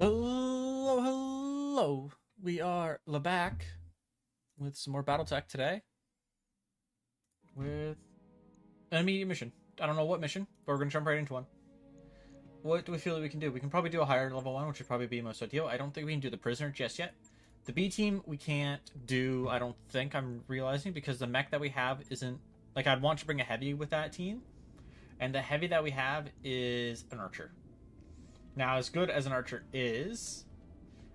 Hello, hello. We are back with some more BattleTech today with an immediate mission. I don't know what mission, but we're going to jump right into one. What do we feel that we can do? We can probably do a higher level one, which would probably be most ideal. I don't think we can do the prisoner just yet. The B team we can't do, I don't think I'm realizing, because the mech that we have isn't... Like, I'd want to bring a heavy with that team, and the heavy that we have is an archer. Now, as good as an archer is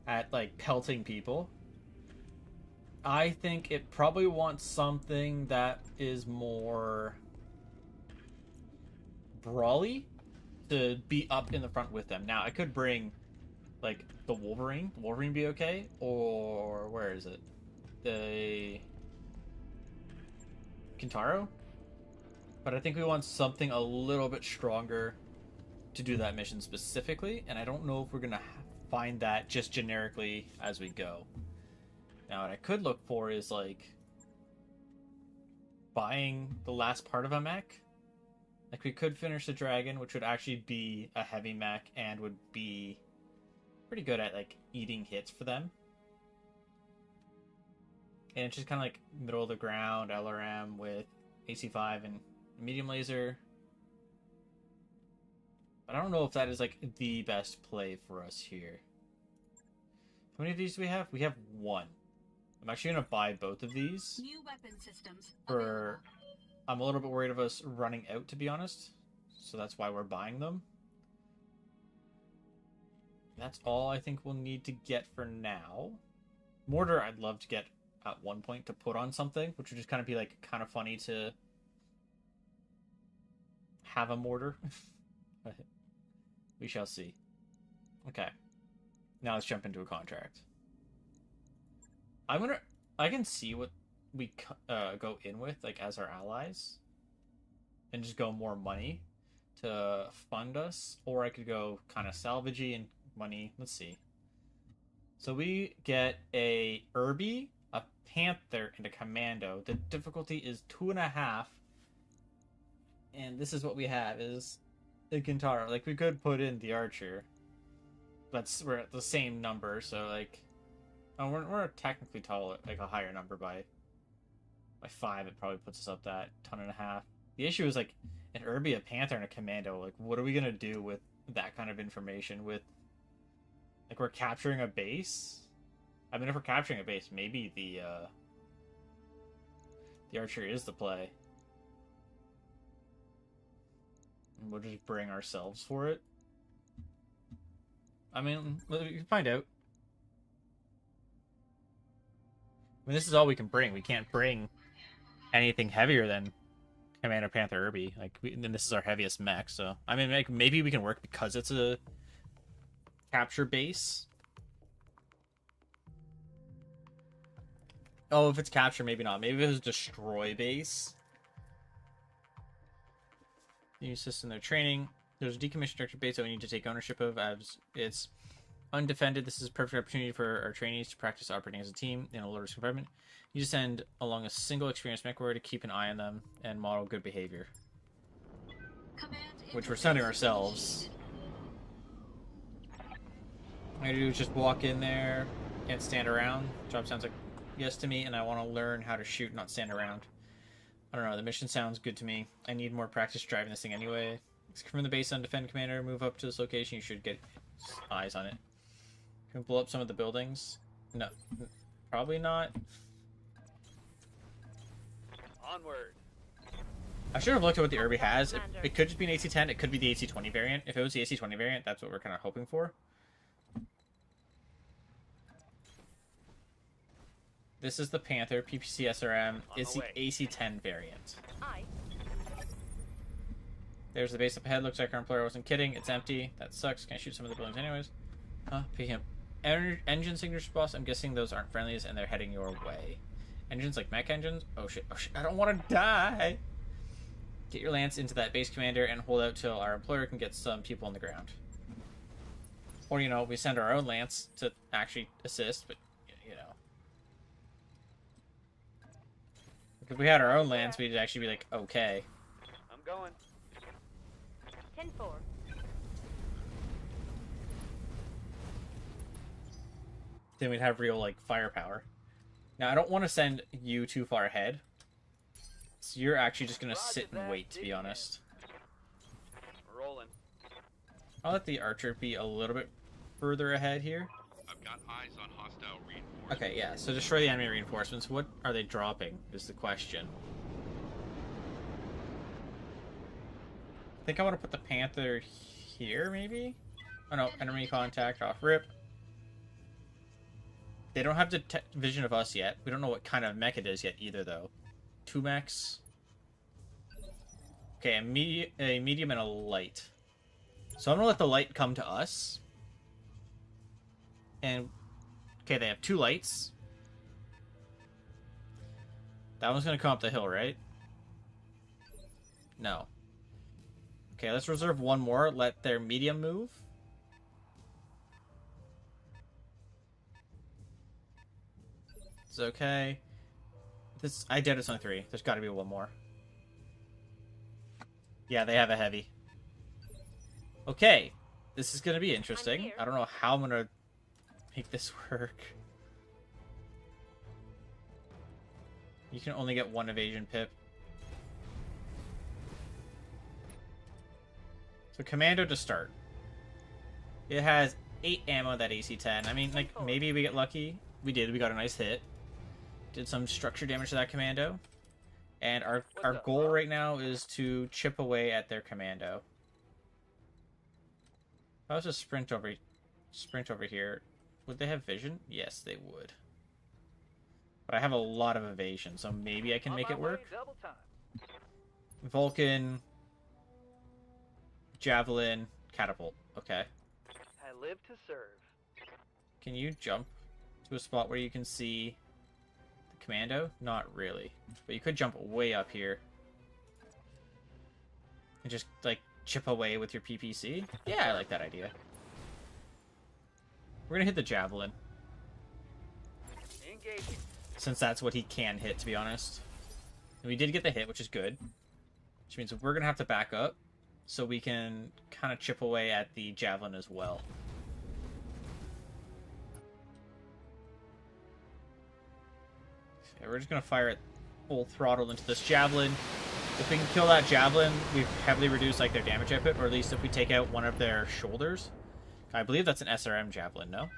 at, like, pelting people, I think it probably wants something that is more brawly to be up in the front with them. Now, I could bring, like, the Wolverine. The Wolverine be okay? Or, where is it? The Kintaro? But I think we want something a little bit stronger to do that mission specifically, and I don't know if we're gonna find that just generically as we go. Now, what I could look for is, like, buying the last part of a mech. Like, we could finish the dragon, which would actually be a heavy mech and would be pretty good at, like, eating hits for them. And it's just kind of like middle of the ground LRM with AC5 and medium laser. But I don't know if that is, like, the best play for us here. How many of these do we have? We have one. I'm actually going to buy both of these. New weapon systems For... I'm a little bit worried of us running out, to be honest. So that's why we're buying them. That's all I think we'll need to get for now. Mortar I'd love to get at one point to put on something, which would just kind of be, like, kind of funny to have a mortar. We shall see. Okay. Now let's jump into a contract. I can see what we go in with, like, as our allies. And just go more money to fund us. Or I could go kind of salvagey and money. Let's see. So we get a Irby, a Panther, and a Commando. The difficulty is 2.5. And this is what we have, is the Kintaro. Like, we could put in the Archer. We're at the same number, so, like... Oh, we're technically tall, like, a higher number by 5. It probably puts us up that 1.5 tons. The issue is, like, an Irby, a Panther, and a Commando. Like, what are we gonna do with that kind of information? With, like, we're capturing a base? I mean, if we're capturing a base, maybe the Archer is the play. And we'll just bring ourselves for it. I mean, we can find out. I mean, this is all we can bring. We can't bring anything heavier than Commander Panther Irby. Like, and this is our heaviest mech, so... I mean, like, maybe we can work because it's a capture base. Oh, if it's capture, maybe not. Maybe if it was destroy base. New system, their training. There's a decommissioned structure base that we need to take ownership of as it's undefended. This is a perfect opportunity for our trainees to practice operating as a team in a low-risk environment. You just send along a single experienced mech warrior to keep an eye on them and model good behavior. Which we're sending ourselves. All I gotta do is just walk in there and stand around. Job sounds like yes to me, and I want to learn how to shoot, not stand around. I don't know, the mission sounds good to me. I need more practice driving this thing anyway. From the base, undefended commander, move up to this location. You should get eyes on it. Can we blow up some of the buildings? No, probably not. Onward. I should have looked at what the Irby has. It could just be an AC-10. It could be the AC-20 variant. If it was the AC-20 variant, that's what we're kind of hoping for. This is the Panther, PPC SRM. It's the AC-10 variant. There's the base up ahead. Looks like our employer wasn't kidding. It's empty. That sucks. Can I shoot some of the buildings anyways? Pay him. Engine signatures, boss. I'm guessing those aren't friendlies and they're heading your way. Engines like mech engines? Oh shit. Oh shit. I don't want to die. Get your lance into that base commander and hold out till our employer can get some people on the ground. Or, you know, we send our own lance to actually assist, but, you know. If we had our own lance, we'd actually be like, okay. I'm going. 10-4. then we'd have real, like, firepower. Now, I don't want to send you too far ahead. So you're actually just going to sit and wait, to be honest. Rolling. I'll let the archer be a little bit further ahead here. I've got eyes on hostile reinforcements. Okay, yeah, so destroy the enemy reinforcements. What are they dropping, is the question. I think I want to put the Panther here, maybe? Oh no, enemy contact off rip. They don't have vision of us yet. We don't know what kind of mech it is yet either, though. 2 mechs. Okay, a medium and a light. So I'm gonna let the light come to us. And okay, they have 2 lights. That one's gonna come up the hill, right? No. Okay, let's reserve 1 more. Let their medium move. It's okay. I doubt it's only 3. There's got to be 1 more. Yeah, they have a heavy. Okay, this is gonna be interesting. I don't know how I'm gonna make this work. You can only get 1 evasion pip. So commando to start. It has 8 ammo, that AC-10. I mean, like, maybe we get lucky. We did. We got a nice hit. Did some structure damage to that commando. And our goal right now is to chip away at their commando. If I was to sprint over here, would they have vision? Yes, they would. But I have a lot of evasion, so maybe I can make it work. Vulcan, javelin, catapult. Okay. I live to serve. Can you jump to a spot where you can see the commando? Not really. But you could jump way up here. And just, like, chip away with your PPC? Yeah, I like that idea. We're gonna hit the javelin. Engaging. Since that's what he can hit, to be honest. And we did get the hit, which is good. Which means we're gonna have to back up so we can kind of chip away at the javelin as well. Okay, we're just gonna fire it full throttle into this javelin. If we can kill that javelin, we've heavily reduced like their damage output, or at least if we take out one of their shoulders. I believe that's an SRM javelin, no?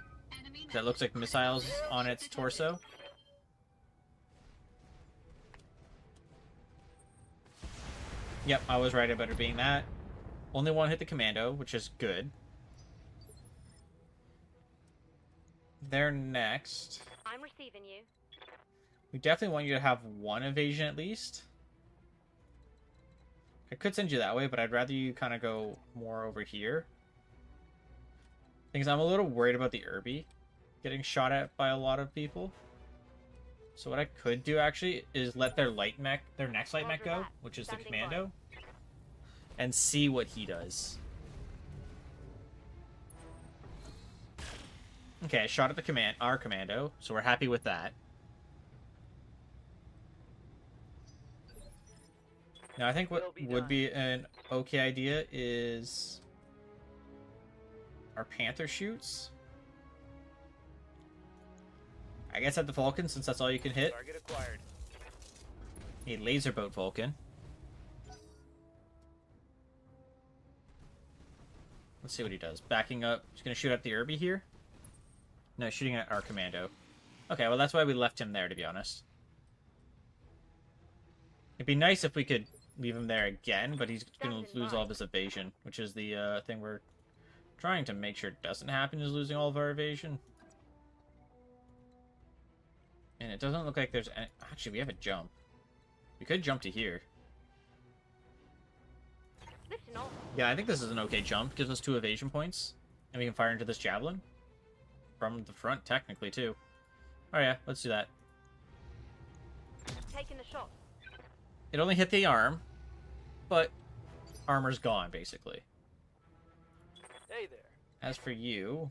That looks like missiles on its torso. Yep, I was right about it being that. Only 1 hit the commando, which is good. They're next. I'm receiving you. We definitely want you to have 1 evasion at least. I could send you that way, but I'd rather you kind of go more over here. Because I'm a little worried about the Irby getting shot at by a lot of people. So what I could do actually is let their light mech, their next light mech go, which is the commando, and see what he does. Okay, I shot at our commando, so we're happy with that. Now I think what would be an okay idea is our Panther shoots. I guess at the Vulcan, since that's all you can hit. Target acquired. A laser boat Vulcan. Let's see what he does. Backing up. He's going to shoot at the Irby here. No, shooting at our commando. Okay, well that's why we left him there, to be honest. It'd be nice if we could leave him there again, but he's going to lose all of his evasion, which is the thing we're trying to make sure doesn't happen, is losing all of our evasion. And it doesn't look like there's any... Actually, we have a jump. We could jump to here. Listen on. Yeah, I think this is an okay jump. Gives us 2 evasion points. And we can fire into this javelin. From the front, technically, too. Oh yeah, let's do that. Taking the shot. It only hit the arm. But armor's gone, basically. Hey there. As for you,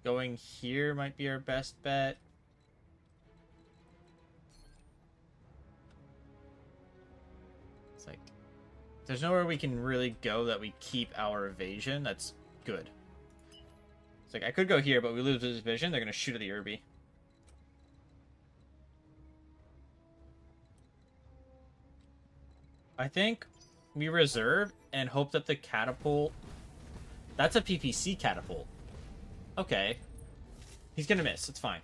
going here might be our best bet. It's like, there's nowhere we can really go that we keep our evasion. That's good. It's like, I could go here, but we lose his vision. They're going to shoot at the Irby. I think we reserve and hope that the catapult... That's a PPC catapult. Okay. He's going to miss. It's fine.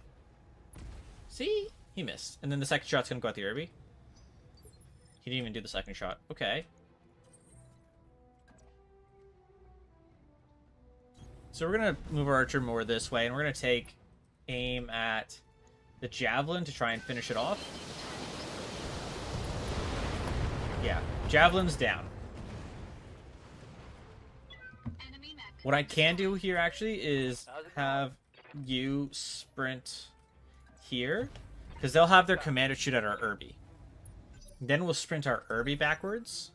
See? He missed. And then the second shot's going to go at the Irby. He didn't even do the second shot. Okay. So we're going to move our archer more this way, and we're going to take aim at the javelin to try and finish it off. Yeah, javelin's down. What I can do here, actually, is have you sprint here, because they'll have their commander shoot at our Irby. Then we'll sprint our Irby backwards.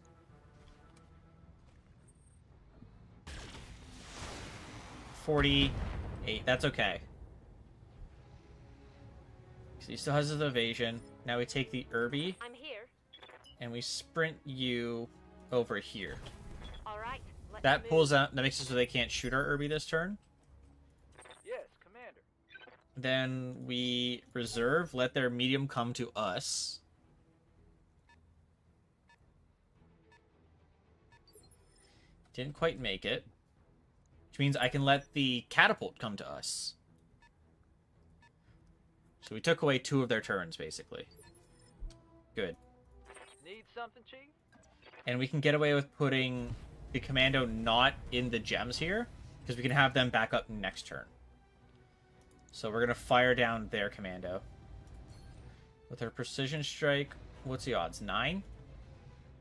.48. That's okay. So he still has his evasion. Now we take the Irby. I'm here. And we sprint you over here. All right. That pulls out. That makes it so they can't shoot our Irby this turn. Yes, Commander. Then we reserve. Let their medium come to us. Didn't quite make it. Which means I can let the catapult come to us. So we took away 2 of their turns, basically. Good. Need something, Chief? And we can get away with putting the commando not in the gems here, because we can have them back up next turn. So we're going to fire down their commando. With our precision strike, what's the odds? 9?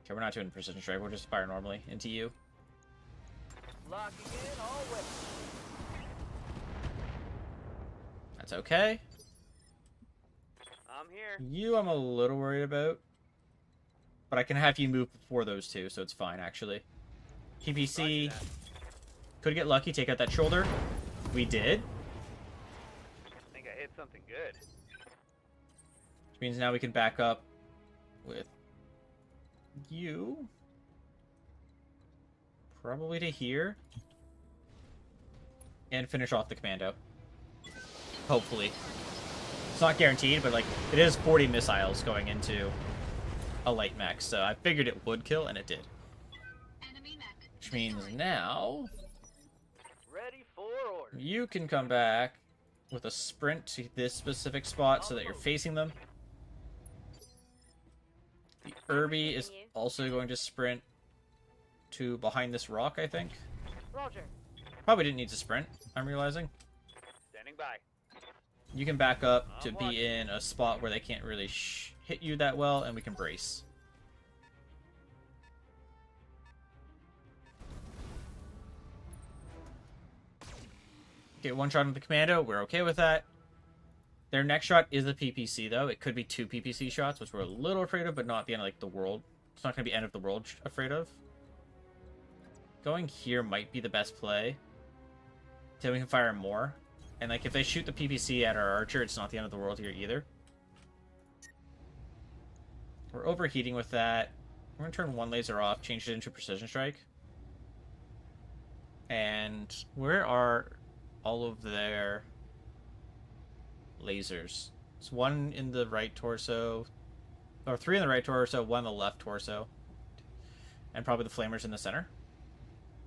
Okay, we're not doing precision strike, we'll just fire normally into you. Locking in all weapons. That's okay. I'm here. You I'm a little worried about. But I can have you move before those 2, so it's fine, actually. PPC. Could get lucky, take out that shoulder. We did. I think I hit something good. Which means now we can back up with you. Probably to here. And finish off the commando. Hopefully. It's not guaranteed, but like it is 40 missiles going into a light mech, so I figured it would kill, and it did. Which means now Ready for order. you can come back with a sprint to this specific spot so that you're facing them. The Irby is also going to sprint to behind this rock, I think. Roger. Probably didn't need to sprint, I'm realizing. Standing by. You can back up to be in a spot where they can't really hit you that well, and we can brace. Okay, 1 shot on the commando. We're okay with that. Their next shot is a PPC, though. It could be 2 PPC shots, which we're a little afraid of, but not the end of like, the world. It's not going to be end of the world afraid of. Going here might be the best play. Then we can fire more. And like if they shoot the PPC at our archer, it's not the end of the world here either. We're overheating with that. We're going to turn 1 laser off, change it into precision strike. And where are all of their lasers? It's 1 in the right torso, or 3 in the right torso, 1 in the left torso. And probably the flamers in the center.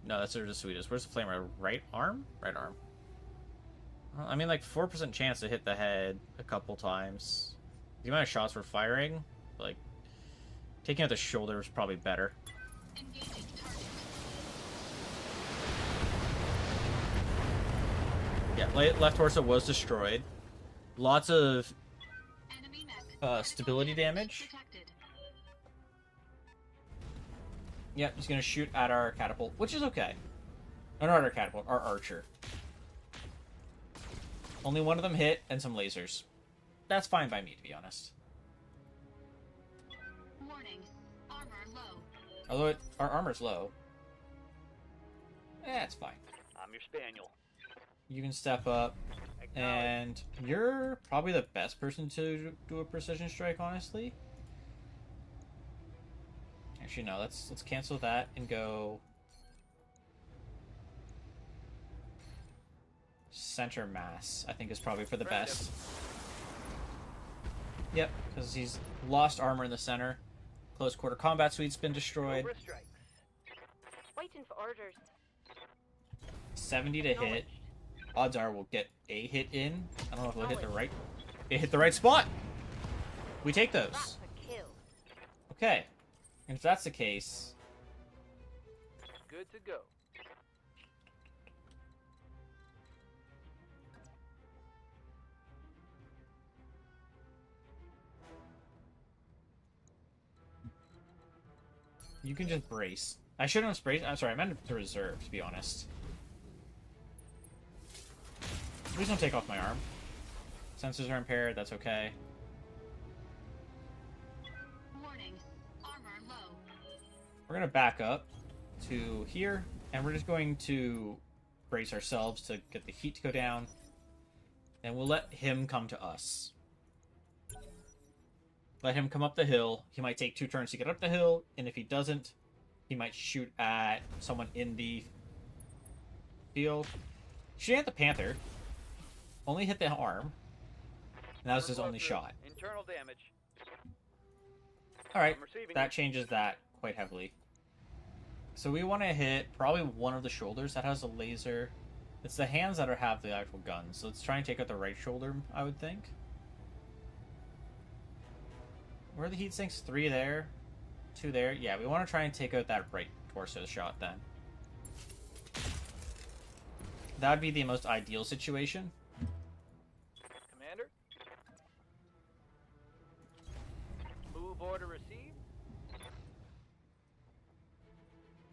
No, that's the sweetest. Where's the flamer? Right arm? Right arm. Well, I mean, like, 4% chance to hit the head a couple times. The amount of shots we're firing, like, taking out the shoulder is probably better. Yeah, left torso was destroyed. Lots of stability damage. Yep, he's going to shoot at our catapult, which is okay. Oh, not our catapult, our archer. Only 1 of them hit, and some lasers. That's fine by me, to be honest. Warning. Armor low. Although our armor's low. It's fine. I'm your spaniel. You can step up, and you're probably the best person to do a precision strike, honestly. Actually, no. Let's cancel that and go center mass, I think, is probably for the Affirmative. best. Yep, because he's lost armor in the center. Close quarter combat suite's been destroyed. Cobra strikes. Waiting for orders. 70 to hit. Acknowledged. Odds are we'll get a hit in. I don't know if we'll hit the right. It hit the right spot. We take those. That's a kill. Okay. And if that's the case, Good to go. you can just brace. I shouldn't have braced. I'm sorry, I meant to reserve, to be honest. Please don't take off my arm. Sensors are impaired, that's okay. Warning. Armor low. We're going to back up to here, and we're just going to brace ourselves to get the heat to go down, and we'll let him come to us. Let him come up the hill. He might take 2 turns to get up the hill, and if he doesn't, he might shoot at someone in the field. Shoot at the Panther. Only hit the arm. And that was his only shot. Internal damage. Alright, I'm receiving that changes that quite heavily. So we want to hit probably one of the shoulders that has a laser. It's the hands that have the actual guns. So let's try and take out the right shoulder, I would think. Where are the heat sinks? 3 there. 2 there. Yeah, we want to try and take out that right torso shot then. That would be the most ideal situation. Commander. Move order received.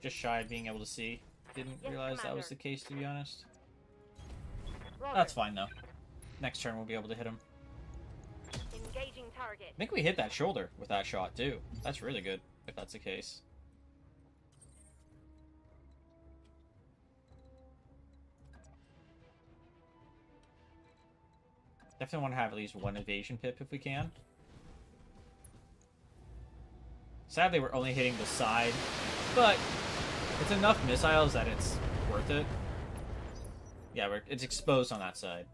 Just shy of being able to see. Didn't Yes, realize that was Commander. the case, to be honest. Roger. That's fine, though. Next turn we'll be able to hit him. Engaging target. I think we hit that shoulder with that shot, too. That's really good, if that's the case. Definitely want to have at least one evasion pip if we can. Sadly, we're only hitting the side, but it's enough missiles that it's worth it. Yeah, it's exposed on that side.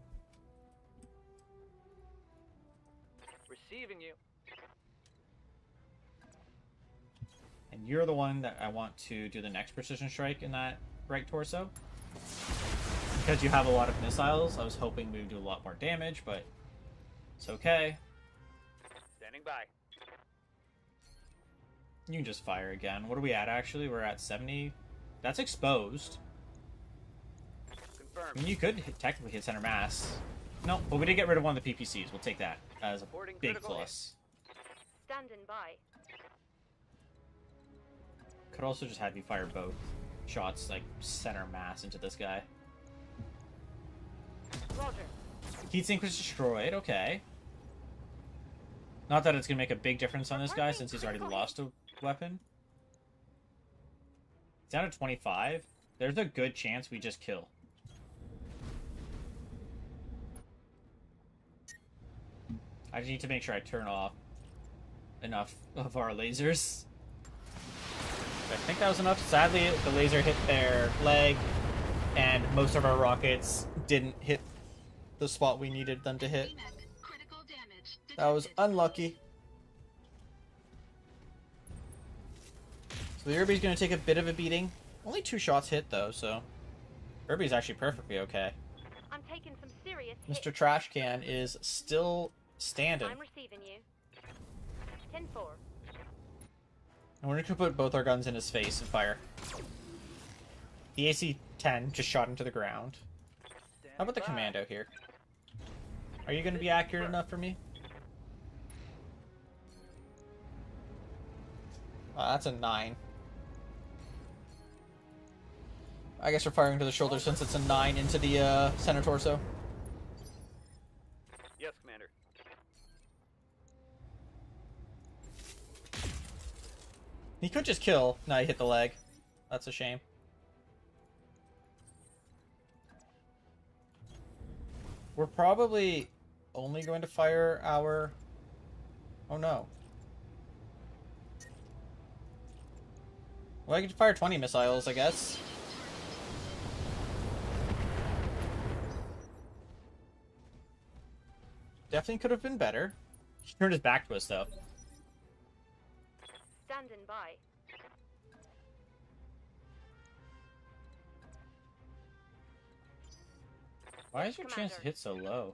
Receiving you. And you're the one that I want to do the next precision strike in that right torso. Because you have a lot of missiles, I was hoping we would do a lot more damage, but it's okay. Standing by. You can just fire again. What are we at, actually? We're at 70. That's exposed. I Confirmed. mean, you could technically hit center mass. No, but we did get rid of one of the PPCs. We'll take that as a Reporting big critical plus. Standing by. Could also just have you fire both shots, like, center mass into this guy. Roger. Heatsink was destroyed, okay. Not that it's going to make a big difference on this guy since he's already lost a weapon. It's down to 25. There's a good chance we just kill. I just need to make sure I turn off enough of our lasers. I think that was enough. Sadly, the laser hit their leg, and most of our rockets didn't hit the spot we needed them to hit. VMAC, critical damage That was detected. unlucky. So the Irby's going to take a bit of a beating. Only 2 shots hit, though, so... Irby's actually perfectly okay. I'm taking some serious hits. Mr. Trashcan is still standing. I'm receiving you. 10-4. And we're going to put both our guns in his face and fire. The AC-10 just shot into the ground. How about the commando here? Are you going to be accurate enough for me? That's a 9. I guess we're firing to the shoulder since it's a 9 into the center torso. Yes, Commander. He could just kill. No, he hit the leg. That's a shame. We're probably only going to fire our... Oh no. Well, I could fire 20 missiles, I guess. Definitely could have been better. He turned his back to us, though. Standing by. Why is your chance to Commander. hit so low?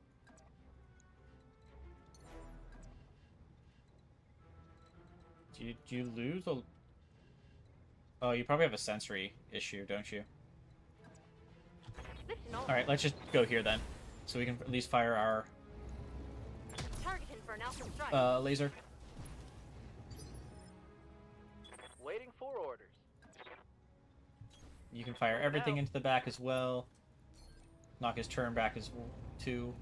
Do you lose a... Oh, you probably have a sensory issue, don't you? Lifting off. Alright, let's just go here then. So we can at least fire our Targeting for an alpha strike. laser. Waiting for orders. You can fire Moving everything out. into the back as well. Knock his turn back as too.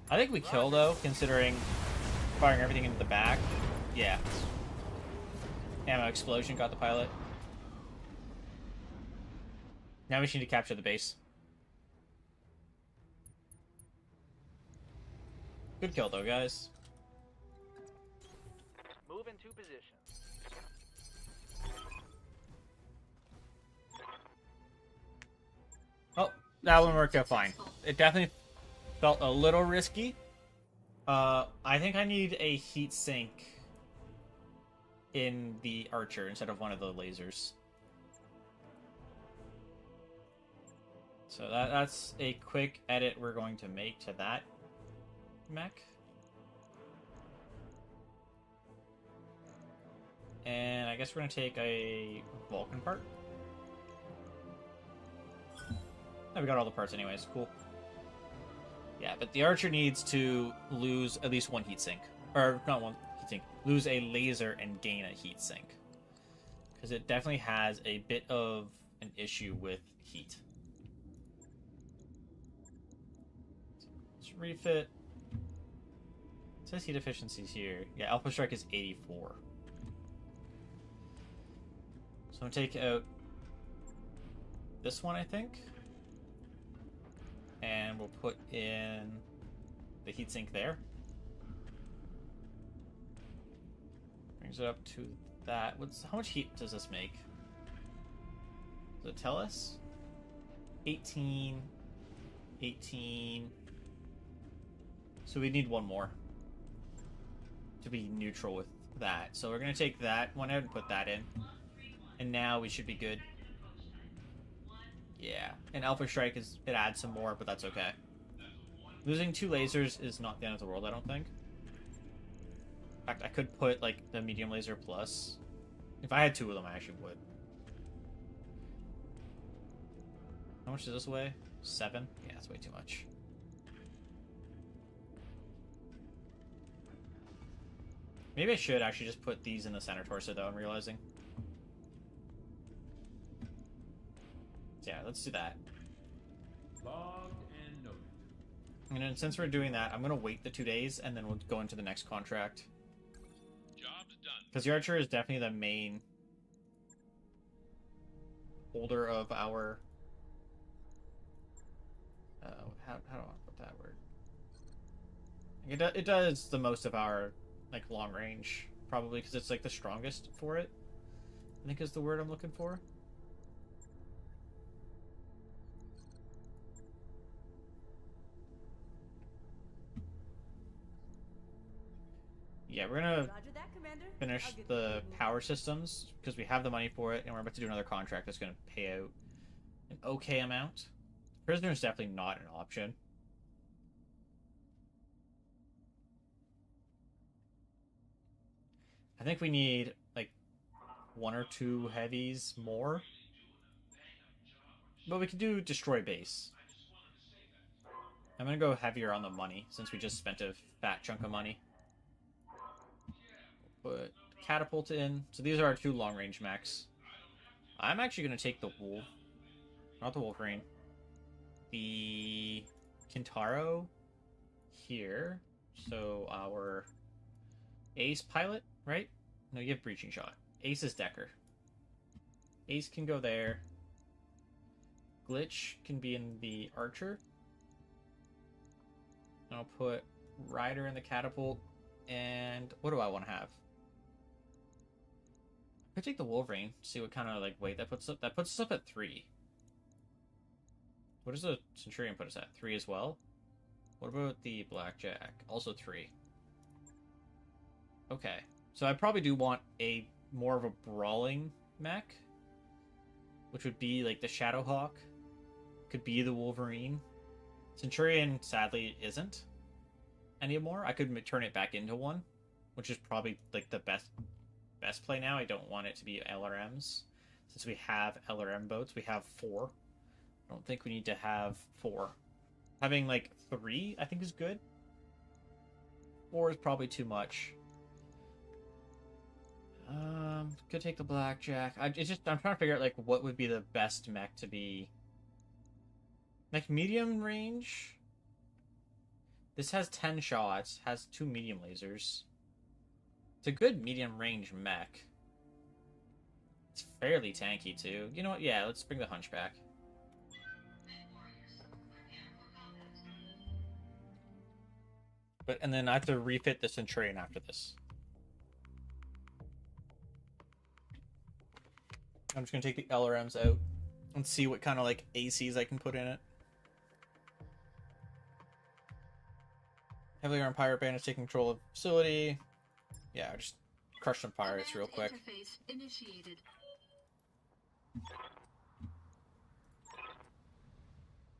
I think we kill, though, considering firing everything into the back. Yeah. Ammo explosion got the pilot. Now we just need to capture the base. Good kill, though, guys. Move into position. Oh, that one worked out fine. It definitely felt a little risky. I think I need a heat sink in the archer instead of one of the lasers. So that's a quick edit we're going to make to that mech. And I guess we're going to take a Vulcan part. Oh, we got all the parts anyways. Cool. Yeah, but the archer needs to lose at least one heatsink. Or, not one heatsink. Lose a laser and gain a heatsink. Because it definitely has a bit of an issue with heat. Let's refit. It says heat efficiencies here. Yeah, Alpha Strike is 84. So I'm going to take out this one, I think. And we'll put in the heatsink there. Brings it up to that. How much heat does this make? Does it tell us? 18. 18. So we need one more to be neutral with that. So we're going to take that one out and put that in. And now we should be good. Yeah, and Alpha Strike it adds some more, but that's okay. Losing 2 lasers is not the end of the world, I don't think. In fact, I could put, like, the medium laser plus. If I had 2 of them, I actually would. How much does this weigh? 7? Yeah, that's way too much. Maybe I should actually just put these in the center torso, though, I'm realizing. Yeah, let's do that. Logged and noted. And then since we're doing that, I'm going to wait the 2 days, and then we'll go into the next contract. Job's done. Because the archer is definitely the main holder of our... how do I put that word? It does the most of our, like, long range, probably, because it's, like, the strongest for it, I think is the word I'm looking for. Yeah, we're gonna Roger that, Commander. finish I'll get the that moving. power systems because we have the money for it, and we're about to do another contract that's going to pay out an okay amount. Prisoner is definitely not an option. I think we need like 1 or 2 heavies more, but we can do destroy base. I'm gonna go heavier on the money since we just spent a fat chunk of money. Put catapult in. So these are our 2 long-range mechs. I'm actually going to take the Wolf. Not the Wolverine. The Kintaro here. So our Ace pilot, right? No, you have breaching shot. Ace is Decker. Ace can go there. Glitch can be in the Archer. And I'll put Rider in the catapult. And what do I want to have? I could take the Wolverine, see what kind of like weight that puts up. That puts us up at 3. What does the Centurion put us at? 3 as well? What about the blackjack? Also 3. Okay. So I probably do want a more of a brawling mech, which would be like the Shadowhawk. Could be the Wolverine. Centurion, sadly, isn't anymore. I could turn it back into one, which is probably like the best play now. I don't want it to be LRMs. Since we have LRM boats, we have 4. I don't think we need to have 4. Having like 3, I think, is good. 4 is probably too much. Could take the blackjack. I'm trying to figure out like what would be the best mech to be. Like medium range. This has 10 shots, has 2 medium lasers. It's a good medium range mech. It's fairly tanky too. You know what? Yeah, let's bring the Hunchback. And then I have to refit the Centurion after this. I'm just gonna take the LRMs out and see what kind of like ACs I can put in it. Heavily armed pirate band is taking control of the facility. Yeah, just crush some pirates real quick. Interface initiated.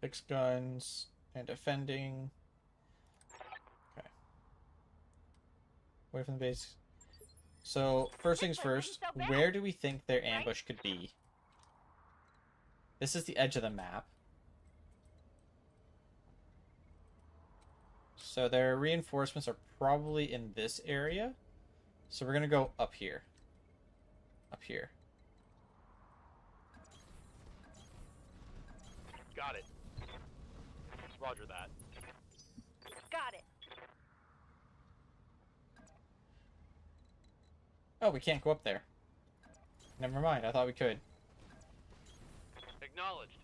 Fix guns and defending. Okay. Away from the base. So, first things first, where do we think their ambush could be? This is the edge of the map. So their reinforcements are probably in this area. So we're going to go up here. Up here. Got it. Roger that. Got it. Oh, we can't go up there. Never mind, I thought we could. Acknowledged.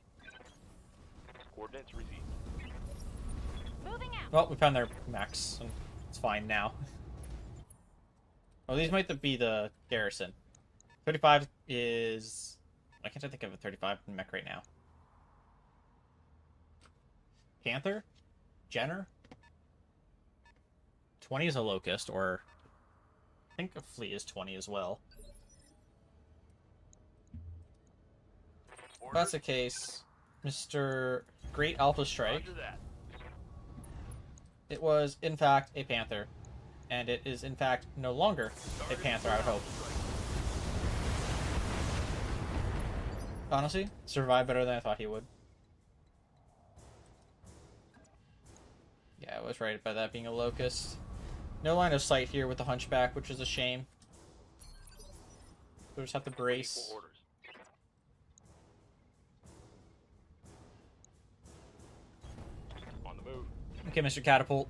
Coordinates received. Moving out. Well, we found their mechs, and it's fine now. Oh, these might be the garrison. 35 is... Why can't I think of a 35 mech right now? Panther? Jenner? 20 is a Locust, or... I think a Fleet is 20 as well. If that's the case, Mr. Great Alpha Strike... Roger that. It was, in fact, a Panther. And it is, in fact, no longer a Panther, I would hope. Honestly, survived better than I thought he would. Yeah, I was right about that being a Locust. No line of sight here with the Hunchback, which is a shame. We'll just have to brace. Orders. On the move. Okay, Mr. Catapult.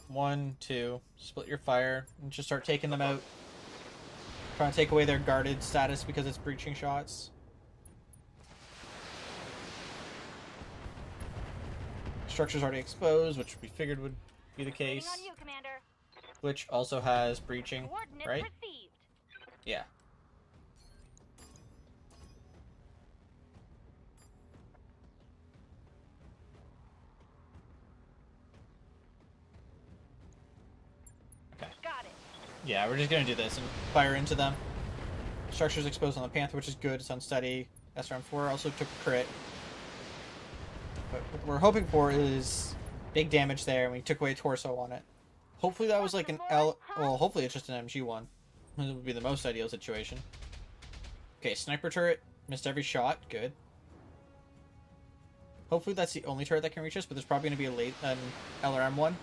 1, 2. Split your fire and just start taking them out. Trying to take away their guarded status because it's breaching shots. Structure's already exposed, which we figured would be the case. Waiting on you, Commander. Which also has breaching, Coordinates right? received. Yeah. Got it. Yeah, we're just gonna do this and fire into them. Structure's exposed on the Panther, which is good. It's unsteady. SRM4 also took a crit. But what we're hoping for is big damage there, and we took away torso on it. Hopefully that was like an L... Well, hopefully it's just an MG1. It would be the most ideal situation. Okay, sniper turret. Missed every shot. Good. Hopefully that's the only turret that can reach us, but there's probably going to be an LRM one.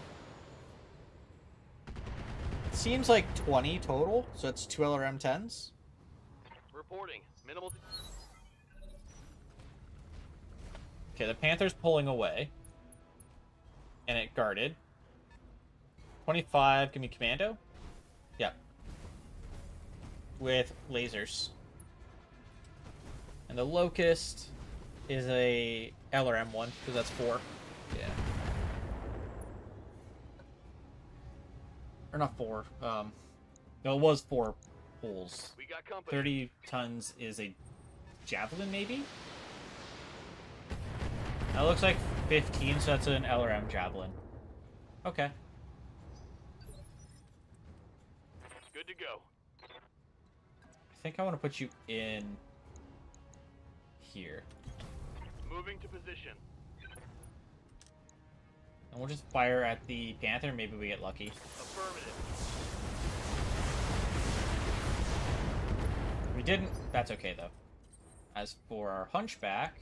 It seems like 20 total, so it's 2 LRM 10s. Reporting. Minimal. Okay, the Panther's pulling away. And it guarded. 25, give me commando? Yep. With lasers. And the Locust is a LRM one, because that's 4. Yeah. Or not 4. No, it was 4 pulls. We got company. 30 tons is a Javelin, maybe? That looks like 15, so that's an LRM javelin. Okay. Good to go. I think I want to put you in here. Moving to position. And we'll just fire at the Panther. Maybe we get lucky. Affirmative. We didn't. That's okay, though. As for our Hunchback,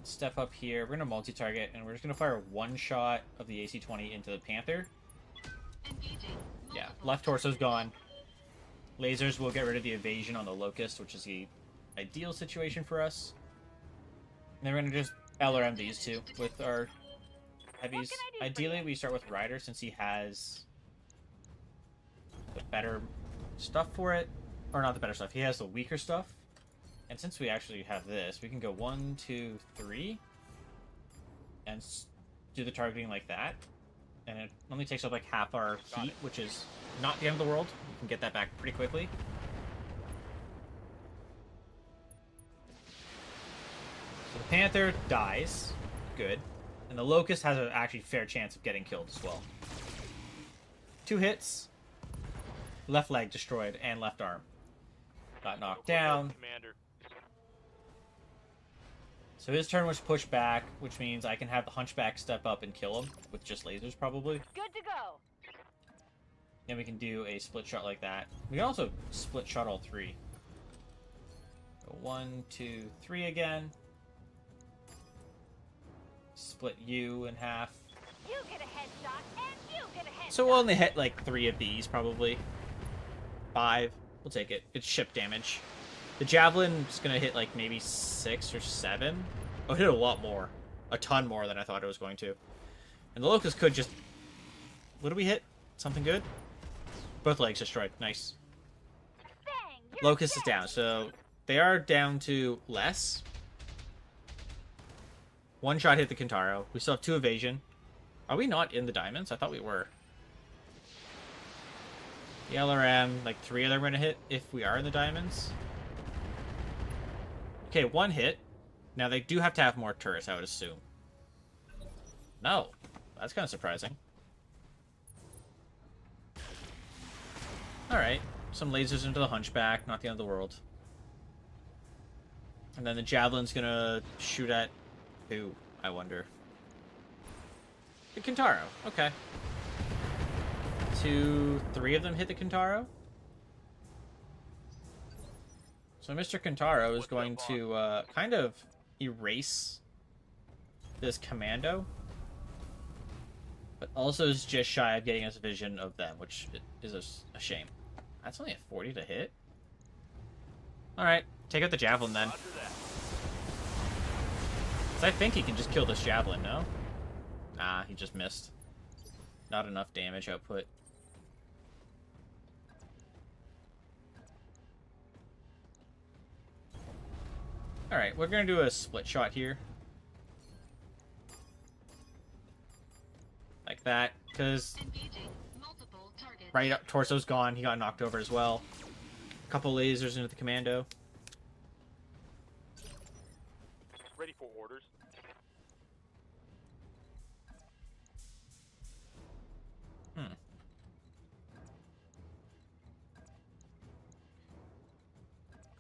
step up here. We're going to multi-target, and we're just going to fire one shot of the AC-20 into the Panther. Engaging. Yeah, left torso's gone. Lasers will get rid of the evasion on the Locust, which is the ideal situation for us. And then we're going to just LRM these two with our heavies. Ideally, we start with Ryder since he has the better stuff for it. Or not the better stuff, he has the weaker stuff. And since we actually have this, we can go 1, 2, 3. And do the targeting like that. And it only takes up like half our heat, which is not the end of the world. We can get that back pretty quickly. So the Panther dies. Good. And the Locust has an actually fair chance of getting killed as well. 2 hits. Left leg destroyed and left arm. Got knocked down. Commander. So his turn was pushed back, which means I can have the Hunchback step up and kill him with just lasers, probably. Good to go. Then we can do a split shot like that. We can also split shot all 3. Go 1, 2, 3 again. Split you in half. You get a headshot, and you get a headshot. So we'll only hit like 3 of these, probably. 5. We'll take it. It's ship damage. The Javelin's gonna hit like maybe 6 or 7. Oh, it hit a lot more. A ton more than I thought it was going to. And the Locust could just... What do we hit? Something good? Both legs destroyed. Nice. Bang, you're Locust is dead. down, so they are down to less. 1 shot hit the Kintaro. We still have 2 evasion. Are we not in the diamonds? I thought we were. The LRM, like 3 of them are gonna hit if we are in the diamonds. Okay, 1 hit. Now they do have to have more turrets, I would assume. No. That's kind of surprising. Alright. Some lasers into the Hunchback, not the end of the world. And then the Javelin's gonna shoot at who, I wonder. The Kintaro. Okay. 2, 3 of them hit the Kintaro. So Mr. Kintaro is going to kind of erase this commando, but also is just shy of getting us a vision of them, which is a shame. That's only a 40 to hit. Alright, take out the Javelin then. Roger that. 'Cause I think he can just kill this Javelin, no? Nah, he just missed. Not enough damage output. Alright, we're gonna do a split shot here. Like that, because Engaging. Multiple targets. right up, torso's gone, he got knocked over as well. A couple lasers into the commando. Ready for orders.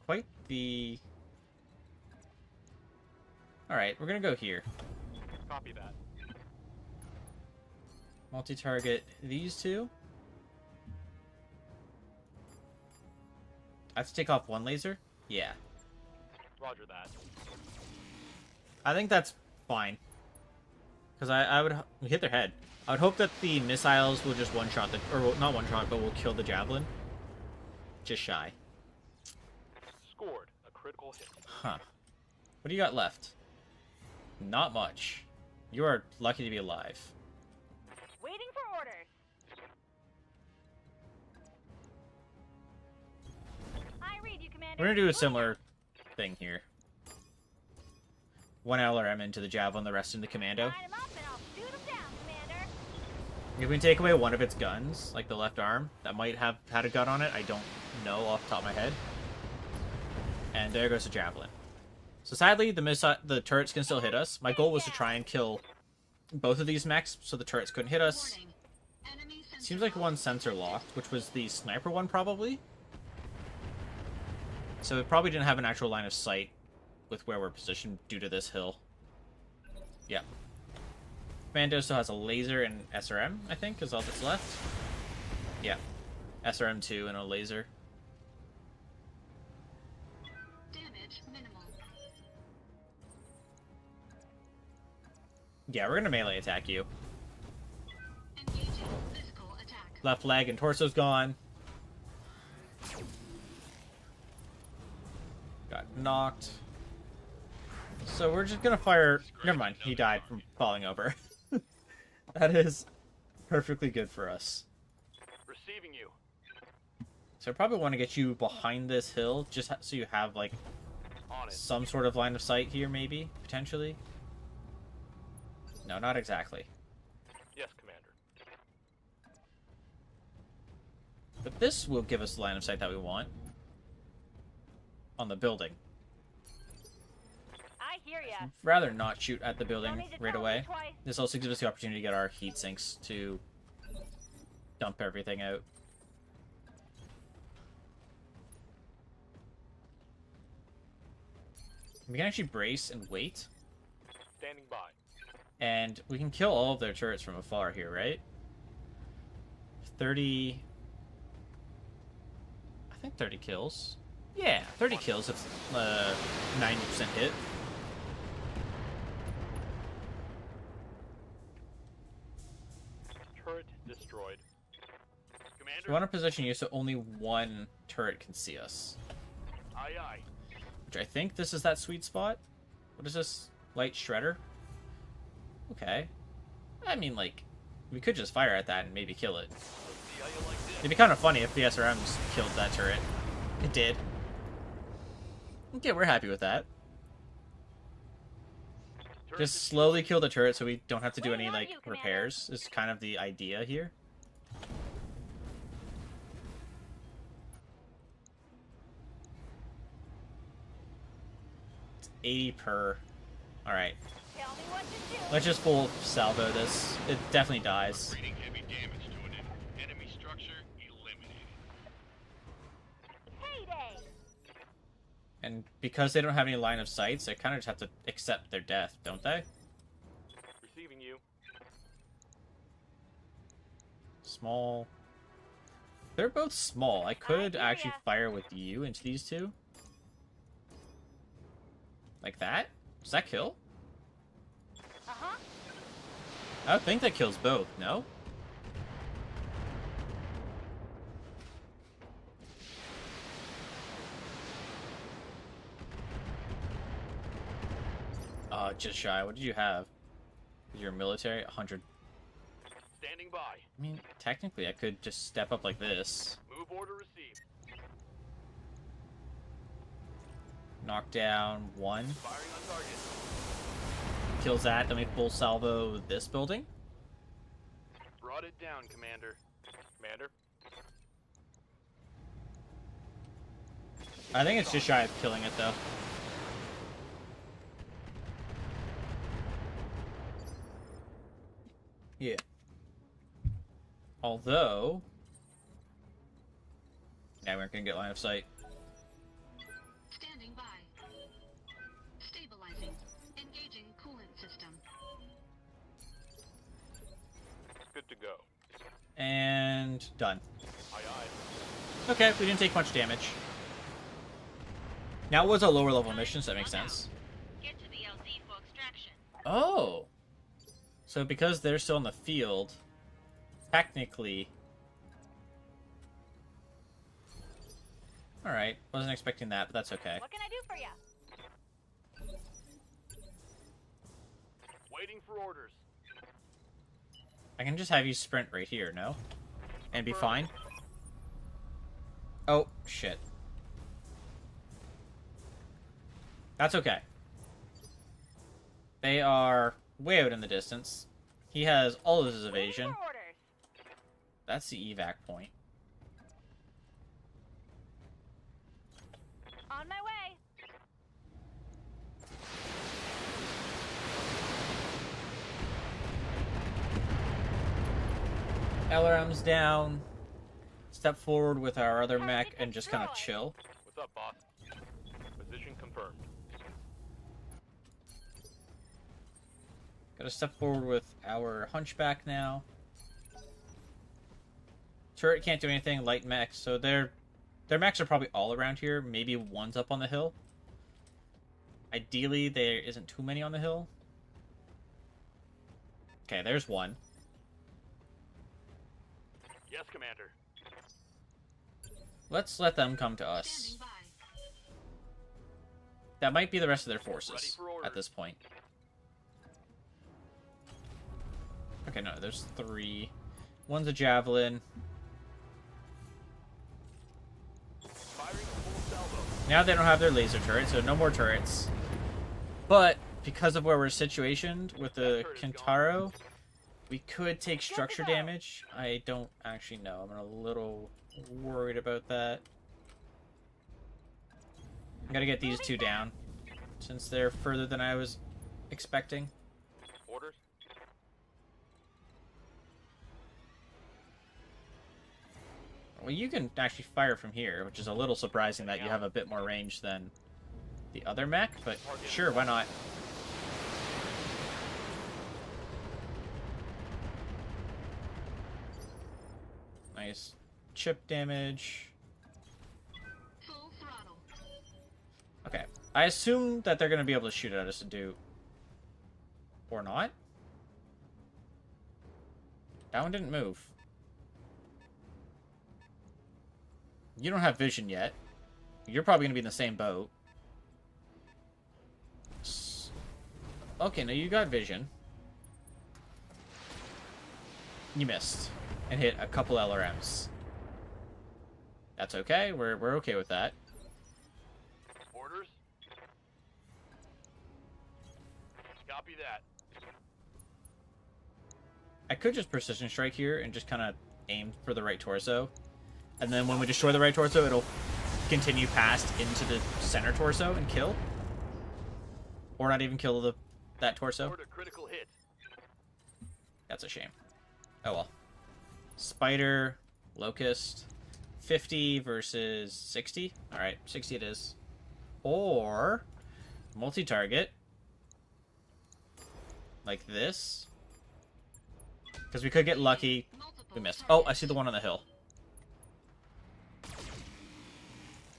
Quite the... Alright, we're gonna go here. Copy that. Multi-target these 2. I have to take off 1 laser? Yeah. Roger that. I think that's fine. Because I would... We hit their head. I would hope that the missiles will just one-shot the... Or, well, not one-shot, but will kill the Javelin. Just shy. Scored. A critical hit. Huh. What do you got left? Not much. You are lucky to be alive. Waiting for orders. I read you, Commander. We're gonna do a similar thing here. 1 LRM into the Javelin, the rest in the Commando. Line 'em up and I'll shoot 'em down, Commander. If we take away one of its guns, like the left arm, that might have had a gun on it, I don't know off the top of my head. And there goes the Javelin. So sadly, the turrets can still hit us. My goal was to try and kill both of these mechs so the turrets couldn't hit us. Warning. Enemy sensor Seems like one locked. sensor locked, which was the sniper one probably. So it probably didn't have an actual line of sight with where we're positioned due to this hill. Yeah. Commando still has a laser and SRM, I think, is all that's left. Yeah. SRM2 and a laser. Damage minimal. Yeah, we're gonna melee attack you. Engaging physical attack. Left leg and torso's gone. Got knocked. So we're just gonna fire... Never mind, he died from falling over. That is perfectly good for us. Receiving you. So I probably want to get you behind this hill, just so you have, like, On it. some sort of line of sight here, maybe, potentially. No, not exactly. Yes, Commander. But this will give us the line of sight that we want. On the building. I hear ya. Rather not shoot at the Don't building need to right tell me away. twice. This also gives us the opportunity to get our heat sinks to dump everything out. We can actually brace and wait. Standing by. And we can kill all of their turrets from afar here, right? 30... I think 30 kills. Yeah, 30 kills if 90% hit. Turret destroyed. Commander. We want to position you so only one turret can see us. Aye, aye. Which I think this is that sweet spot. What is this? Light shredder? Okay. I mean, like, we could just fire at that and maybe kill it. See how you like this. It'd be kind of funny if the SRMs killed that turret. It did. Okay, we're happy with that. Turret Just destroyed. slowly kill the turret so we don't have to do Waiting any, on like, you, Commander. repairs. Is kind of the idea here. It's 80 per. Alright. Tell me what to do. Let's just full salvo this. It definitely dies. Reading heavy damage to an enemy structure eliminated. Heyday. And because they don't have any line of sights, they kind of just have to accept their death, don't they? Receiving you. Small. They're both small. I could hear actually ya. fire with you into these two. Like that? Does that kill? Uh-huh. I would think that kills both, no? Just shy. What did you have? Your military? 100. Standing by. I mean, technically, I could just step up like this. Move order received. Knock down one. Firing on target. Kills that. Then we full salvo this building. Brought it down, Commander. Commander. I think it's just shy of killing it, though. Yeah. Although... Now we're gonna get line of sight. Standing by. Stabilizing. Engaging coolant system. Good to go. And... done. Aye, aye. Okay, we didn't take much damage. Now it was a lower level mission, so that makes sense. Get to the LZ for extraction. Oh! So because they're still in the field, technically... Alright, wasn't expecting that, but that's okay. What can I do for ya? Waiting for orders. I can just have you sprint right here, no? And be fine? Oh, shit. That's okay. They are way out in the distance. He has all of his evasion. Waiting for orders. That's the evac point. On my way. LRMs down, step forward with our other mech, and just kind of chill. What's up, boss? Position confirmed. Gotta step forward with our hunchback now. Turret can't do anything, light mechs, so their mechs are probably all around here. Maybe one's up on the hill. Ideally, there isn't too many on the hill. Okay, there's one. Yes, Commander. Let's let them come to us. Standing by. That might be the rest of their Ready forces for orders. at this point. Okay, no, there's 3. One's a javelin. Firing a full salvo. Now they don't have their laser turret, so no more turrets. But because of where we're situationed with the Kintaro, we could take structure damage. I don't actually know. I'm a little worried about that. I gotta get these 2 down, since they're further than I was expecting. Orders. Well, you can actually fire from here, which is a little surprising that you have a bit more range than the other mech, but sure, why not? Nice chip damage. Full throttle. Okay, I assume that they're going to be able to shoot at us to do... Or not? That one didn't move. You don't have vision yet. You're probably going to be in the same boat. Okay, now you got vision. You missed. And hit a couple LRMs. That's okay. We're okay with that. Orders. Copy that. I could just precision strike here and just kind of aim for the right torso. And then when we destroy the right torso, it'll continue past into the center torso and kill. Or not even kill that torso. Order critical hit. That's a shame. Oh well. Spider, Locust, 50 versus 60. Alright, 60 it is. Or multi-target. Like this. Because we could get lucky. We missed. Oh, I see the one on the hill.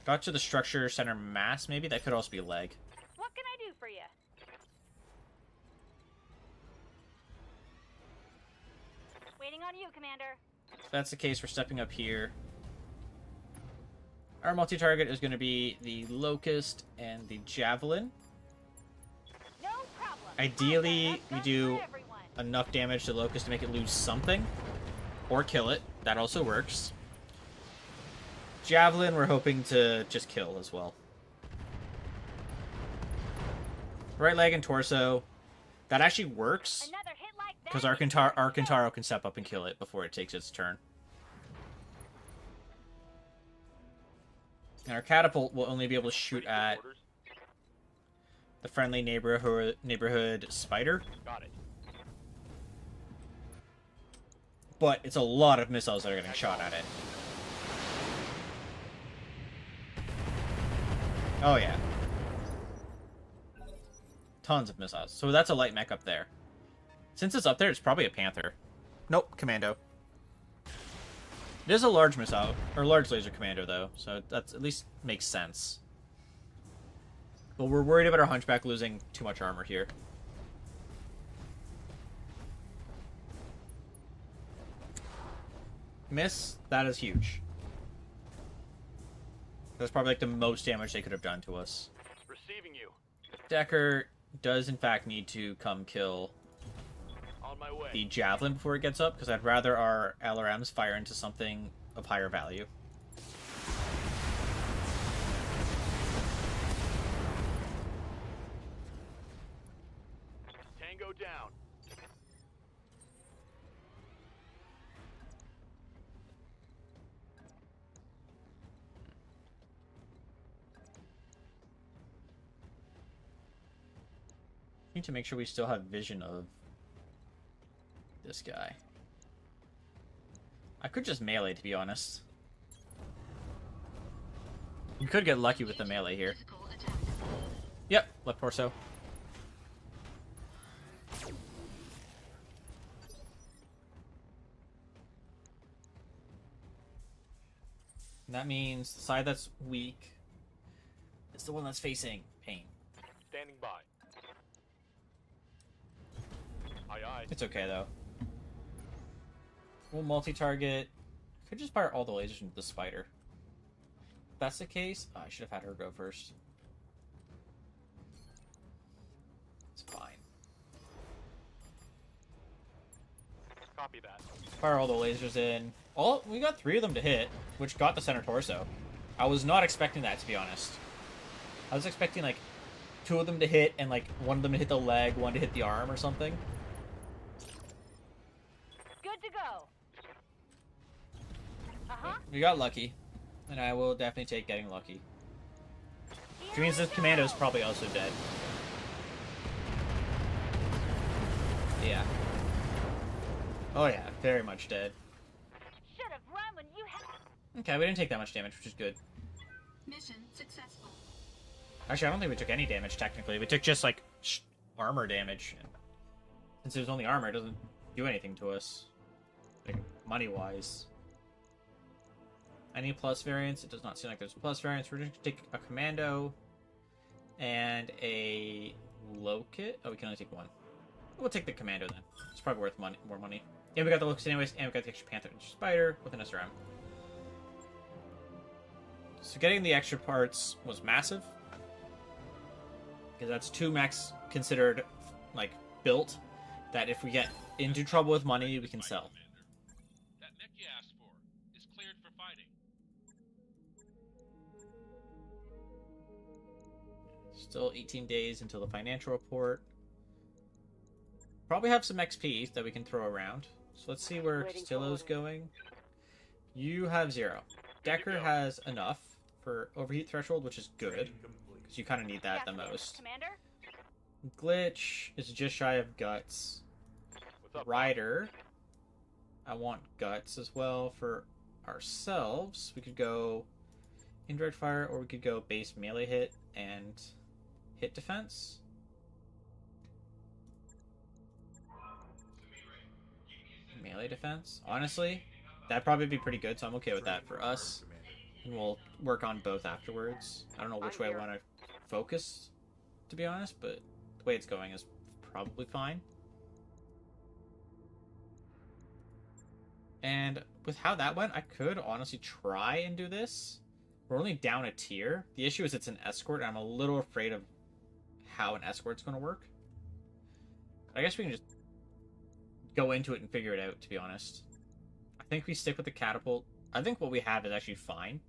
Got to the structure center mass, maybe? That could also be leg. What can I do for you? Waiting on you, Commander. If that's the case, we're stepping up here. Our multi-target is going to be the Locust and the Javelin. No problem. Ideally, I've got we enough do guns for everyone. enough damage to Locust to make it lose something. Or kill it. That also works. Javelin, we're hoping to just kill as well. Right leg and torso. That actually works. Another hit like that. Because our Kintaro can step up and kill it before it takes its turn. And our catapult will only be able to shoot at Orders. the friendly neighborhood spider. Got it. But it's a lot of missiles that are getting shot at it. Oh yeah. Tons of missiles. So that's a light mech up there. Since it's up there, it's probably a Panther. Nope, Commando. It is a large missile, or large laser commando, though, so that's at least makes sense. But we're worried about our Hunchback losing too much armor here. Miss, that is huge. That's probably like the most damage they could have done to us. Receiving you. Decker does in fact need to come kill On my way. the Javelin before it gets up, because I'd rather our LRMs fire into something of higher value. Tango down. Need to make sure we still have vision of this guy. I could just melee, to be honest. You could get lucky with the melee here. Physical attack. Yep, left torso. And that means the side that's weak is the one that's facing pain. Standing by. Aye, aye. It's okay, though. We'll multi-target. Could just fire all the lasers into the spider. If that's the case, I should have had her go first. It's fine. Copy that. Fire all the lasers in. We got 3 of them to hit, which got the center torso. I was not expecting that, to be honest. I was expecting, like, 2 of them to hit, and, like, 1 of them to hit the leg, 1 to hit the arm or something. Good to go. Uh-huh. We got lucky, and I will definitely take getting lucky. Which means this commando's probably also dead. Yeah. Oh yeah, very much dead. Should have run when you had. Okay, we didn't take that much damage, which is good. Mission successful. Actually, I don't think we took any damage, technically. We took just, like, armor damage. And since it was only armor, it doesn't do anything to us. Like, money-wise. Any plus variants? It does not seem like there's plus variants. We're just going to take a commando and a locate. Oh, we can only take 1. We'll take the commando, then. It's probably worth more money. And we got the locust anyways, and we got the extra panther and spider with an SRM. So getting the extra parts was massive. Because that's 2 mechs considered, like, built, that if we get into trouble with money, we can sell. That mech you asked for is cleared for fighting. Still 18 days until the financial report. Probably have some XP that we can throw around. So let's see where Castillo's going. You have 0. Decker has enough for overheat threshold, which is good. Because you kind of need that the most. Commander? Glitch is just shy of guts. What's up? Rider, I want guts as well for ourselves. We could go indirect fire, or we could go base melee hit and hit defense. Melee defense, honestly, that'd probably be pretty good, so I'm okay with that for us. And we'll work on both afterwards. I don't know which way I want to focus, to be honest, but the way it's going is probably fine. And with how that went, I could honestly try and do this. We're only down a tier. The issue is it's an escort, and I'm a little afraid of how an escort's going to work. I guess we can just go into it and figure it out, to be honest. I think we stick with the catapult. I think what we have is actually fine.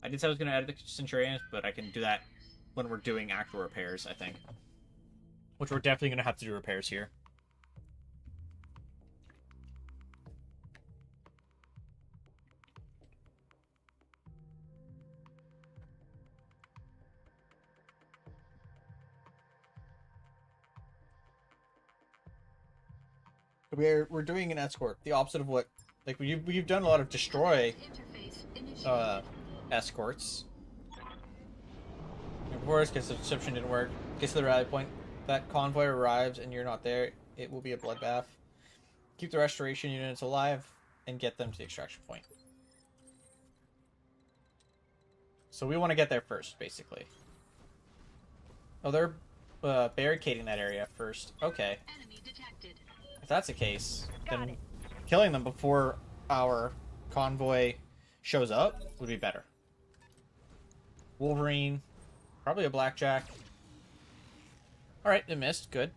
I did say I was going to add the Centurions, but I can do that when we're doing actual repairs, I think. Which we're definitely going to have to do repairs here. We're doing an escort, the opposite of what, like, we've done a lot of destroy Interface initiated. escorts. Of course, because the deception didn't work. Gets to the rally point. That convoy arrives and you're not there, it will be a bloodbath. Keep the restoration units alive and get them to the extraction point. So we want to get there first, basically. Oh, they're barricading that area first. Okay. Enemy detected. If that's the case, Got then it. killing them before our convoy shows up would be better. Wolverine, probably a blackjack. Alright, it missed. Good.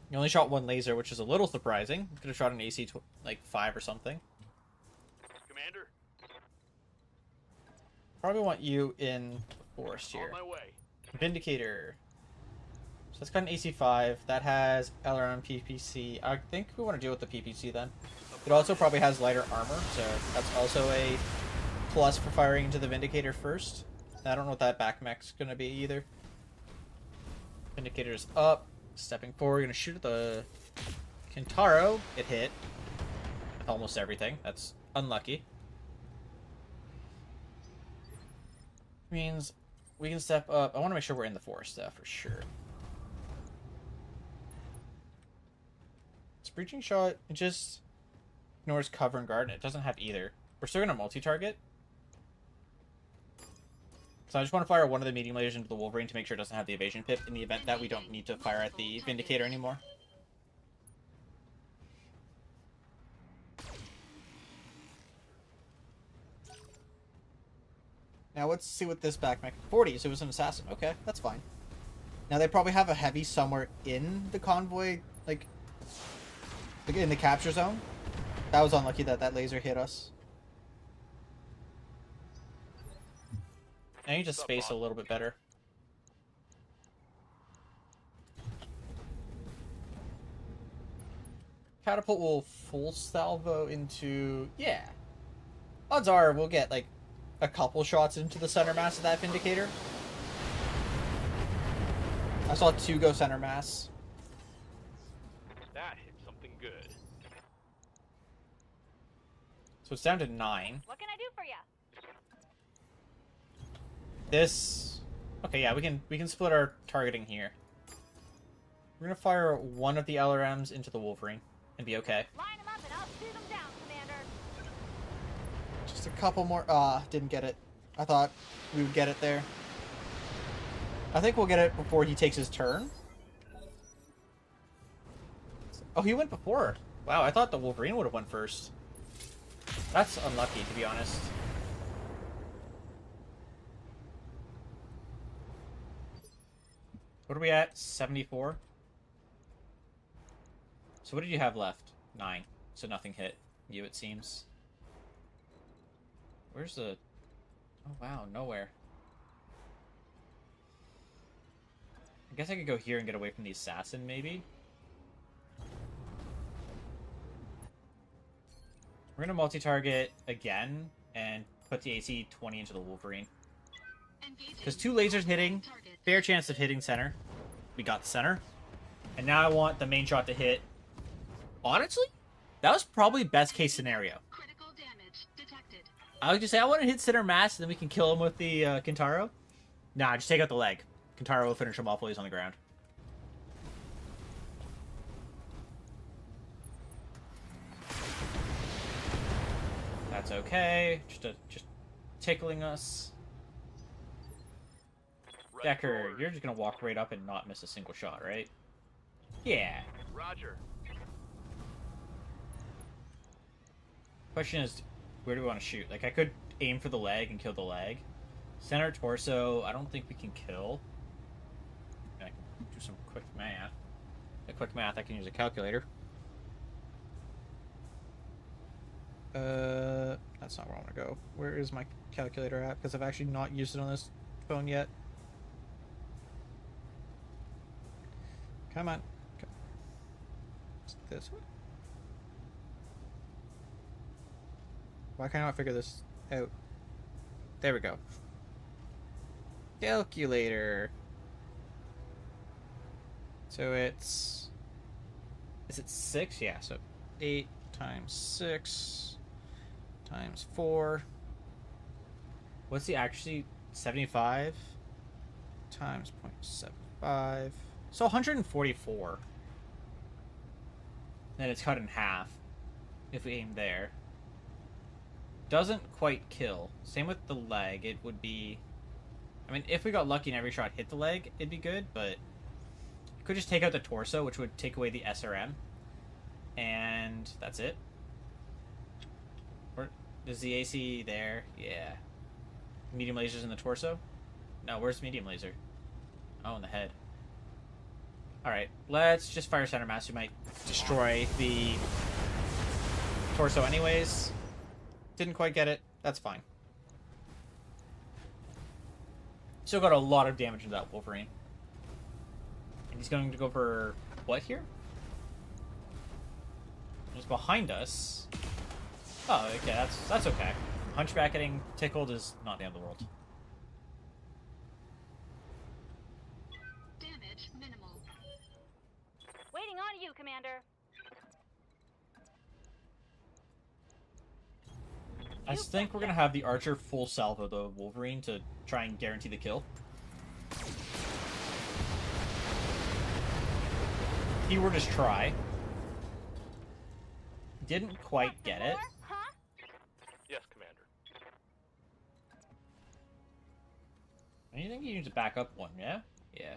You only shot 1 laser, which is a little surprising. You could have shot an AC like 5 or something. Commander, Probably want you in the forest on here. my way. Vindicator. So that's got an AC5. That has LRM PPC. I think we want to deal with the PPC then. It also probably has lighter armor, so that's also a plus for firing into the Vindicator first. I don't know what that back mech's going to be either. Vindicator's up. Stepping forward, going to shoot at the Kintaro. It hit. almost everything. That's unlucky. Means we can step up. I want to make sure we're in the forest, for sure. It's breaching shot. It just ignores cover and guard, and it doesn't have either. We're still gonna multi-target. So I just want to fire one of the medium lasers into the Wolverine to make sure it doesn't have the evasion pip in the event that we don't need to fire at the Vindicator anymore. Now let's see what this backpack... 40s, it was an assassin. Okay, that's fine. Now they probably have a heavy somewhere in the convoy, like in the capture zone. That was unlucky that that laser hit us. I need to space a little bit better. Catapult will full salvo into... Yeah. Odds are we'll get, like, a couple shots into the center mass of that Vindicator. I saw 2 go center mass. That hit something good. So it's down to 9. What can I do for you? This... Okay, yeah, we can split our targeting here. We're gonna fire one of the LRMs into the Wolverine and be okay. Line them up and I'll shoot them down, Commander. Just a couple more. Didn't get it. I thought we would get it there. I think we'll get it before he takes his turn. Oh, he went before. Wow, I thought the Wolverine would have went first. That's unlucky, to be honest. What are we at? 74? So what did you have left? 9. So nothing hit you, it seems. Where's the... Oh, wow, nowhere. I guess I could go here and get away from the assassin, maybe? We're gonna multi-target again and put the AC-20 into the Wolverine. Because 2 lasers hitting, fair chance of hitting center. We got the center. And now I want the main shot to hit. Honestly, that was probably best case scenario. Critical damage detected. I would just say I want to hit center mass, and then we can kill him with the Kintaro. Nah, just take out the leg. Kintaro will finish him off while he's on the ground. That's okay. Just tickling us. Right Decker, forward. you're just gonna walk right up and not miss a single shot, right? Yeah. Roger. Question is, where do we want to shoot? Like, I could aim for the leg and kill the leg. Center torso, I don't think we can kill. I can do some quick math. Quick math, I can use a calculator. That's not where I want to go. Where is my calculator at? Because I've actually not used it on this phone yet. Come on. Is it this one? Why can't I not figure this out? There we go. Calculator. So it's... Is it 6? Yeah, so 8 times 6 times 4. What's the accuracy? 75 times 0.75. So 144. Then it's cut in half if we aim there. Doesn't quite kill. Same with the leg. It would be... I mean, if we got lucky and every shot hit the leg, it'd be good, but... You could just take out the torso, which would take away the SRM. And that's it. Or is the AC there? Yeah. Medium lasers in the torso? No, where's the medium laser? Oh, in the head. Alright, let's just fire center mass. We might destroy the torso anyways. Didn't quite get it. That's fine. Still got a lot of damage into that Wolverine. And he's going to go for what here? He's behind us. Oh, okay, that's okay. Hunchback getting tickled is not the end of the world. Damage minimal. Waiting on you, Commander. I think we're gonna have the archer full salvo the Wolverine to try and guarantee the kill. Keyword is try. Didn't quite get it. Huh? Yes, Commander. I think you need to back up one, yeah? Yeah.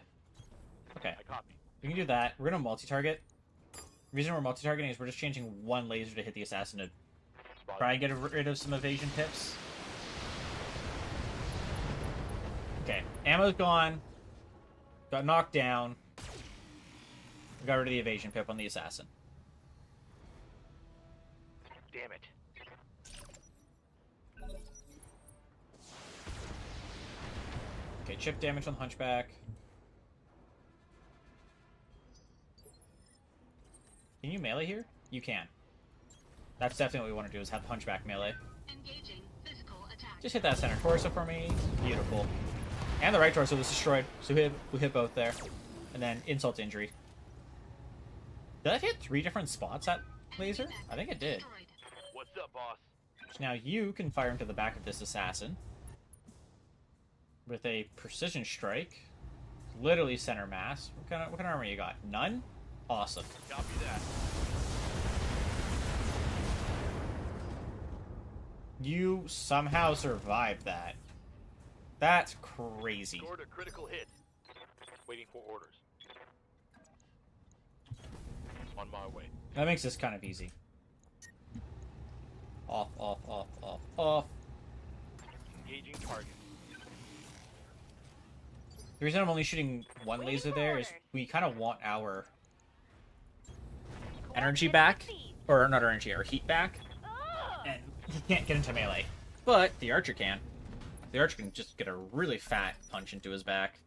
Okay, I copy. we can do that. We're gonna multi-target. The reason we're multi-targeting is we're just changing one laser to hit the assassin to Spot. try and get rid of some evasion pips. Okay, ammo's gone. Got knocked down. We got rid of the evasion pip on the assassin. Damn it. Okay, chip damage on the hunchback. Can you melee here? You can. That's definitely what we want to do, is have the hunchback melee. Engaging physical attack. Just hit that center torso for me. Beautiful. And the right torso was destroyed, so we hit both there. And then insult to injury. Did that hit 3 different spots, that laser? I think it did. Destroyed. What's up, boss? So now you can fire into the back of this assassin with a precision strike. Literally center mass. What kind of armor you got? None? Awesome. Copy that. You somehow survived that. That's crazy. Scored a critical hit. Waiting for orders. On my way. That makes this kind of easy. Off, off, off, off, off. Engaging target. The reason I'm only shooting one laser there is we kind of want our energy back. Or not our energy, our heat back. And he can't get into melee. But the archer can. The archer can just get a really fat punch into his back.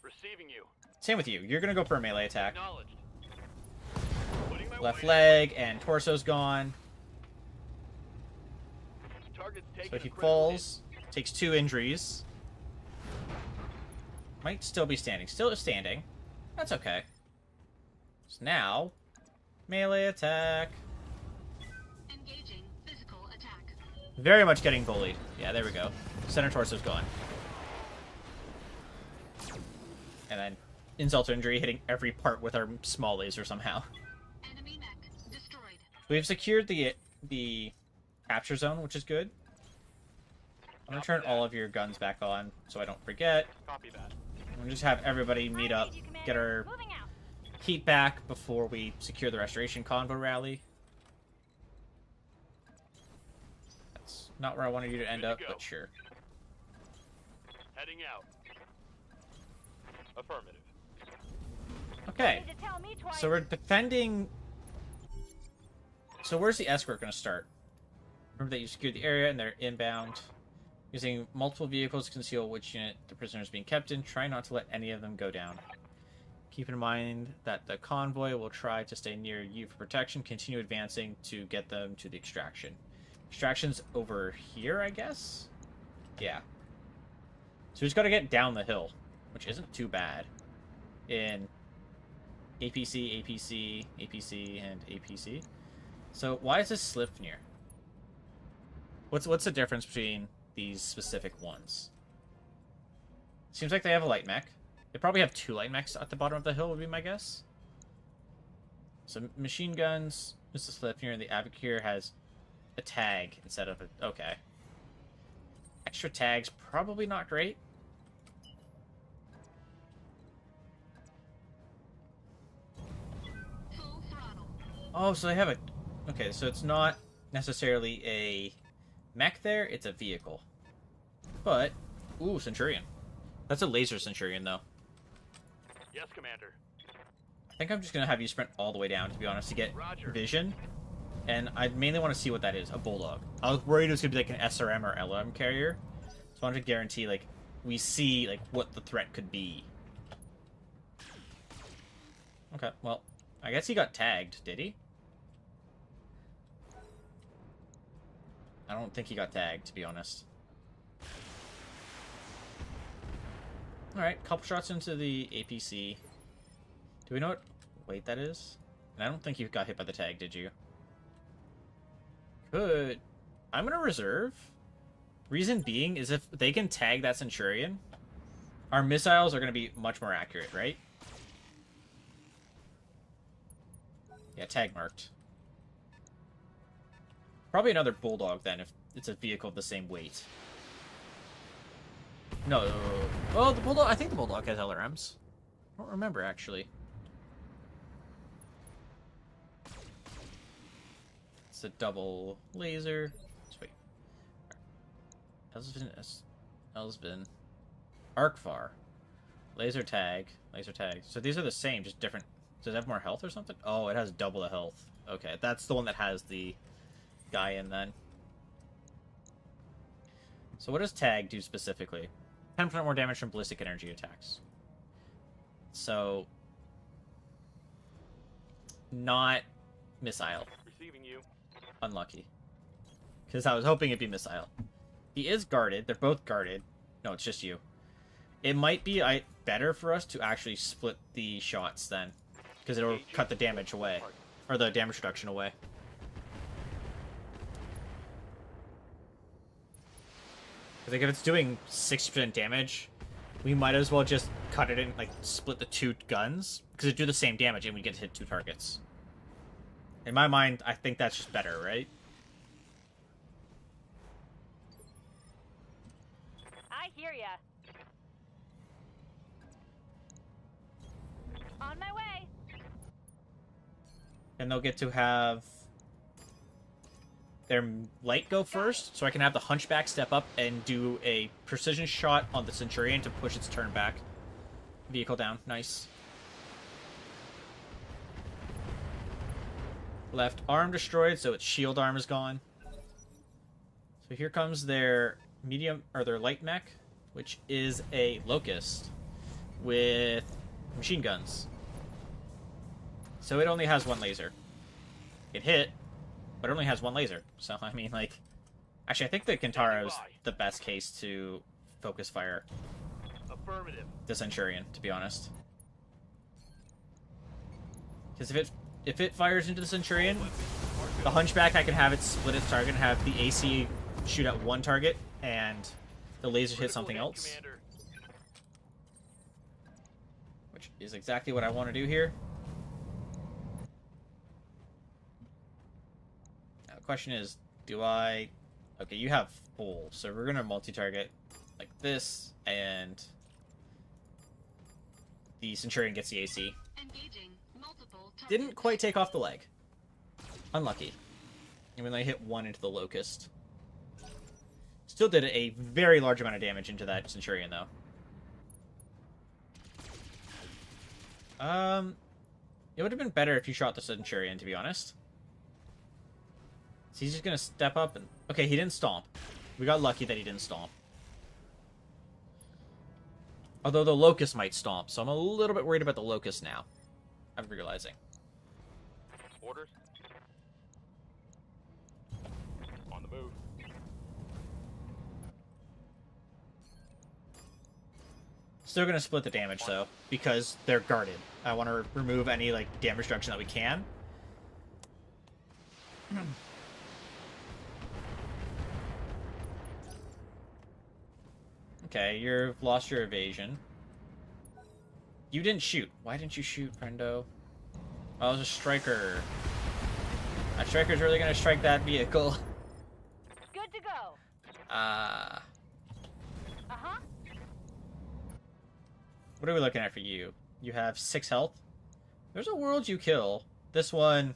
Receiving you. Same with you. You're going to go for a melee attack. Acknowledged. Putting my Left weight- leg and torso's gone. Target's taking So a he critical falls. Takes 2 injuries. Might still be standing. Still standing. That's okay. So now, melee attack. Engaging physical attack. Very much getting bullied. Yeah, there we go. Center torso's gone. And then insult to injury, hitting every part with our small laser somehow. Enemy mech destroyed. We've secured the capture zone, which is good. I'm gonna turn all of your guns back on so I don't forget. hit. Copy that. We'll just have everybody meet up, get our Moving out. heat back before we secure the restoration convo rally. That's not where I wanted you to end Good to up, go. but sure. Heading out. Affirmative. Okay, Need to tell me twice. so we're defending. So where's the escort going to start? Remember that you secured the area and they're inbound. Using multiple vehicles to conceal which unit the prisoner is being kept in. Try not to let any of them go down. Keep in mind that the convoy will try to stay near you for protection. Continue advancing to get them to the extraction. Extraction's over here, I guess? Yeah. So we just gotta get down the hill, which isn't too bad. In APC, APC, APC, and APC. So why is this Slifnir? What's the difference between these specific ones? Seems like they have a light mech. They probably have 2 light mechs at the bottom of the hill, would be my guess. So machine guns, Mr. Slifnir, and the Avocure has a tag instead of a... Okay. Extra tags, probably not great. Full throttle. Oh, so they have a... Okay, so it's not necessarily a mech there, it's a vehicle. But, ooh, Centurion. That's a laser Centurion, though. Yes, Commander. I think I'm just going to have you sprint all the way down, to be honest, to get Roger. vision. And I mainly want to see what that is, a Bulldog. I was worried it was going to be like an SRM or LM carrier. So I wanted to guarantee, like, we see, like, what the threat could be. Okay, well, I guess he got tagged, did he? I don't think he got tagged, to be honest. Alright, couple shots into the APC. Do we know what weight that is? And I don't think you got hit by the tag, did you? Could I'm gonna reserve. Reason being is if they can tag that Centurion, our missiles are gonna be much more accurate, right? Yeah, tag marked. Probably another Bulldog then, if it's a vehicle of the same weight. No. Oh, the Bulldog. I think the Bulldog has LRMs. I don't remember, actually. It's a double laser. Let's wait. Elsbin. Arcfar. Laser tag. Laser tag. So these are the same, just different. Does it have more health or something? Oh, it has double the health. Okay, that's the one that has the guy in then. So what does tag do specifically? 10% more damage from ballistic energy attacks. So, not missile. Receiving you. Unlucky. Because I was hoping it'd be missile. He is guarded. They're both guarded. No, it's just you. It might be better for us to actually split the shots then. Because it'll cut the damage away. Or the damage reduction away. Because like, if it's doing 60% damage, we might as well just cut it in, like, split the two guns. Because it do the same damage and we get to hit two targets. In my mind, I think that's just better, right? I hear ya. On my way. And they'll get to have their light go first, so I can have the Hunchback step up and do a precision shot on the Centurion to push its turn back. Vehicle down. Nice. Left arm destroyed, so its shield arm is gone. So here comes their medium, or their light mech, which is a Locust with machine guns. So it only has one laser. It hit, but it only has one laser. So, I mean, like... Actually, I think the Kintaro is the best case to focus fire Affirmative. the Centurion, to be honest. Because if it fires into the Centurion, the Hunchback, I can have it split its target and have the AC shoot at one target, and the laser hit something else. Commander. Which is exactly what I want to do here. Now, the question is, do I... Okay, you have full, so we're going to multi-target like this, and the Centurion gets the AC. Engaging multiple targets. Didn't quite take off the leg. Unlucky. And when I hit one into the Locust. Still did a very large amount of damage into that Centurion, though. It would have been better if you shot the Centurion, to be honest. So he's just gonna step up and... Okay, he didn't stomp. We got lucky that he didn't stomp. Although the Locust might stomp, so I'm a little bit worried about the Locust now. I'm realizing. Orders. On the move. Still gonna split the damage, though, because they're guarded. I want to remove any, like, damage reduction that we can. Okay, you've lost your evasion. You didn't shoot. Why didn't you shoot, friendo? Oh, it was a striker. That striker's really gonna strike that vehicle. Good to go. Uh-huh. What are we looking at for you? You have 6 health. There's a world you kill. This one,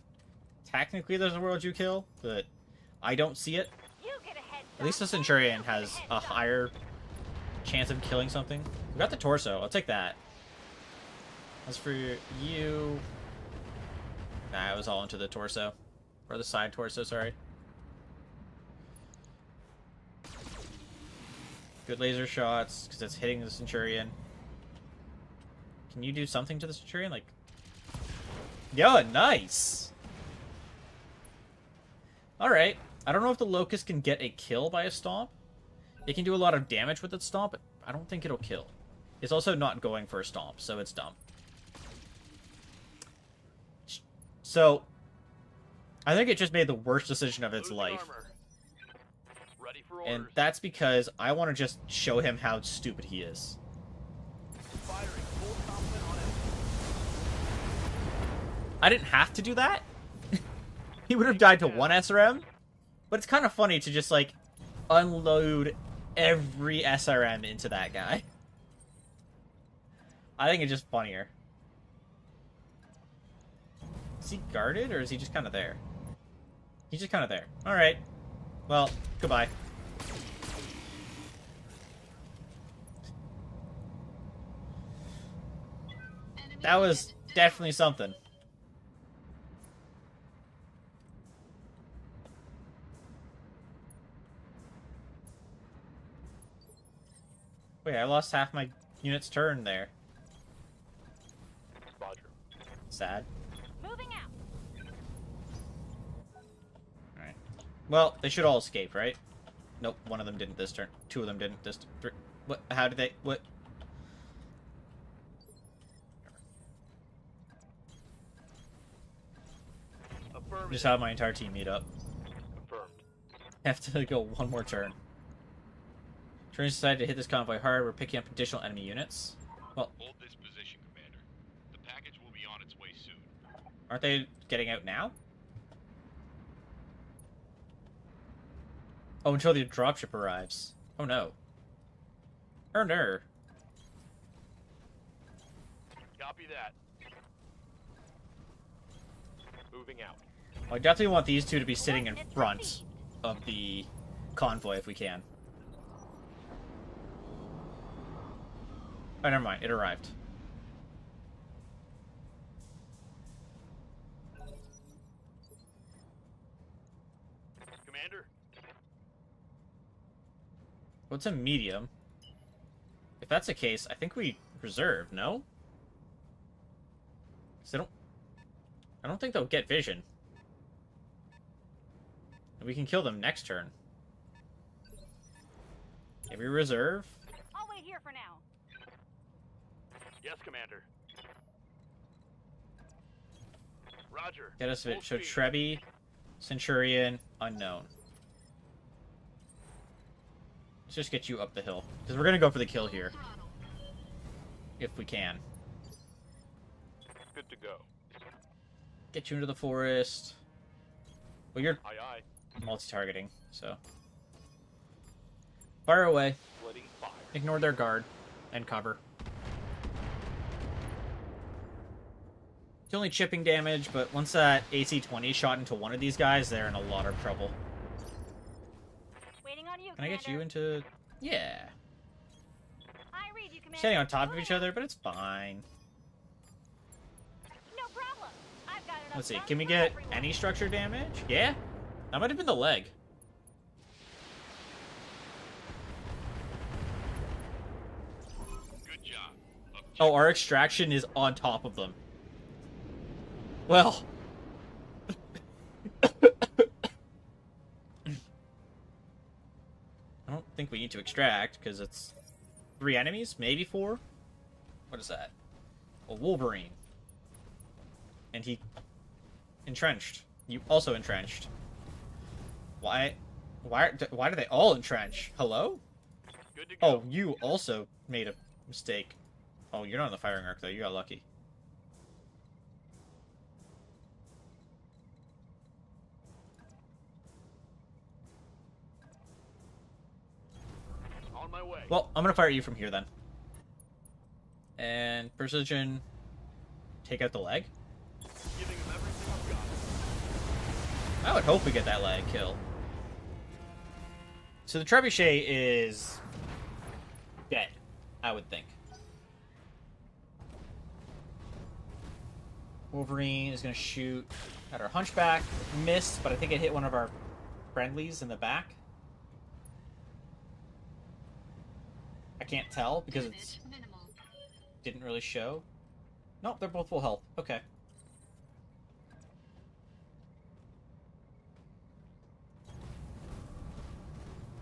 technically there's a world you kill, but I don't see it. You get a head At least the Centurion has a higher chance of killing something. We got the torso. I'll take that. As for you... Nah, it was all into the torso. Or the side torso, sorry. Good laser shots, because it's hitting the Centurion. Can you do something to the Centurion? Like... Yo, nice! Alright. I don't know if the Locust can get a kill by a stomp. It can do a lot of damage with its stomp, but I don't think it'll kill. It's also not going for a stomp, so it's dumb. So, I think it just made the worst decision of its Losing life. armor. for And orders. that's because I want to just show him how stupid he is. Firing full complement on it. I didn't have to do that. He would have died to one SRM. But it's kind of funny to just, like, unload every SRM into that guy. I think it's just funnier. Is he guarded, or is he just kind of there? He's just kind of there. Alright. Well, goodbye. Enemy That was unit definitely something. Wait, I lost half my unit's turn there. Roger. Sad. Moving out. Alright. Well, they should all escape, right? Nope, one of them didn't this turn. Two of them didn't this turn. What? How did they? What? Affirmative. Just have my entire team meet up. Confirmed. Have to go one more turn. Trainers decided to hit this convoy hard. We're picking up additional enemy units. Well, Hold this position, Commander. The package will be on its way soon. aren't they getting out now? Oh, until the dropship arrives. Oh no. Oh no. Copy that. Moving out. I definitely want these two to be sitting in front of the convoy if we can. Oh, never mind. It arrived. Commander. What's a medium? If that's the case, I think we reserve, no? 'Cause I don't think they'll get vision. We can kill them next turn. Maybe reserve? I'll wait here for now. Yes, Commander. Roger. Get us a Full so speed. Trebi, Centurion, unknown. Let's just get you up the hill. Because we're going to go for the kill here. throttle. If we can. Good to go. Get you into the forest. Well, you're Aye, aye. multi-targeting, so. Fire away. Splitting fire. Ignore their guard and cover. It's only chipping damage, but once that AC-20 shot into one of these guys, they're in a lot of trouble. Waiting on you, Can I get you into... Yeah. I read you, Commander. Standing on top of Moving each out. other, but it's fine. No problem. I've got enough Let's see, guns can we for get everyone. any structure damage? Yeah? That might have been the leg. Good job. Oh, our extraction is on top of them. Well. I don't think we need to extract, because it's 3 enemies? Maybe 4? What is that? A Wolverine. And he... entrenched. You also entrenched. Why do they all entrench? Hello? Good to go. Oh, you also made a mistake. Oh, you're not on the firing arc, though. You got lucky. On my way. Well, I'm gonna fire at you from here, then. And precision... take out the leg? Giving them everything I've got. I would hope we get that leg kill. So the trebuchet is... dead, I would think. Wolverine is going to shoot at our hunchback. Missed, but I think it hit one of our friendlies in the back. I can't tell because it Damage minimal. didn't really show. Nope, they're both full health. Okay.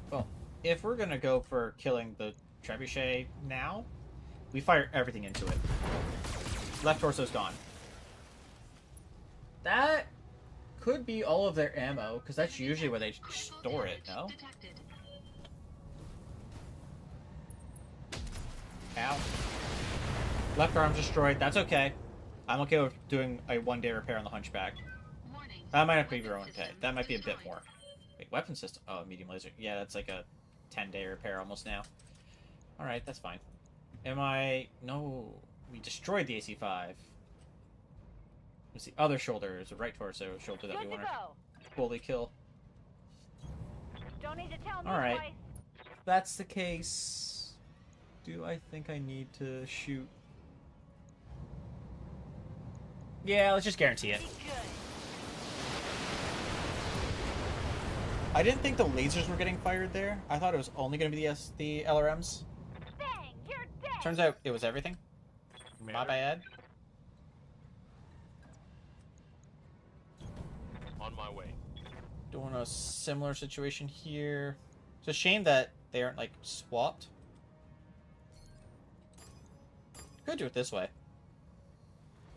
Well, if we're going to go for killing the trebuchet now, we fire everything into it. Left torso's gone. That could be all of their ammo, because that's usually where they Critical store it, damage no? Detected. Ow. Left arm's destroyed. That's okay. I'm okay with doing a 1-day repair on the Hunchback. Warning. That might have to be your Weapon own pay. system That might be a bit destroyed. more. Wait, weapon system. Oh, medium laser. Yeah, that's like a 10-day repair almost now. Alright, that's fine. Am I... No. We destroyed the AC-5. It's the other shoulder. It's the right torso shoulder that we Good to want to go. fully kill. Don't need to tell me All right. twice. If that's the case, do I think I need to shoot? Yeah, let's just guarantee it. Be good. I didn't think the lasers were getting fired there. I thought it was only going to be the LRMs. Bang! You're dead. Turns out it was everything. My bad. On my way. Doing a similar situation here. It's a shame that they aren't, like, swapped. Could do it this way.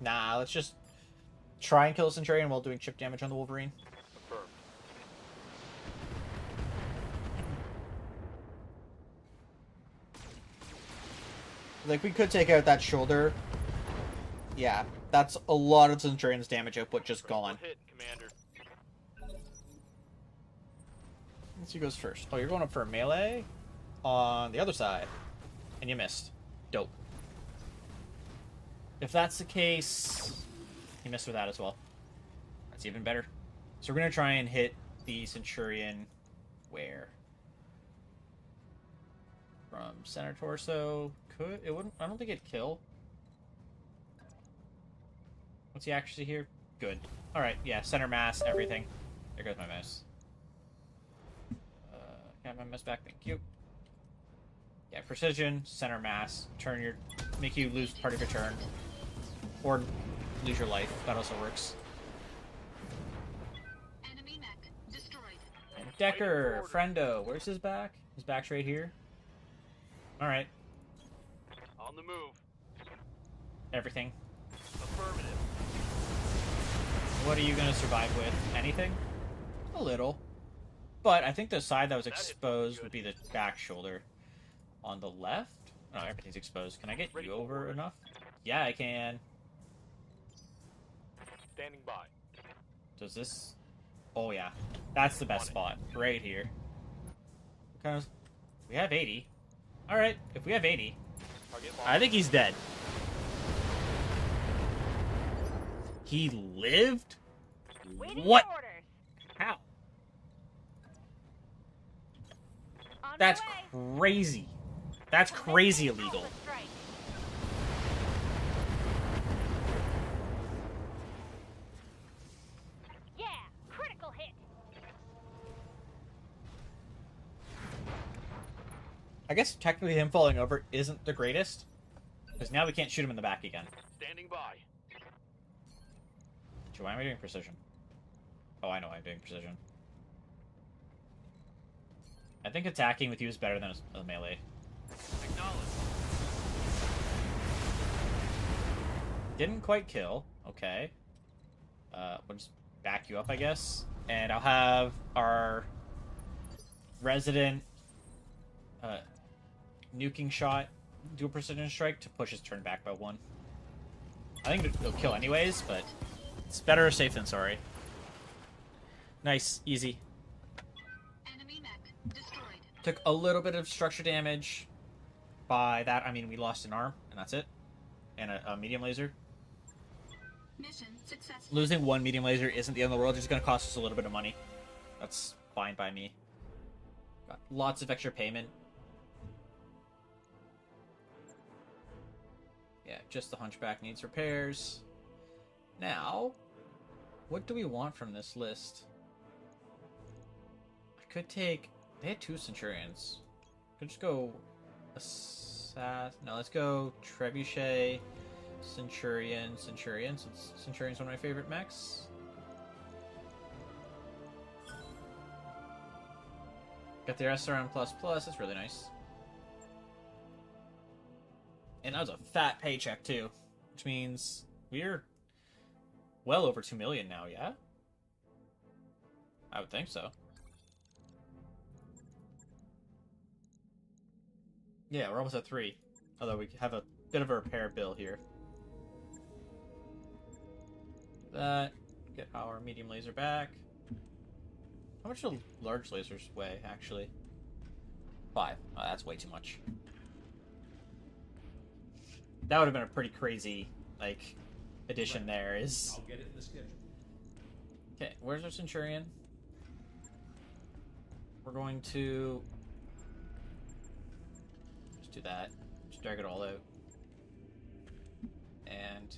Nah, let's just try and kill the Centurion while doing chip damage on the Wolverine. Affirmed. Like, we could take out that shoulder. Yeah, that's a lot of Centurion's damage output just gone. Hit, Commander. Let's see who goes first. Oh, you're going up for a melee on the other side. And you missed. Dope. If that's the case, he missed with that as well. That's even better. So we're going to try and hit the Centurion where? From center torso. Could it wouldn't I don't think it'd kill. What's the accuracy here? Good. Alright, yeah, center mass, everything. There goes my mouse. Got my mouse back, thank you. Yeah, precision, center mass, turn your make you lose part of your turn. Or lose your life. That also works. Enemy mech destroyed. And Decker, friendo, where's his back? His back's right here. Alright, On the move. everything. Affirmative. What are you gonna survive with? Anything? A little. But I think the side that was exposed would be the back shoulder. On the left? Oh, everything's exposed. Can I get you over enough? Yeah, I can. Standing by. Does this... Oh, yeah. That's the best spot. Right here. What kind of... We have 80. Alright, if we have 80... Target I think he's dead. He lived? Waiting What? for orders. How? On That's my way. crazy. That's crazy Alpha illegal. strike. Yeah, critical hit. I guess technically him falling over isn't the greatest. Because now we can't shoot him in the back again. Standing by. So why am I doing precision? Oh, I know I'm doing precision. I think attacking with you is better than a melee. Acknowledge. Didn't quite kill. Okay. We'll just back you up, I guess. And I'll have our resident nuking shot do a precision strike to push his turn back by 1. I think it'll kill anyways, but it's better safe than sorry. Nice. Easy. Enemy mech destroyed. Took a little bit of structure damage. By that, I mean we lost an arm, and that's it. And a medium laser. Mission successful. Losing 1 medium laser isn't the end of the world. It's going to cost us a little bit of money. That's fine by me. Got lots of extra payment. Yeah, just the Hunchback needs repairs. Now, what do we want from this list? I could take... They had 2 Centurions. Could just go... No, let's go Trebuchet, Centurion, since Centurion's one of my favorite mechs. Got their SRM++, that's really nice. And that was a fat paycheck, too. Which means we're well over 2 million now, yeah? I would think so. Yeah, we're almost at 3. Although we have a bit of a repair bill here. That, get our medium laser back. How much do large lasers weigh, actually? 5. Oh, that's way too much. That would have been a pretty crazy, like, addition there, is... I'll get it in the schedule. Okay, where's our Centurion? We're going to... just do that. Just drag it all out. And...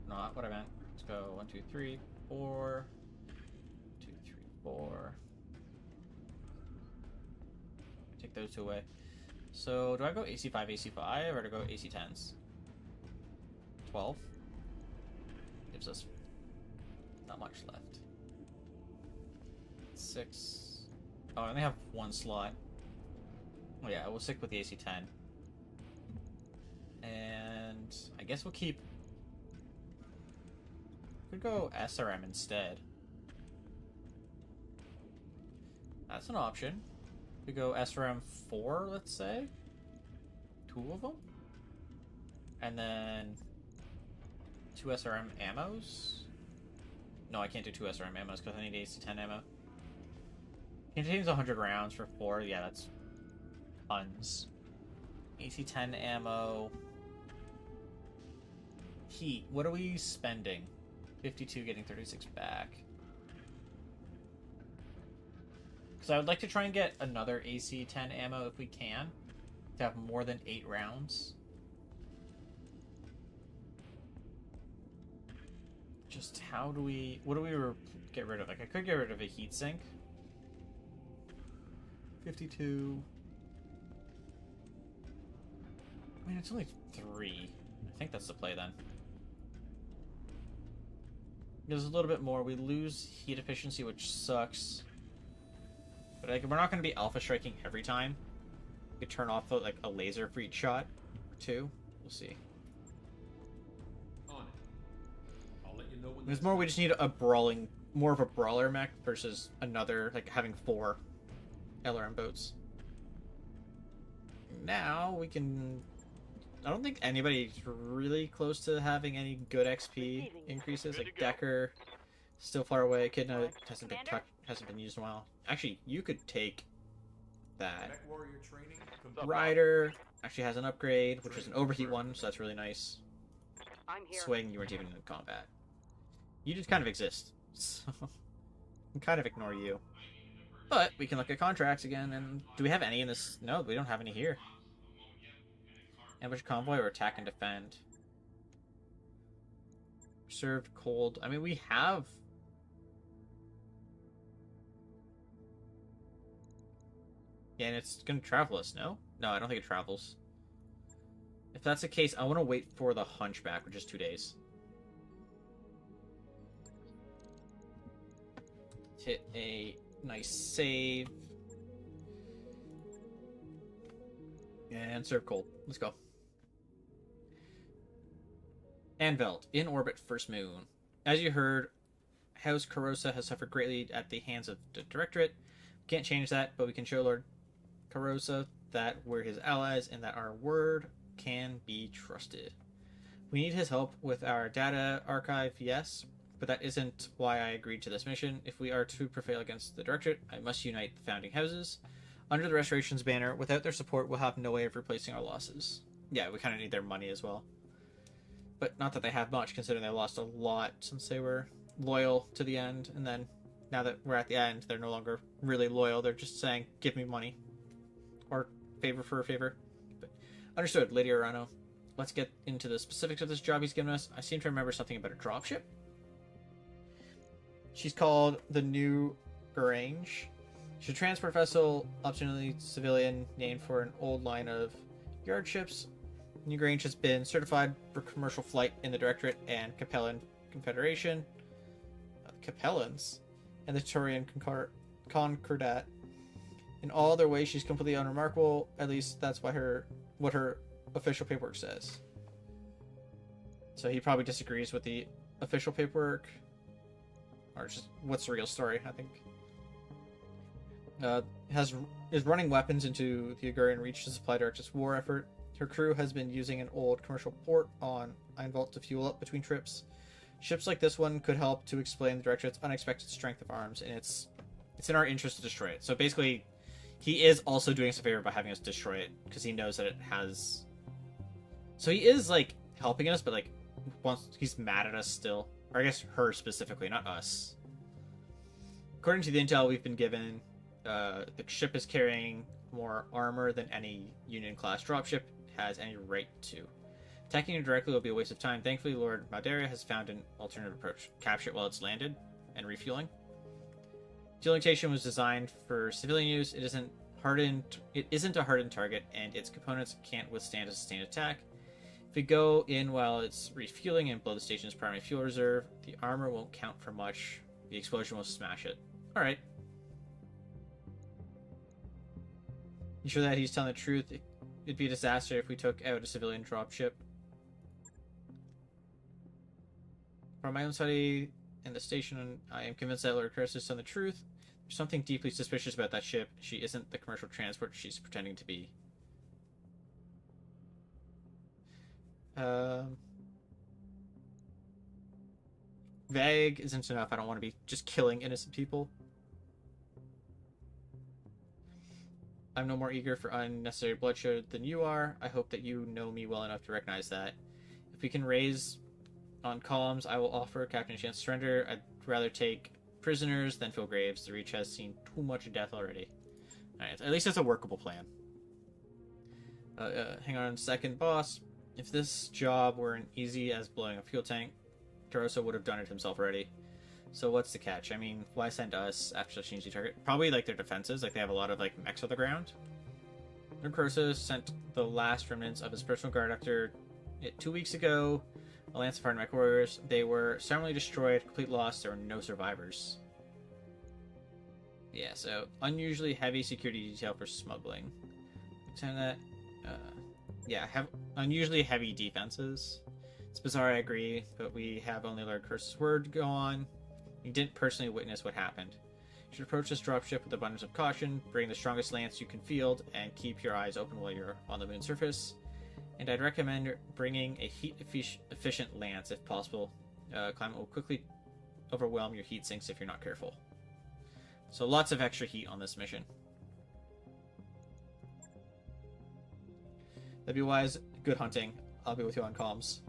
not what I meant. Let's go 1, 2, 3, 4... 2, 3, 4... Take those two away. So, do I go AC5, AC5, or do I go AC10s? 12. Gives us not much left. 6. Oh, I only have one slot. Oh yeah, we'll stick with the AC10. And I guess we'll keep... could go SRM instead. That's an option. We go SRM 4, let's say. 2 of them. And then 2 SRM ammos. No, I can't do 2 SRM ammos because I need AC-10 ammo. Contains 100 rounds for 4. Yeah, that's tons. AC-10 ammo. Heat. What are we spending? 52 getting 36 back. Because I would like to try and get another AC-10 ammo if we can. To have more than 8 rounds. Just how do we... what do we get rid of? Like, I could get rid of a heatsink. 52. I mean, it's only 3. I think that's the play then. There's a little bit more. We lose heat efficiency, which sucks. But like, we're not going to be alpha striking every time. We could turn off like a laser for each shot or 2. We'll see. On it. I'll let you know when There's more. We just need a brawling, more of a brawler mech versus another like having 4 LRM boats. Now we can. I don't think anybody's really close to having any good XP increases. Good Like to go. Decker, still far away. Echidna hasn't been Commander? hasn't been used in a while. Actually, you could take that. Mech warrior training Rider actually has an upgrade, which is an overheat one, so that's really nice. I'm here. Swing, you weren't even in combat. You just kind of exist, so I can kind of ignore you. But we can look at contracts again, and do we have any in this? No, we don't have any here. Ambush convoy or attack and defend? Served cold. I mean, we have... yeah, and it's going to travel us, no? No, I don't think it travels. If that's the case, I want to wait for the Hunchback, which is 2 days. Hit a nice save. And serve cold. Let's go. Anvelt, in orbit, first moon. As you heard, House Carosa has suffered greatly at the hands of the Directorate. Can't change that, but we can show Lord Carosa that we're his allies and that our word can be trusted. We need his help with our data archive, yes, but that isn't why I agreed to this mission. If we are to prevail against the Directorate, I must unite the founding houses. Under the Restoration's banner, without their support, we'll have no way of replacing our losses. Yeah, we kind of need their money as well. But not that they have much, considering they lost a lot since they were loyal to the end. And then, now that we're at the end, they're no longer really loyal. They're just saying, give me money. Or favor for a favor. But understood, Lady Arano. Let's get into the specifics of this job he's given us. I seem to remember something about a dropship. She's called the New Grange. She's a transport vessel, optionally civilian, named for an old line of yard ships. New Grange has been certified for commercial flight in the Directorate and Capellan Confederation. Capellans? And the Turian Concordat. In all other ways, she's completely unremarkable. At least that's what her official paperwork says. So he probably disagrees with the official paperwork. Or just what's the real story, I think. Is running weapons into the Agurian Reach to supply Director's war effort. Her crew has been using an old commercial port on Einvault to fuel up between trips. Ships like this one could help to explain the Directorate's unexpected strength of arms, and it's in our interest to destroy it. So basically, he is also doing us a favor by having us destroy it, because he knows that it has... So he is, like, helping us, but, like, once he's mad at us still. Or I guess her specifically, not us. According to the intel we've been given, the ship is carrying more armor than any Union-class dropship has any right to. Attacking it directly will be a waste of time. Thankfully, Lord Madeira has found an alternative approach. Capture it while it's landed and refueling. Fueling station was designed for civilian use. It isn't a hardened target, and its components can't withstand a sustained attack. If we go in while it's refueling and blow the station's primary fuel reserve, the armor won't count for much. The explosion will smash it. Alright. You sure that he's telling the truth? It'd be a disaster if we took out a civilian dropship. From my own study and the station, I am convinced that Lord Curtis is telling the truth. There's something deeply suspicious about that ship. She isn't the commercial transport she's pretending to be. Vague isn't enough. I don't want to be just killing innocent people. I'm no more eager for unnecessary bloodshed than you are. I hope that you know me well enough to recognize that. If we can raise on columns, I will offer Captain a chance to surrender. I'd rather take prisoners than fill graves. The Reach has seen too much death already. Alright, at least it's a workable plan. Hang on a second, boss. If this job were as easy as blowing a fuel tank, Tarosa would have done it himself already. So what's the catch? I mean, why send us after changing the target? Probably like their defenses, like they have a lot of like mechs on the ground. Tarosa sent the last remnants of his personal guard after it 2 weeks ago. A lance of hardened mech warriors. They were suddenly destroyed, complete loss. There were no survivors. Yeah, so unusually heavy security detail for smuggling. Extend that. Yeah, have unusually heavy defenses. It's bizarre, I agree, but we have only Lord Curse's word to go on. You didn't personally witness what happened. You should approach this dropship with abundance of caution, bring the strongest lance you can field, and keep your eyes open while you're on the moon's surface. And I'd recommend bringing a heat-efficient lance if possible. Climate will quickly overwhelm your heat sinks if you're not careful. So lots of extra heat on this mission. That'd be wise. Good hunting. I'll be with you on comms.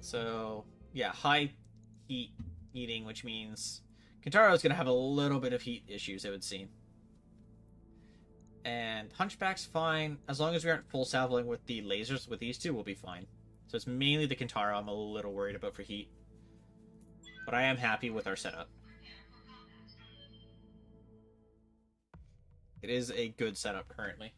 So, yeah, high heat eating, which means Kintaro is going to have a little bit of heat issues, it would seem. And Hunchback's fine. As long as we aren't full salvoing with the lasers with these two, we'll be fine. So it's mainly the Kintaro I'm a little worried about for heat. But I am happy with our setup. It is a good setup currently.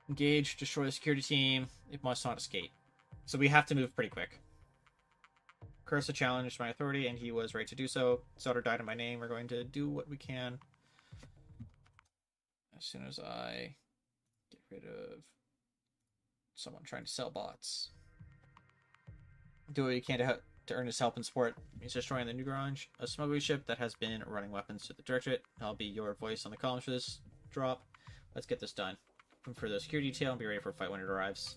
Engage, destroy the security team. It must not escape. So we have to move pretty quick. Cursa challenged my authority, and he was right to do so. Sauter died in my name. We're going to do what we can. As soon as I get rid of someone trying to sell bots. Do what you can to earn his help and support. He's destroying the new garage, a smuggling ship that has been running weapons to the Directorate. I'll be your voice on the columns for this drop. Let's get this done. For the security detail and be ready for a fight when it arrives.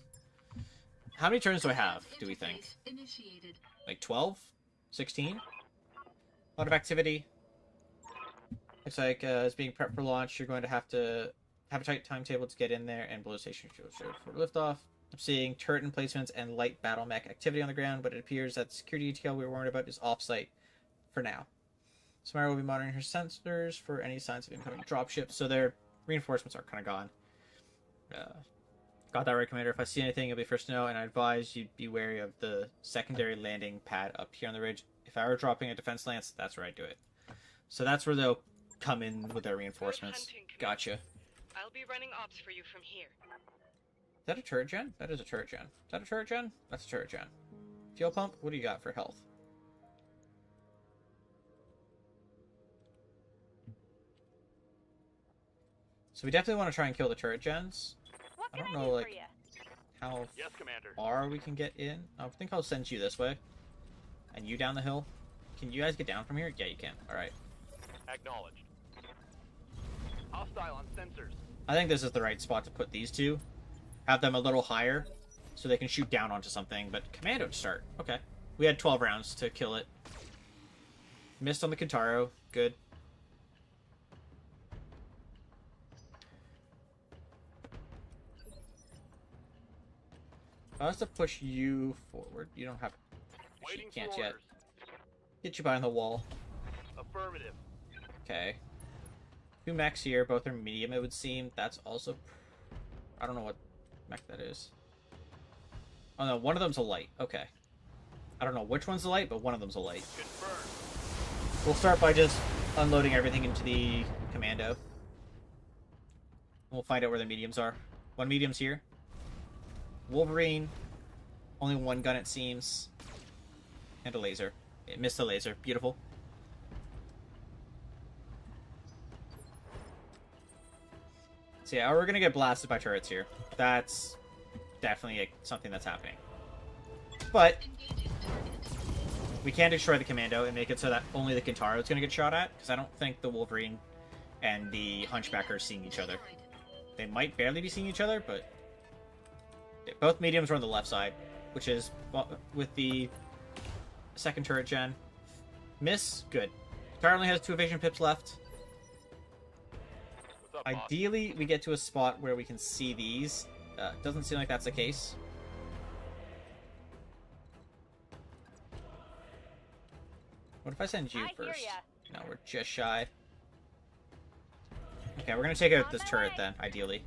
How many turns do I have, do we think? Initiated. Like 12? 16? A lot of activity. Looks like as being prepped for launch, you're going to have a tight timetable to get in there and blow the station for liftoff. I'm seeing turret emplacements and light battle mech activity on the ground, but it appears that the security detail we were worried about is off-site for now. Samara will be monitoring her sensors for any signs of incoming dropships, so their reinforcements are kind of gone. Got that right, Commander. If I see anything, you'll be first to know, and I advise you be wary of the secondary landing pad up here on the ridge. If I were dropping a defense lance, that's where I'd do it. So that's where they'll come in with their reinforcements. Gotcha. I'll be running ops for you from here. Is that a turret gen? That is a turret gen. Is that a turret gen? That's a turret gen. Fuel pump? What do you got for health? So we definitely want to try and kill the turret gens. What I can don't I know, do like, for you? how Yes, Commander. far we can get in. I think I'll send you this way. And you down the hill. Can you guys get down from here? Yeah, you can. Alright. Acknowledged. Hostile on sensors. I think this is the right spot to put these two. Have them a little higher so they can shoot down onto something. But commando to start. Okay. We had 12 rounds to kill it. Missed on the Kintaro. Good. I have to push you forward. You don't have... Waiting You can't for yet. orders. Get you behind the wall. Affirmative. Okay. 2 mechs here. Both are medium, it would seem. That's also... I don't know what mech that is. Oh no, one of them's a light. Okay. I don't know which one's a light, but one of them's a light. Confirmed. We'll start by just unloading everything into the commando. We'll find out where the mediums are. One medium's here. Wolverine. Only one gun, it seems. And a laser. It missed the laser. Beautiful. So yeah, we're gonna get blasted by turrets here. That's definitely something that's happening. But Engaging target. we can destroy the commando and make it so that only the Kintaro is gonna get shot at, because I don't think the Wolverine and the Hunchback are seeing each other. Destroyed. They might barely be seeing each other, but yeah, both mediums are on the left side, which is with the second turret gen. Miss, good. Car only has 2 evasion pips left. What's up, boss? Ideally, we get to a spot where we can see these. Doesn't seem like that's the case. What if I send you I hear first? ya. No, we're just shy. Okay, we're gonna take out On this my turret way. then, ideally.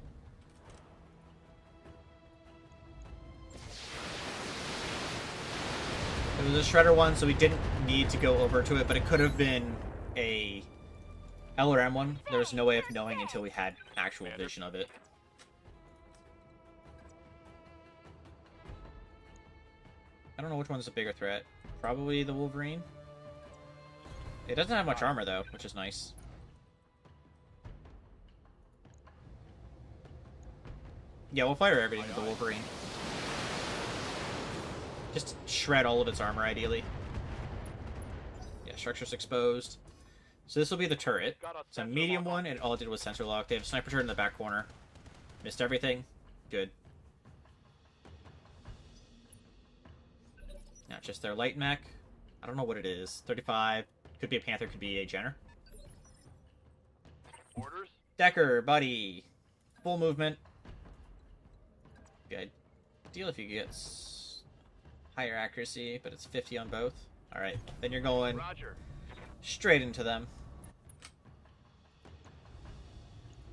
It was a shredder one, so we didn't need to go over to it, but it could have been a LRM one. There was no way of knowing until we had actual vision of it. I don't know which one's the bigger threat. Probably the Wolverine. It doesn't have much armor though, which is nice. Yeah, we'll fire everything with the Wolverine. Just shred all of its armor, ideally. Yeah, structure's exposed. So this will be the turret. It's a medium one, and all it did was sensor lock. They have a sniper turret in the back corner. Missed everything. Good. Now, just their light mech. I don't know what it is. 35. Could be a Panther, could be a Jenner. Orders. Decker, buddy. Full movement. Good. Deal if you get higher accuracy, but it's 50 on both. Alright, then you're going Roger. straight into them.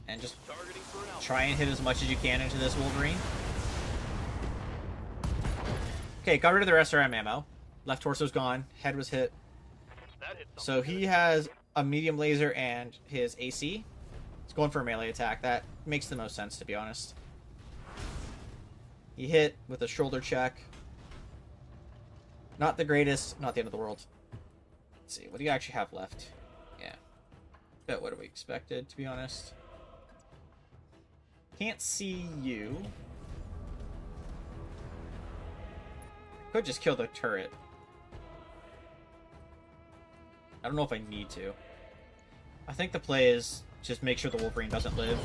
And just Targeting for an alpha. try and hit as much as you can into this Wolverine. Okay, got rid of the SRM ammo. Left torso's gone. Head was hit. That hit So something he good. has a medium laser and his AC. He's going for a melee attack. That makes the most sense, to be honest. He hit with a shoulder check. Not the greatest, not the end of the world. Let's see, what do you actually have left? Yeah. Bet what we expected, to be honest. Can't see you. Could just kill the turret. I don't know if I need to. I think the play is just make sure the Wolverine doesn't live.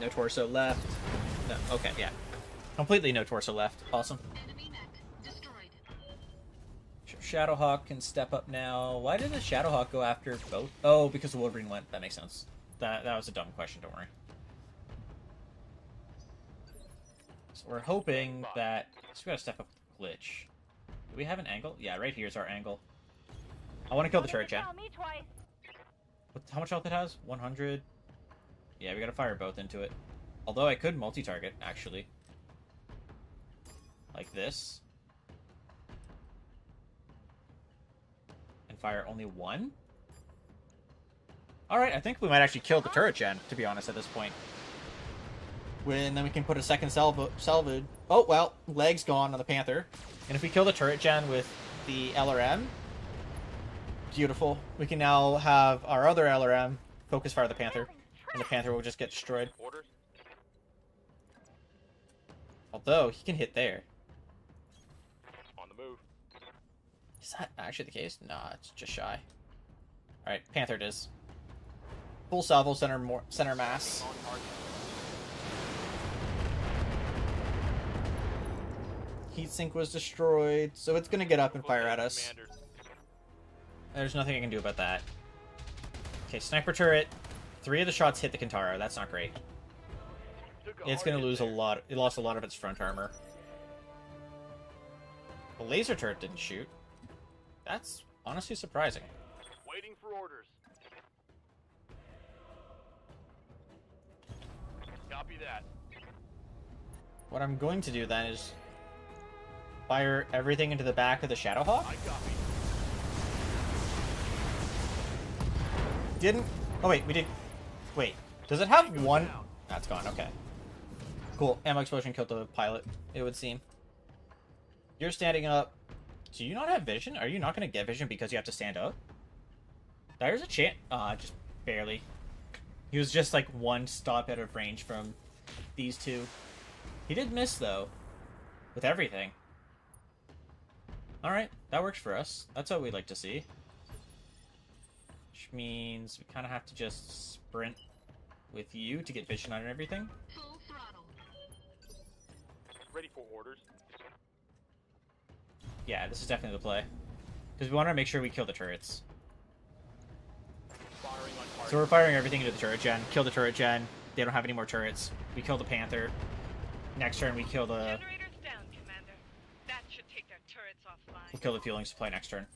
No torso left. No, okay, yeah. Completely no torso left. Awesome. Enemy mech destroyed. Shadowhawk can step up now. Why did the Shadowhawk go after both? Oh, because the Wolverine went. That makes sense. That was a dumb question, don't worry. So we're hoping that... So we gotta step up the glitch. Do we have an angle? Yeah, right here's our angle. I want to kill the turret gen. Tell me twice. How much health it has? 100. Yeah, we gotta fire both into it. Although I could multi-target, actually. Like this. And fire only one? Alright, I think we might actually kill the turret gen, to be honest, at this point. Then we can put a second salvo. Oh, well, leg's gone on the Panther. And if we kill the turret gen with the LRM, beautiful. We can now have our other LRM focus fire the Panther. And the Panther will just get destroyed. Orders. Although, he can hit there. On the move. Is that actually the case? Nah, it's just shy. Alright, Panther it is. Full salvo, center mass. On target. Heatsink was destroyed, so it's gonna get up and Full fire send, at us. Commander. There's nothing I can do about that. Okay, sniper turret. 3 of the shots hit the Kintaro. That's not great. Took It's hard gonna hit lose a there. lot. It lost a lot of its front armor. The laser turret didn't shoot. That's honestly surprising. Waiting for orders. Copy that. What I'm going to do then is fire everything into the back of the Shadowhawk. I copy. Didn't. Oh wait, we did. Wait, does it have Tango's one? down. That's gone. Okay. Cool. Ammo explosion killed the pilot. It would seem. You're standing up. Do you not have vision? Are you not going to get vision because you have to stand up? There's a chance. Just barely. He was just like one stop out of range from these two. He did miss though, with everything. All right, that works for us. That's what we'd like to see. Which means we kind of have to just sprint with you to get vision on everything. Full throttle. Ready for orders. Yeah, this is definitely the play. Because we want to make sure we kill the turrets. Firing on target. So we're firing everything into the turret gen. Kill the turret gen. They don't have any more turrets. We kill the Panther. Next turn we kill the... Generators down, Commander. That should take their turrets offline. We'll kill the fueling supply next turn.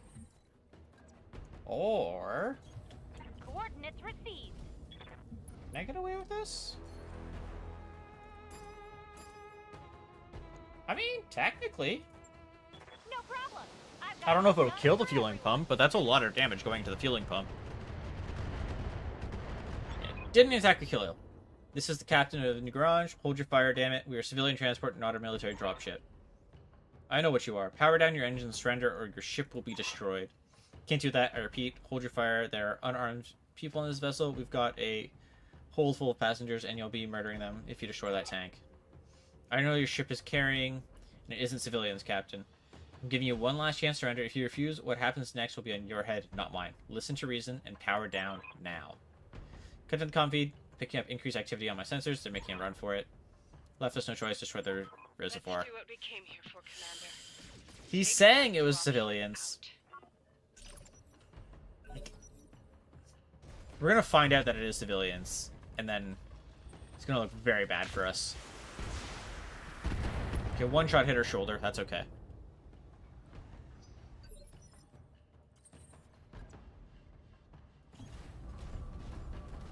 Or... Coordinates received. Can I get away with this? I mean, technically. No problem. I've got I don't know if it'll enough kill the for fueling everyone. pump, but that's a lot of damage going to the fueling pump. It didn't exactly kill him. This is the captain of the new garage. Hold your fire, damn it. We are civilian transport, not a military dropship. I know what you are. Power down your engines, surrender, or your ship will be destroyed. Can't do that, I repeat. Hold your fire. There are unarmed people on this vessel. We've got a hold full of passengers, and you'll be murdering them if you destroy that tank. I know your ship is carrying, and it isn't civilians, Captain. I'm giving you one last chance to surrender. If you refuse, what happens next will be on your head, not mine. Listen to reason and power down now. Cut to the comm feed. Picking up increased activity on my sensors. They're making a run for it. Left us no choice. Destroy the reservoir. Let's do what we came here for, Commander. He's Take saying it was dropship civilians. out. We're gonna find out that it is civilians, and then it's gonna look very bad for us. Okay, one shot hit her shoulder. That's okay.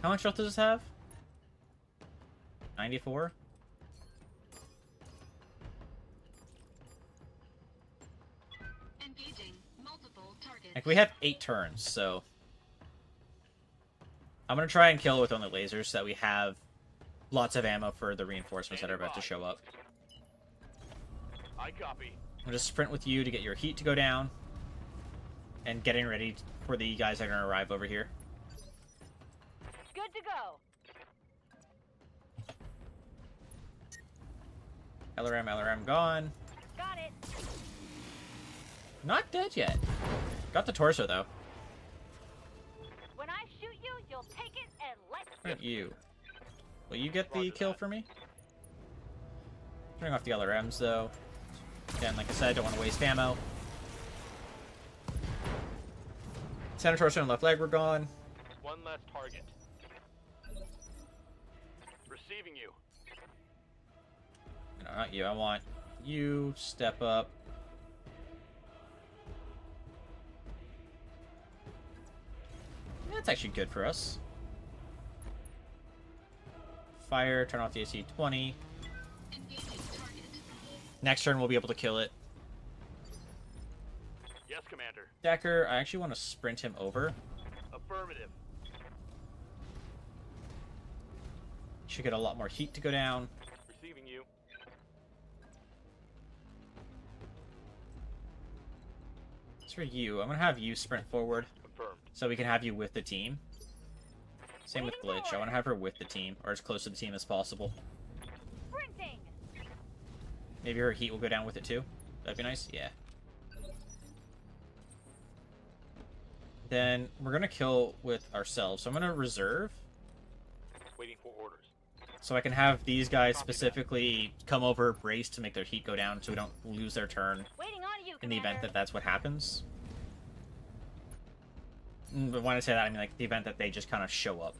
How much health does this have? 94? Engaging multiple targets. Like, we have 8 turns, so... I'm gonna try and kill with only lasers so that we have lots of ammo for the reinforcements that are about to show up. I copy. I'll just sprint with you to get your heat to go down. And getting ready for the guys that are gonna arrive over here. Good to go. LRM gone. Got it. Not dead yet. Got the torso, though. When I shoot you, you'll take it and let's What about you? Will you get the kill for me? Turning off the LRMs, though. Again, like I said, don't want to waste ammo. Center torso and left leg were gone. One less target. Receiving you. No, not you. I want you. Step up. That's actually good for us. Fire, turn off the AC-20. Engaging target. Next turn, we'll be able to kill it. Yes, Commander. Decker, I actually want to sprint him over. Affirmative. Should get a lot more heat to go down. Receiving you. As for you, I'm going to have you sprint forward Confirmed. so we can have you with the team. Same with Waiting Glitch. for I want to have her with the team, or as close to the team as possible. sprinting. Maybe her heat will go down with it too. That'd be nice. Yeah. Then we're gonna kill with ourselves. So I'm gonna reserve. Waiting for orders. So I can have these guys specifically come over, brace to make their heat go down so we don't lose their turn Waiting on you, in the event Commander. that that's what happens. But when I say that, I mean like the event that they just kind of show up.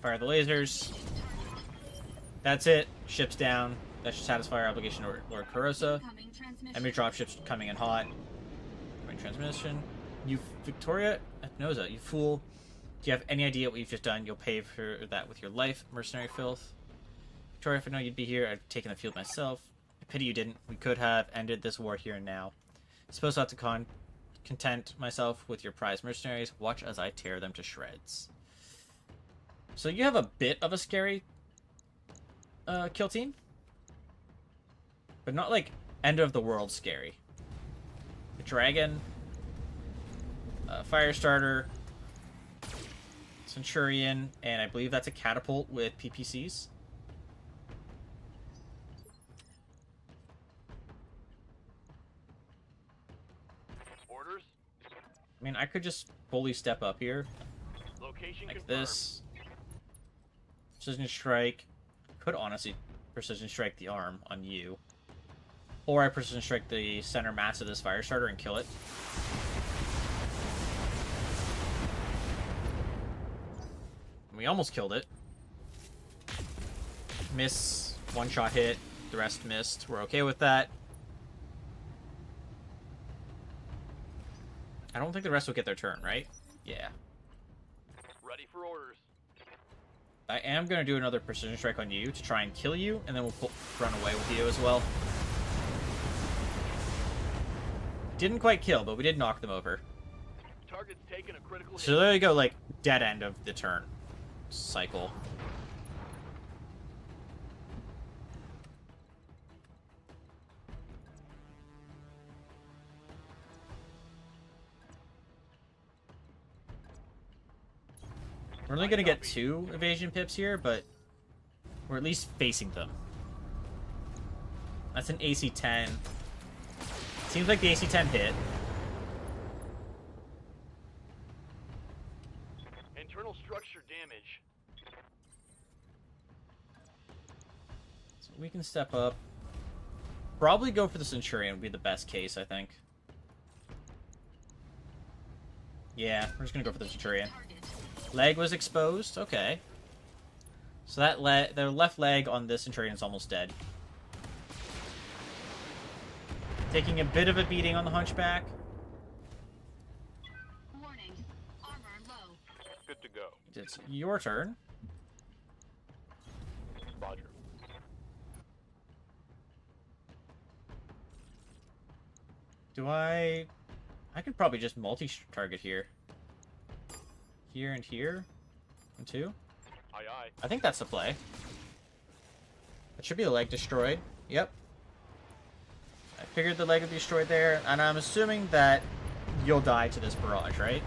Fire the lasers. That's it. Ship's down. That should satisfy our obligation to Lord Carosa. Incoming transmission. Enemy dropships coming in hot. Coming transmission. You, Victoria Espinosa, you fool. Do you have any idea what you've just done? You'll pay for that with your life, mercenary filth. Victoria, if I know you'd be here, I'd taken the field myself. Pity you didn't. We could have ended this war here and now. I suppose I'll have to content myself with your prized mercenaries. Watch as I tear them to shreds. So you have a bit of a scary kill team, but not like end of the world scary. A dragon, a fire starter, Centurion, and I believe that's a catapult with PPCs. Orders. I mean, I could just fully step up here Location like confirmed. this. Precision strike. Could honestly precision strike the arm on you. Or I precision strike the center mass of this fire starter and kill it. We almost killed it. Miss, one-shot hit, the rest missed. We're okay with that. I don't think the rest will get their turn, right? Yeah. Ready for orders. I am going to do another precision strike on you to try and kill you, and then we'll run away with you as well. Didn't quite kill, but we did knock them over. Target's taking a critical So hit. there you go, like, dead end of the turn cycle. We're only going to get 2 evasion pips here, but we're at least facing them. That's an AC 10. Seems like the AC 10 hit. Internal structure damage. So we can step up. Probably go for the Centurion would be the best case, I think. Yeah, we're just going to go for the Centurion. Target. Leg was exposed. Okay. So that their left leg on this Centurion is almost dead. Taking a bit of a beating on the Hunchback. Warning. Armor low. Good to go. It's your turn. Roger. Do I could probably just multi-target here. Here and here. And 2. Aye aye. I think that's the play. It should be a leg destroyed. Yep. I figured the leg would be destroyed there, and I'm assuming that you'll die to this barrage, right?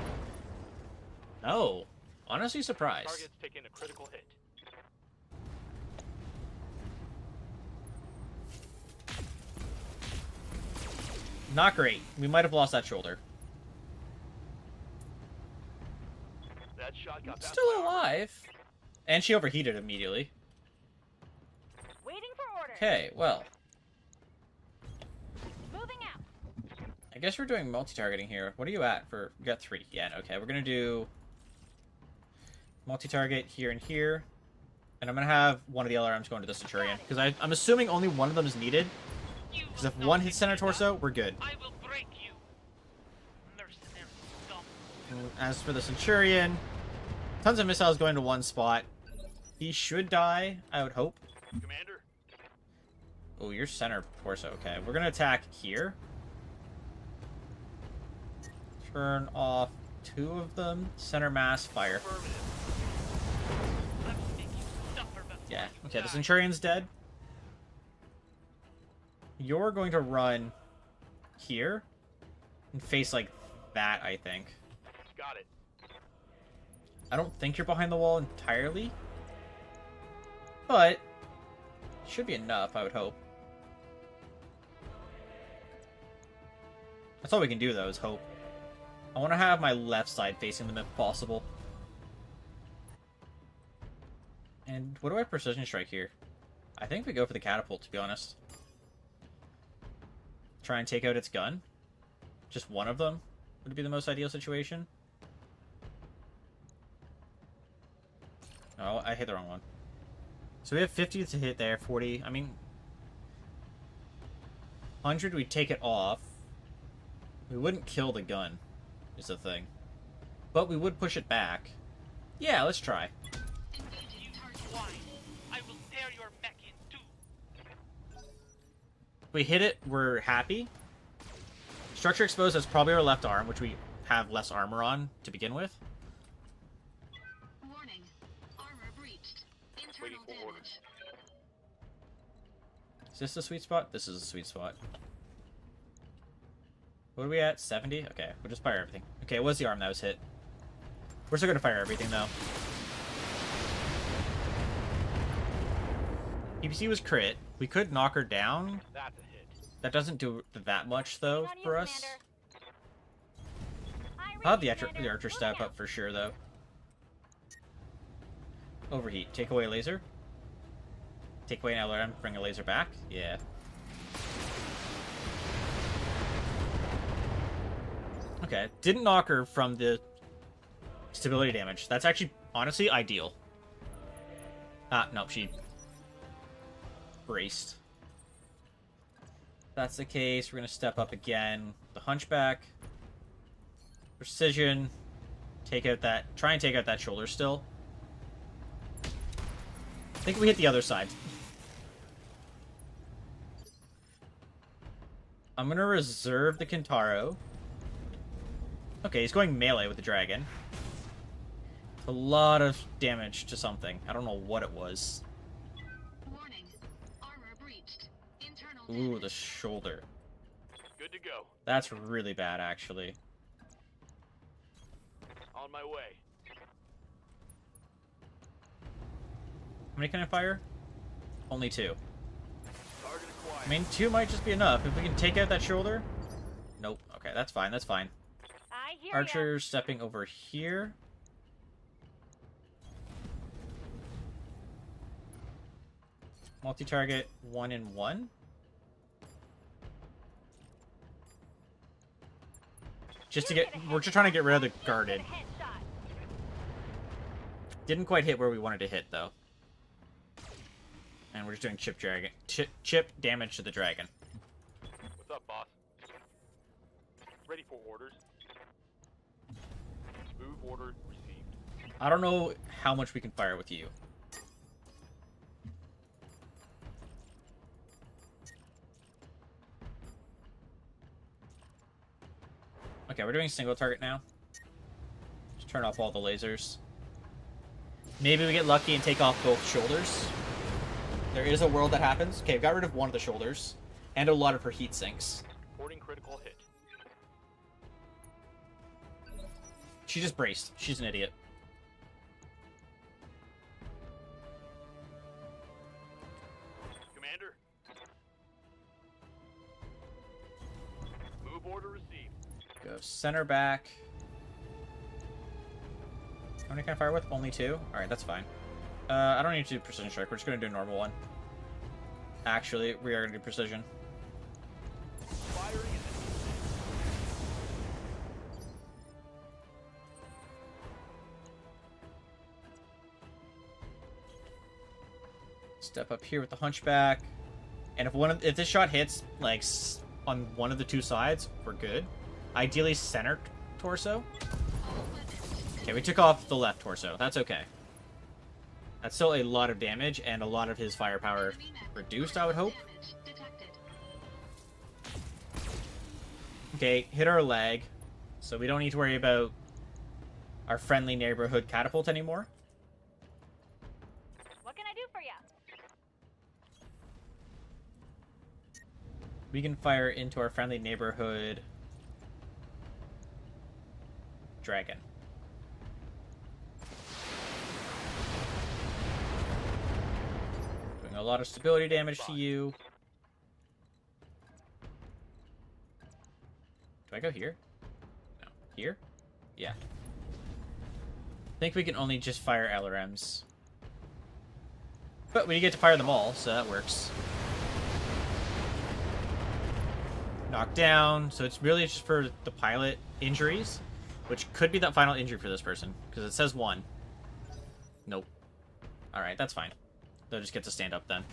Oh. Honestly surprised. Target's taking a critical hit. Not great. We might have lost that shoulder. That shot got past Still my armor. alive. And she overheated immediately. Waiting for orders. Okay, well. Moving out. I guess we're doing multi-targeting here. What are you at for... You got 3. Yeah, okay. We're going to do... multi-target here and here. And I'm going to have one of the LRMs going to the Centurion. Because I'm assuming only one of them is needed. You Because will if not one hits take center me down. torso, we're good. I will break you. Mercenary scum. And as for the Centurion, tons of missiles going to one spot. He should die, I would hope. Commander. Oh, you're center torso. Okay, we're going to attack here. Turn off 2 of them. Center mass, fire. Affirmative. I will make you suffer before Yeah, you okay, the die. Centurion's dead. You're going to run here and face like that, I think. Got it. I don't think you're behind the wall entirely, but Should be enough, I would hope. That's all we can do, though, is hope. I want to have my left side facing them if possible. And what do I precision strike here? I think we go for the catapult, to be honest. Try and take out its gun. Just one of them would be the most ideal situation. Oh, I hit the wrong one. So we have 50 to hit there, 40. I mean, 100, we take it off. We wouldn't kill the gun, is the thing. But we would push it back. Yeah, let's try. Why? I will tear your mech in two. If we hit it, we're happy. Structure exposed, that's probably our left arm, which we have less armor on to begin with. Warning. Armor breached. Internal Waiting for orders. damage. Is this the sweet spot? This is the sweet spot. What are we at? 70? Okay, we'll just fire everything. Okay, it was the arm that was hit. We're still gonna fire everything, though. EPC was crit. We could knock her down. That's a hit. That doesn't do that much, though, On you, for us. Commander. High I'll have range, the Commander. archer Moving step out. up for sure, though. Overheat. Take away laser. Take away an LRM. Bring a laser back. Yeah. Okay. Didn't knock her from the stability damage. That's actually, honestly, ideal. Ah, no, she braced. If that's the case, we're going to step up again. The hunchback. Precision. Take out that... Try and take out that shoulder still. I think we hit the other side. I'm going to reserve the Kintaro. Okay, he's going melee with the dragon. A lot of damage to something. I don't know what it was. Warning. Armor breached. Internal Ooh, damage. the shoulder. Good to go. That's really bad, actually. On my way. How many can I fire? Only 2. Target acquired. I mean, 2 might just be enough. If we can take out that shoulder... Nope. Okay, that's fine. That's fine. I hear ya. Archer stepping over here. Multi-target 1 in 1. Just to get... We're just trying to get rid of the guarded. Headshot. Didn't quite hit where we wanted to hit, though. And we're just doing chip damage to the dragon. What's up, boss? Ready for orders. Move order received. I don't know how much we can fire with you. Okay, we're doing single target now. Just turn off all the lasers. Maybe we get lucky and take off both shoulders. There is a world that happens. Okay, we got rid of one of the shoulders. And a lot of her heat sinks. Reporting critical hit. She just braced. She's an idiot. Commander. Move order received. Go center back. How many can I fire with? Only 2? Alright, that's fine. I don't need to do precision strike. We're just going to do a normal one. Actually, we are going to do precision. Firing in Step up here with the hunchback. And if this shot hits, like, on one of the 2 sides, we're good. Ideally, center torso. Okay, we took off the left torso. That's okay. That's still a lot of damage, and a lot of his firepower reduced, I would hope. Damage detected. Okay, hit our leg, so we don't need to worry about our friendly neighborhood catapult anymore. What can I do for ya? We can fire into our friendly neighborhood dragon. Doing A lot of stability damage to you. Do I go here? No. Here? Yeah. I think we can only just fire LRMs. But we get to fire them all, so that works. Knocked down, so it's really just for the pilot injuries, which could be that final injury for this person, because it says 1. Nope. Alright, that's fine. They'll just get to stand up then.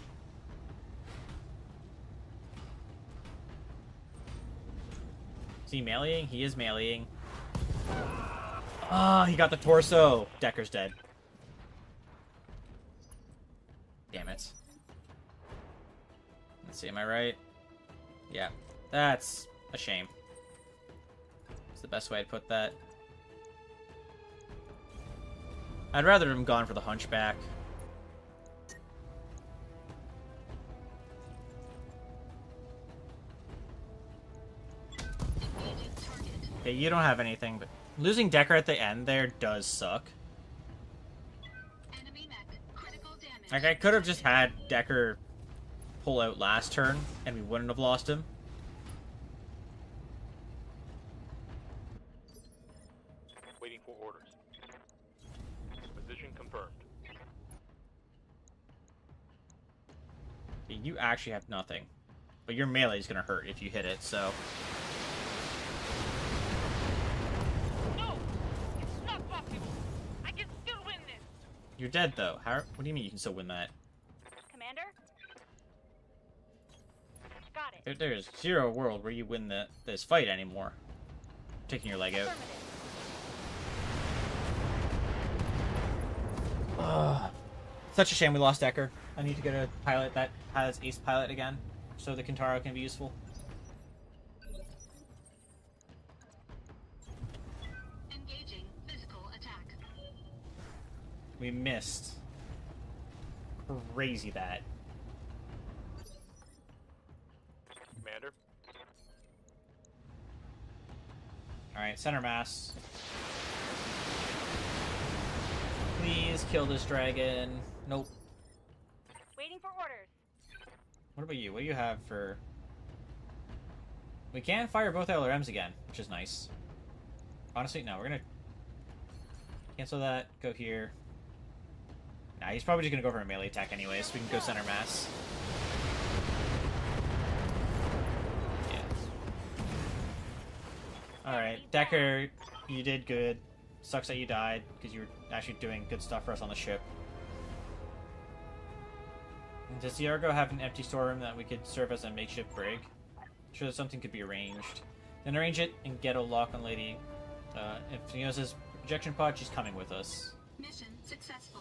Is he meleeing? He is meleeing. Ah, he got the torso. Decker's dead. Damn it. Let's see, am I right? Yeah. That's a shame. It's the best way to put that. I'd rather him gone for the hunchback. Engaging target. Okay, you don't have anything, but losing Decker at the end there does suck. Enemy mech. Critical damage. Like, I could have just had Decker pull out last turn, and we wouldn't have lost him. Waiting for orders. Position confirmed. You actually have nothing. But your melee is going to hurt if you hit it, so... No! It's not possible! I can still win this! You're dead, though. How? What do you mean you can still win that? Commander? Got it. There's zero world where you win this fight anymore. Taking your leg out. Affirmative. Ugh. Such a shame we lost Decker. I need to get a pilot that has Ace Pilot again, so the Kintaro can be useful. Engaging physical attack. We missed. Crazy that. Commander? Alright, center mass. Please kill this dragon. Nope. Waiting for orders. What about you? What do you have for... We can fire both LRMs again, which is nice. Honestly, no, we're gonna... Cancel that, go here. Nah, he's probably just gonna go for a melee attack anyway, so we can go center mass. Yeah. Alright, Decker, you did good. Sucks that you died, because you were actually doing good stuff for us on the ship. And does Yargo have an empty storeroom that we could serve as a makeshift brig? Sure that something could be arranged. Then arrange it and get a lock on Lady. If he knows his projection pod, she's coming with us. Mission successful.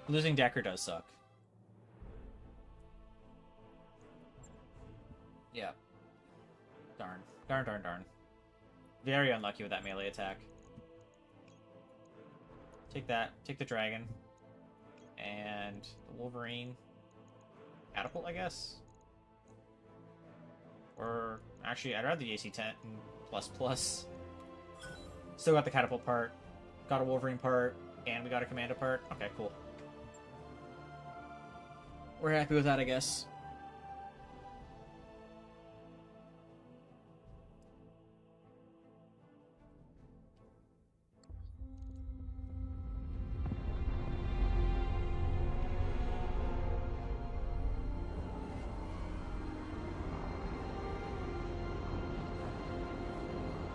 Losing Decker does suck. Yeah. Darn. Darn, darn, darn. Very unlucky with that melee attack. Take that. Take the dragon. And the Wolverine. Catapult, I guess? Or, actually, I'd rather the AC-10 plus. Still got the catapult part. Got a Wolverine part. And we got a Commando part. Okay, cool. We're happy with that, I guess.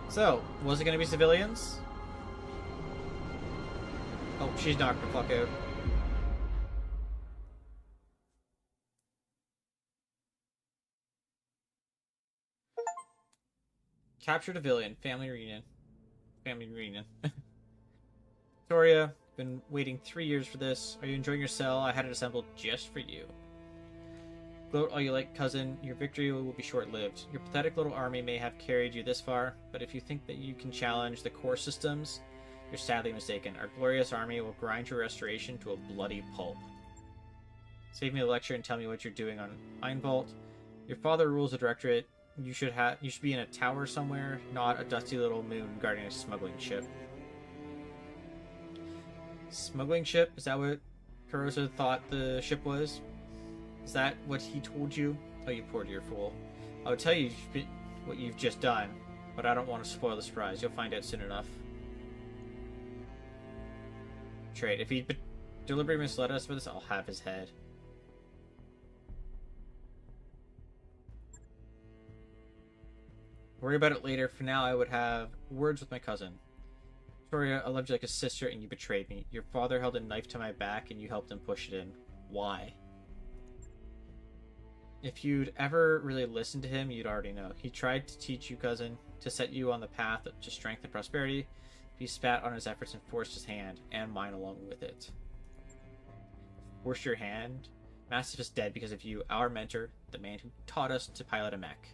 So, was it going to be civilians? Oh, she's knocked the fuck out. Captured a villain. Family reunion. Family reunion. Victoria, been waiting 3 years for this. Are you enjoying your cell? I had it assembled just for you. Gloat all you like, cousin. Your victory will be short-lived. Your pathetic little army may have carried you this far, but if you think that you can challenge the core systems, you're sadly mistaken. Our glorious army will grind your restoration to a bloody pulp. Save me a lecture and tell me what you're doing on Einvault. Your father rules the directorate. You should be in a tower somewhere, not a dusty little moon guarding a smuggling ship. Smuggling ship? Is that what Caruso thought the ship was? Is that what he told you? Oh, you poor dear fool. I would tell you what you've just done, but I don't want to spoil the surprise. You'll find out soon enough. Trade. If he deliberately misled us with this, I'll have his head. Worry about it later. For now, I would have words with my cousin. Victoria, I loved you like a sister, and you betrayed me. Your father held a knife to my back, and you helped him push it in. Why? If you'd ever really listened to him, you'd already know. He tried to teach you, cousin, to set you on the path to strength and prosperity. He spat on his efforts and forced his hand, and mine along with it. Forced your hand? Mastiff is dead because of you, our mentor, the man who taught us to pilot a mech.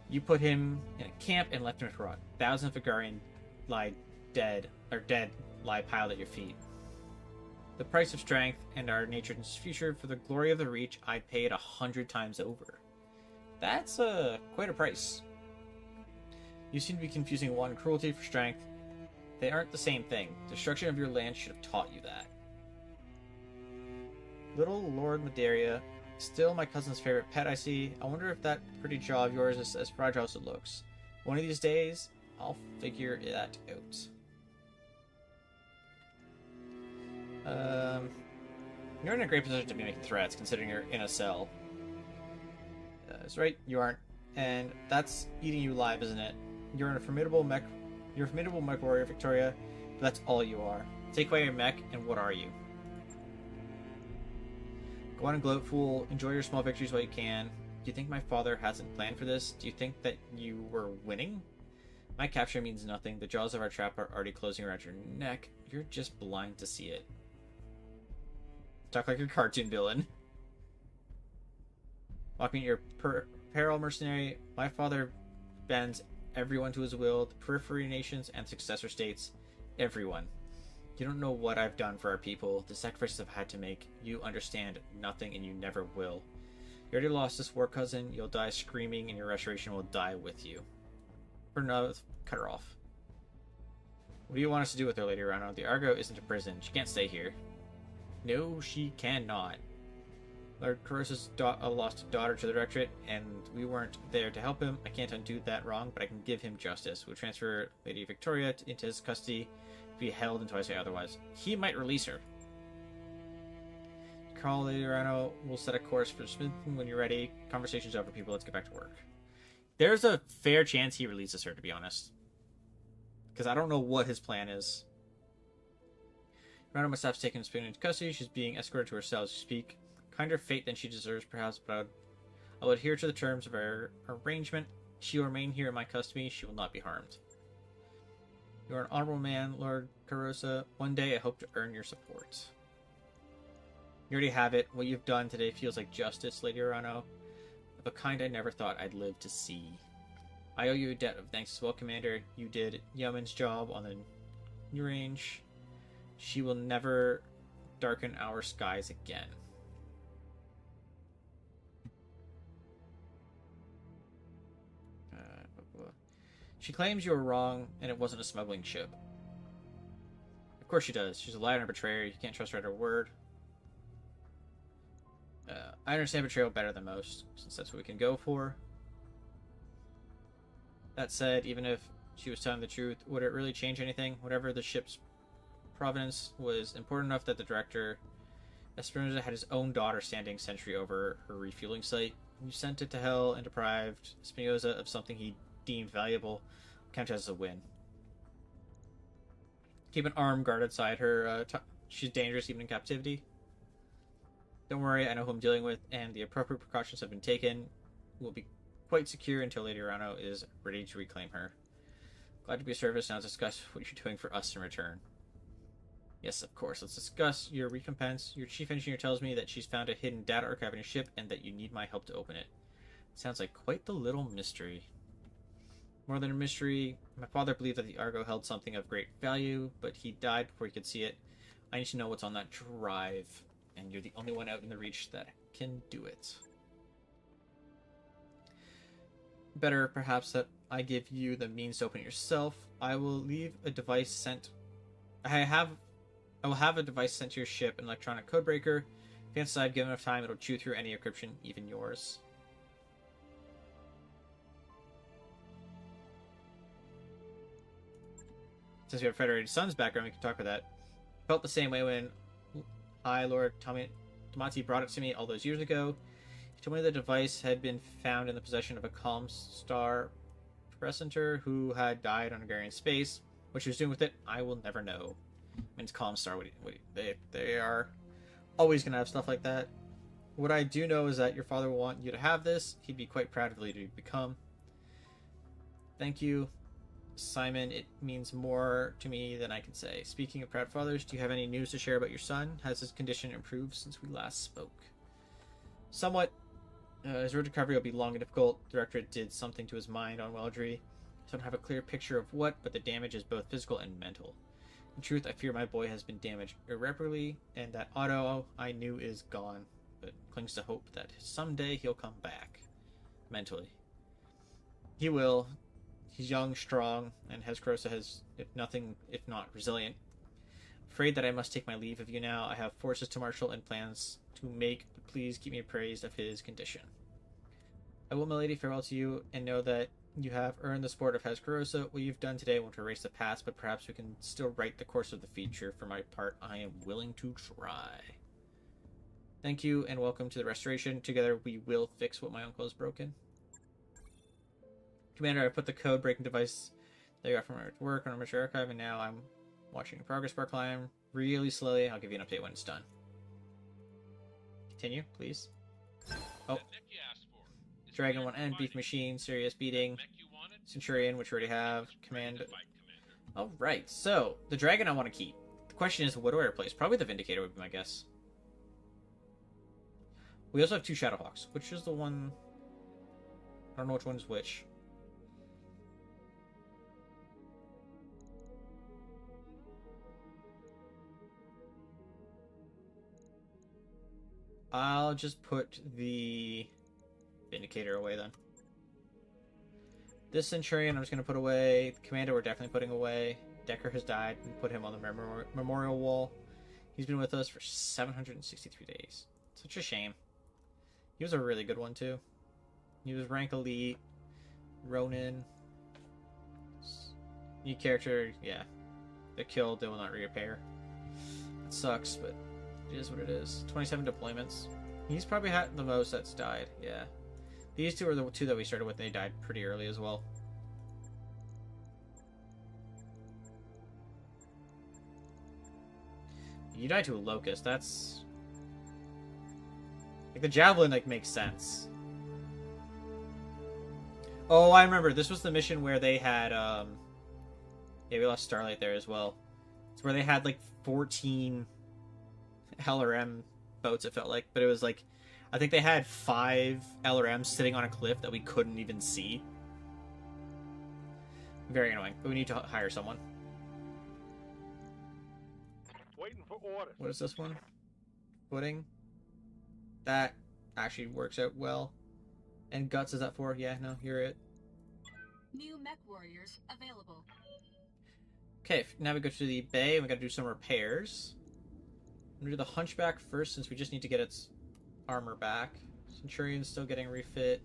You put him in a camp and left him to rot. Thousands of Vigarian lie piled at your feet. The price of strength and our nature's future for the glory of the Reach, I'd pay it 100 times over. That's quite a price. You seem to be confusing one cruelty for strength. They aren't the same thing. Destruction of your land should have taught you that. Little Lord Madeira, still my cousin's favorite pet, I see. I wonder if that pretty jaw of yours is as fragile as it looks. One of these days, I'll figure that out. You're in a great position to be making threats, considering you're in a cell. That's right, you aren't. And that's eating you alive, isn't it? You're a formidable mech warrior, Victoria, but that's all you are. Take away your mech, and what are you? Go on and gloat, fool. Enjoy your small victories while you can. Do you think my father hasn't planned for this? Do you think that you were winning? My capture means nothing. The jaws of our trap are already closing around your neck. You're just blind to see it. Talk like a cartoon villain. Walk me at your peril, mercenary. My father bends everyone to his will, the periphery nations and successor states. Everyone. You don't know what I've done for our people, the sacrifices I've had to make. You understand nothing, and you never will. You already lost this war, cousin. You'll die screaming, and your restoration will die with you. For no, cut her off. What do you want us to do with her, Lady Rhino? The Argo isn't a prison. She can't stay here. No, she cannot. Lord Caruso's lost a daughter to the Directorate, and we weren't there to help him. I can't undo that wrong, but I can give him justice. We'll transfer Lady Victoria into his custody to be held until I say otherwise. He might release her. Call Lady Rhino. We'll set a course for Smithson when you're ready. Conversation's over, people. Let's get back to work. There's a fair chance he releases her, to be honest. Because I don't know what his plan is. Rhino must have taken Spoon into custody. She's being escorted to her cell as you speak. Kinder fate than she deserves, perhaps, but I will adhere to the terms of our arrangement. She will remain here in my custody. She will not be harmed. You are an honorable man, Lord Caruso. One day I hope to earn your support. You already have it. What you've done today feels like justice, Lady Rhino, of a kind I never thought I'd live to see. I owe you a debt of thanks as well, Commander. You did Yeoman's job on the new range. She will never darken our skies again. She claims you were wrong, and it wasn't a smuggling ship. Of course she does. She's a liar and a betrayer. You can't trust her at her word. I understand betrayal better than most, since that's what we can go for. That said, even if she was telling the truth, would it really change anything? Whatever the ship's provenance was important enough that the director, Espinosa, had his own daughter standing sentry over her refueling site. You sent it to hell and deprived Espinosa of something he deemed valuable. Count as a win. Keep an armed guard outside her. She's dangerous even in captivity. Don't worry, I know who I'm dealing with, and the appropriate precautions have been taken. We'll be quite secure until Lady Rhino is ready to reclaim her. Glad to be of service. Now let's discuss what you're doing for us in return. Yes, of course. Let's discuss your recompense. Your chief engineer tells me that she's found a hidden data archive in your ship and that you need my help to open it. Sounds like quite the little mystery. More than a mystery, my father believed that the Argo held something of great value, but he died before he could see it. I need to know what's on that drive, and you're the only one out in the Reach that can do it. Better, perhaps, that I give you the means to open it yourself. I will leave a device sent... I have I will have a device sent to your ship, an electronic codebreaker. If you inside, given enough time, it'll chew through any encryption, even yours. Since we have Federated Sun's background, we can talk about that. Felt the same way when High Lord Tomati brought it to me all those years ago. He told me the device had been found in the possession of a Calm Star presenter who had died on Hungarian space. What she was doing with it, I will never know. I mean, it's Calm Star. They are always going to have stuff like that. What I do know is that your father will want you to have this. He'd be quite proud of the leader you've become. Thank you, Simon. It means more to me than I can say. Speaking of proud fathers, do you have any news to share about your son? Has his condition improved since we last spoke? Somewhat. His road to recovery will be long and difficult. The directorate did something to his mind on Weldry. I don't have a clear picture of what, but the damage is both physical and mental. In truth, I fear my boy has been damaged irreparably, and that Otto I knew is gone, but clings to hope that someday he'll come back. Mentally. He will. He's young, strong, and Hesperosa has, if not resilient. Afraid that I must take my leave of you now. I have forces to marshal and plans to make, but please keep me appraised of his condition. I will, my lady, farewell to you, and know that you have earned the support of Hesperosa. What you've done today won't erase the past, but perhaps we can still write the course of the future. For my part, I am willing to try. Thank you, and welcome to the restoration. Together we will fix what my uncle has broken. Commander, I put the code-breaking device that I got from our work on our Mission Archive, and now I'm watching a progress bar climb really slowly. I'll give you an update when it's done. Continue, please. Oh. Dragon 1N, Beef Machine, Serious Beating, Centurion, which we already have, Command. Alright, so, the Dragon I want to keep. The question is, what do I replace? Probably the Vindicator would be my guess. We also have 2 Shadowhawks. Which is the one... I don't know which one's which. I'll just put the Vindicator away then. This Centurion I'm just going to put away. The Commander we're definitely putting away. Decker has died. We put him on the memorial wall. He's been with us for 763 days. Such a shame. He was a really good one too. He was rank elite. Ronin. New character, yeah. They're killed, they will not reappear. It sucks, but it is what it is. 27 deployments. He's probably had the most that's died, yeah. These 2 are the 2 that we started with, and they died pretty early as well. You died to a Locust, that's... Like, the Javelin, like, makes sense. Oh, I remember. This was the mission where they had, Yeah, we lost Starlight there as well. It's where they had, like, 14... LRM boats, it felt like, but it was like I think they had 5 LRMs sitting on a cliff that we couldn't even see. Very annoying, but we need to hire someone. Waiting for orders. What is this one? Footing. That actually works out well. And Guts is that for? Yeah, no, you're it. New mech warriors available. Okay, now we go to the bay and we gotta do some repairs. I'm gonna do the Hunchback first since we just need to get its armor back. Centurion's still getting refit.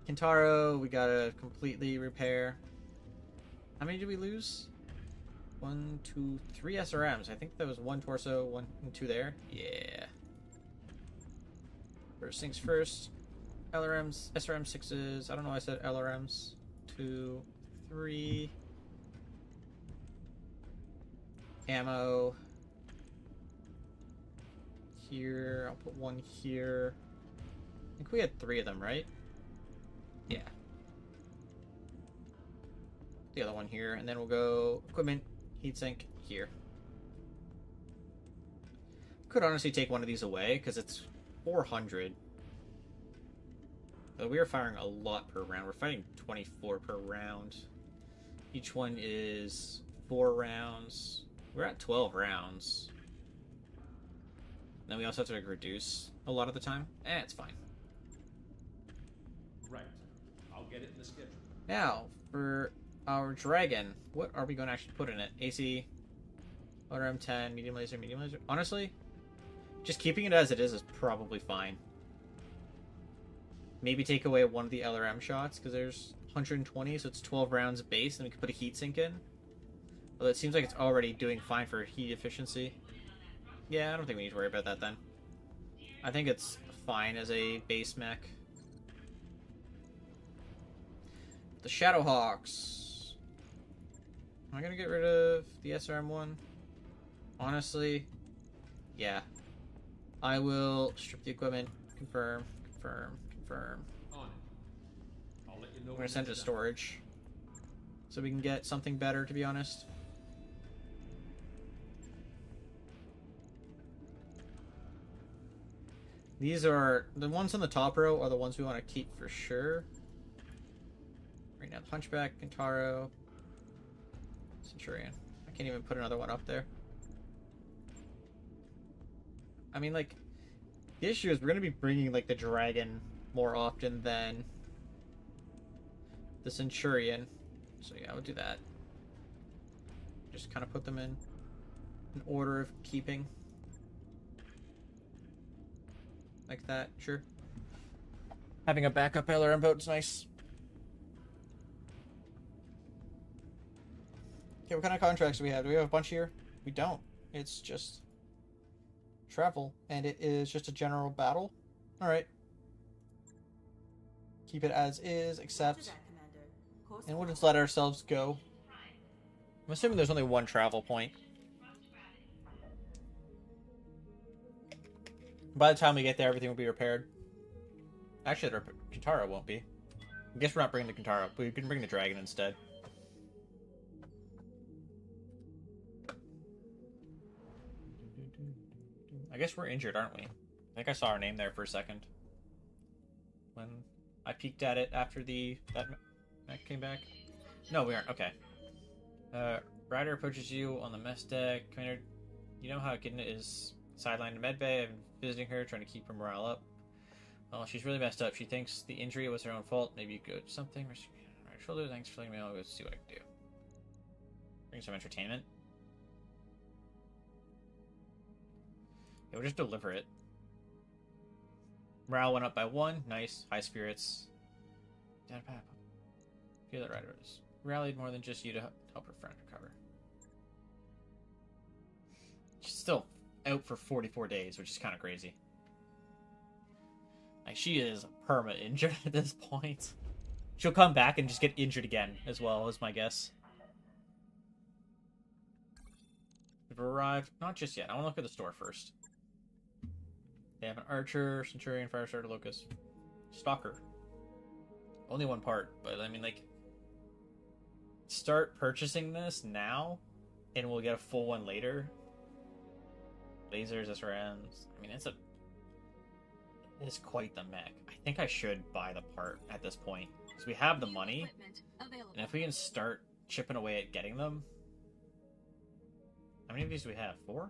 Kintaro, we gotta completely repair. How many did we lose? 1, 2, 3 SRMs. I think there was 1 torso, 1 and 2 there. Yeah. First things first. LRMs, SRM 6s. I don't know why I said LRMs. 2, 3. Ammo. Here, I'll put 1 here. I think we had 3 of them, right? Yeah. The other one here, and then we'll go equipment, heatsink here. Could honestly take one of these away because it's 400. But we are firing a lot per round. We're fighting 24 per round. Each one is 4 rounds. We're at 12 rounds. Then we also have to like, reduce a lot of the time. It's fine. Right. I'll get it in the schedule. Now, for our dragon, what are we going to actually put in it? AC LRM 10, medium laser, medium laser. Honestly, just keeping it as it is probably fine. Maybe take away one of the LRM shots, because there's 120, so it's 12 rounds base, and we can put a heatsink in. Well, it seems like it's already doing fine for heat efficiency. Yeah, I don't think we need to worry about that then. I think it's fine as a base mech. The Shadowhawks. Am I gonna get rid of the SRM-1? Honestly, yeah. I will strip the equipment. Confirm, confirm, confirm. On it. I'll let you know I'm when gonna send it to it's done. storage. So we can get something better, to be honest. These are... the ones on the top row are the ones we want to keep for sure. Right now, Hunchback, Kintaro, Centurion. I can't even put another one up there. I mean, like, the issue is we're going to be bringing, like, the Dragon more often than the Centurion. So, yeah, we'll do that. Just kind of put them in an order of keeping. Like that, sure. Having a backup LRM boat is nice. Okay, what kind of contracts do we have? Do we have a bunch here? We don't. It's just travel, and it is just a general battle. Alright. Keep it as is, accept. And we'll just let ourselves go. I'm assuming there's only one travel point. By the time we get there, everything will be repaired. Actually, the Kintaro won't be. I guess we're not bringing the Kintaro, but we can bring the Dragon instead. I guess we're injured, aren't we? I think I saw our name there for a second. When I peeked at it after that mech came back. No, we aren't. Okay. Ryder approaches you on the mess deck. Commander, you know how Echidna is sidelined in medbay. I've been visiting her, trying to keep her morale up. Well, she's really messed up. She thinks the injury was her own fault. Maybe you could do something. Right shoulder, thanks for letting me know. I'll go see what I can do. Bring some entertainment. Yeah, we'll just deliver it. Morale went up by 1. Nice. High spirits. Feel that Ryder is rallied more than just you to help her friend recover. She's still out for 44 days, which is kind of crazy. Like, she is perma-injured at this point. She'll come back and just get injured again, as well, as my guess. We've arrived. Not just yet. I want to look at the store first. They have an Archer, Centurion, Firestarter, Locust, Stalker. Only one part, but I mean, like, start purchasing this now, and we'll get a full one later. Lasers, SRMs. I mean, it's quite the mech. I think I should buy the part at this point, because we have the money, and if we can start chipping away at getting them. How many of these do we have? 4?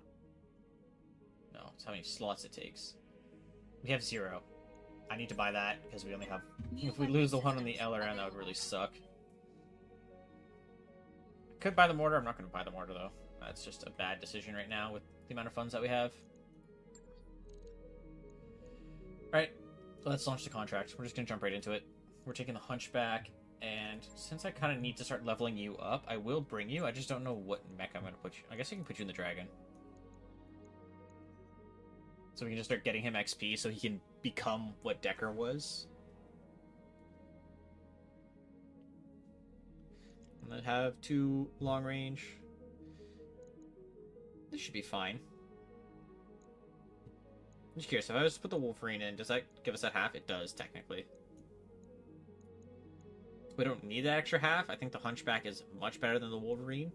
No, it's how many slots it takes. We have 0. I need to buy that, because we only have... If we lose the one on the LRM, that would really suck. I could buy the mortar. I'm not going to buy the mortar, though. That's just a bad decision right now with the amount of funds that we have. Alright, let's launch the contract. We're just going to jump right into it. We're taking the Hunchback, and since I kind of need to start leveling you up, I will bring you. I just don't know what mech I'm going to put you... I guess I can put you in the Dragon. So we can just start getting him XP so he can become what Decker was. And then have 2 long range. This should be fine. I'm just curious, if I just put the Wolverine in, does that give us that half? It does, technically. We don't need that extra half. I think the Hunchback is much better than the Wolverine.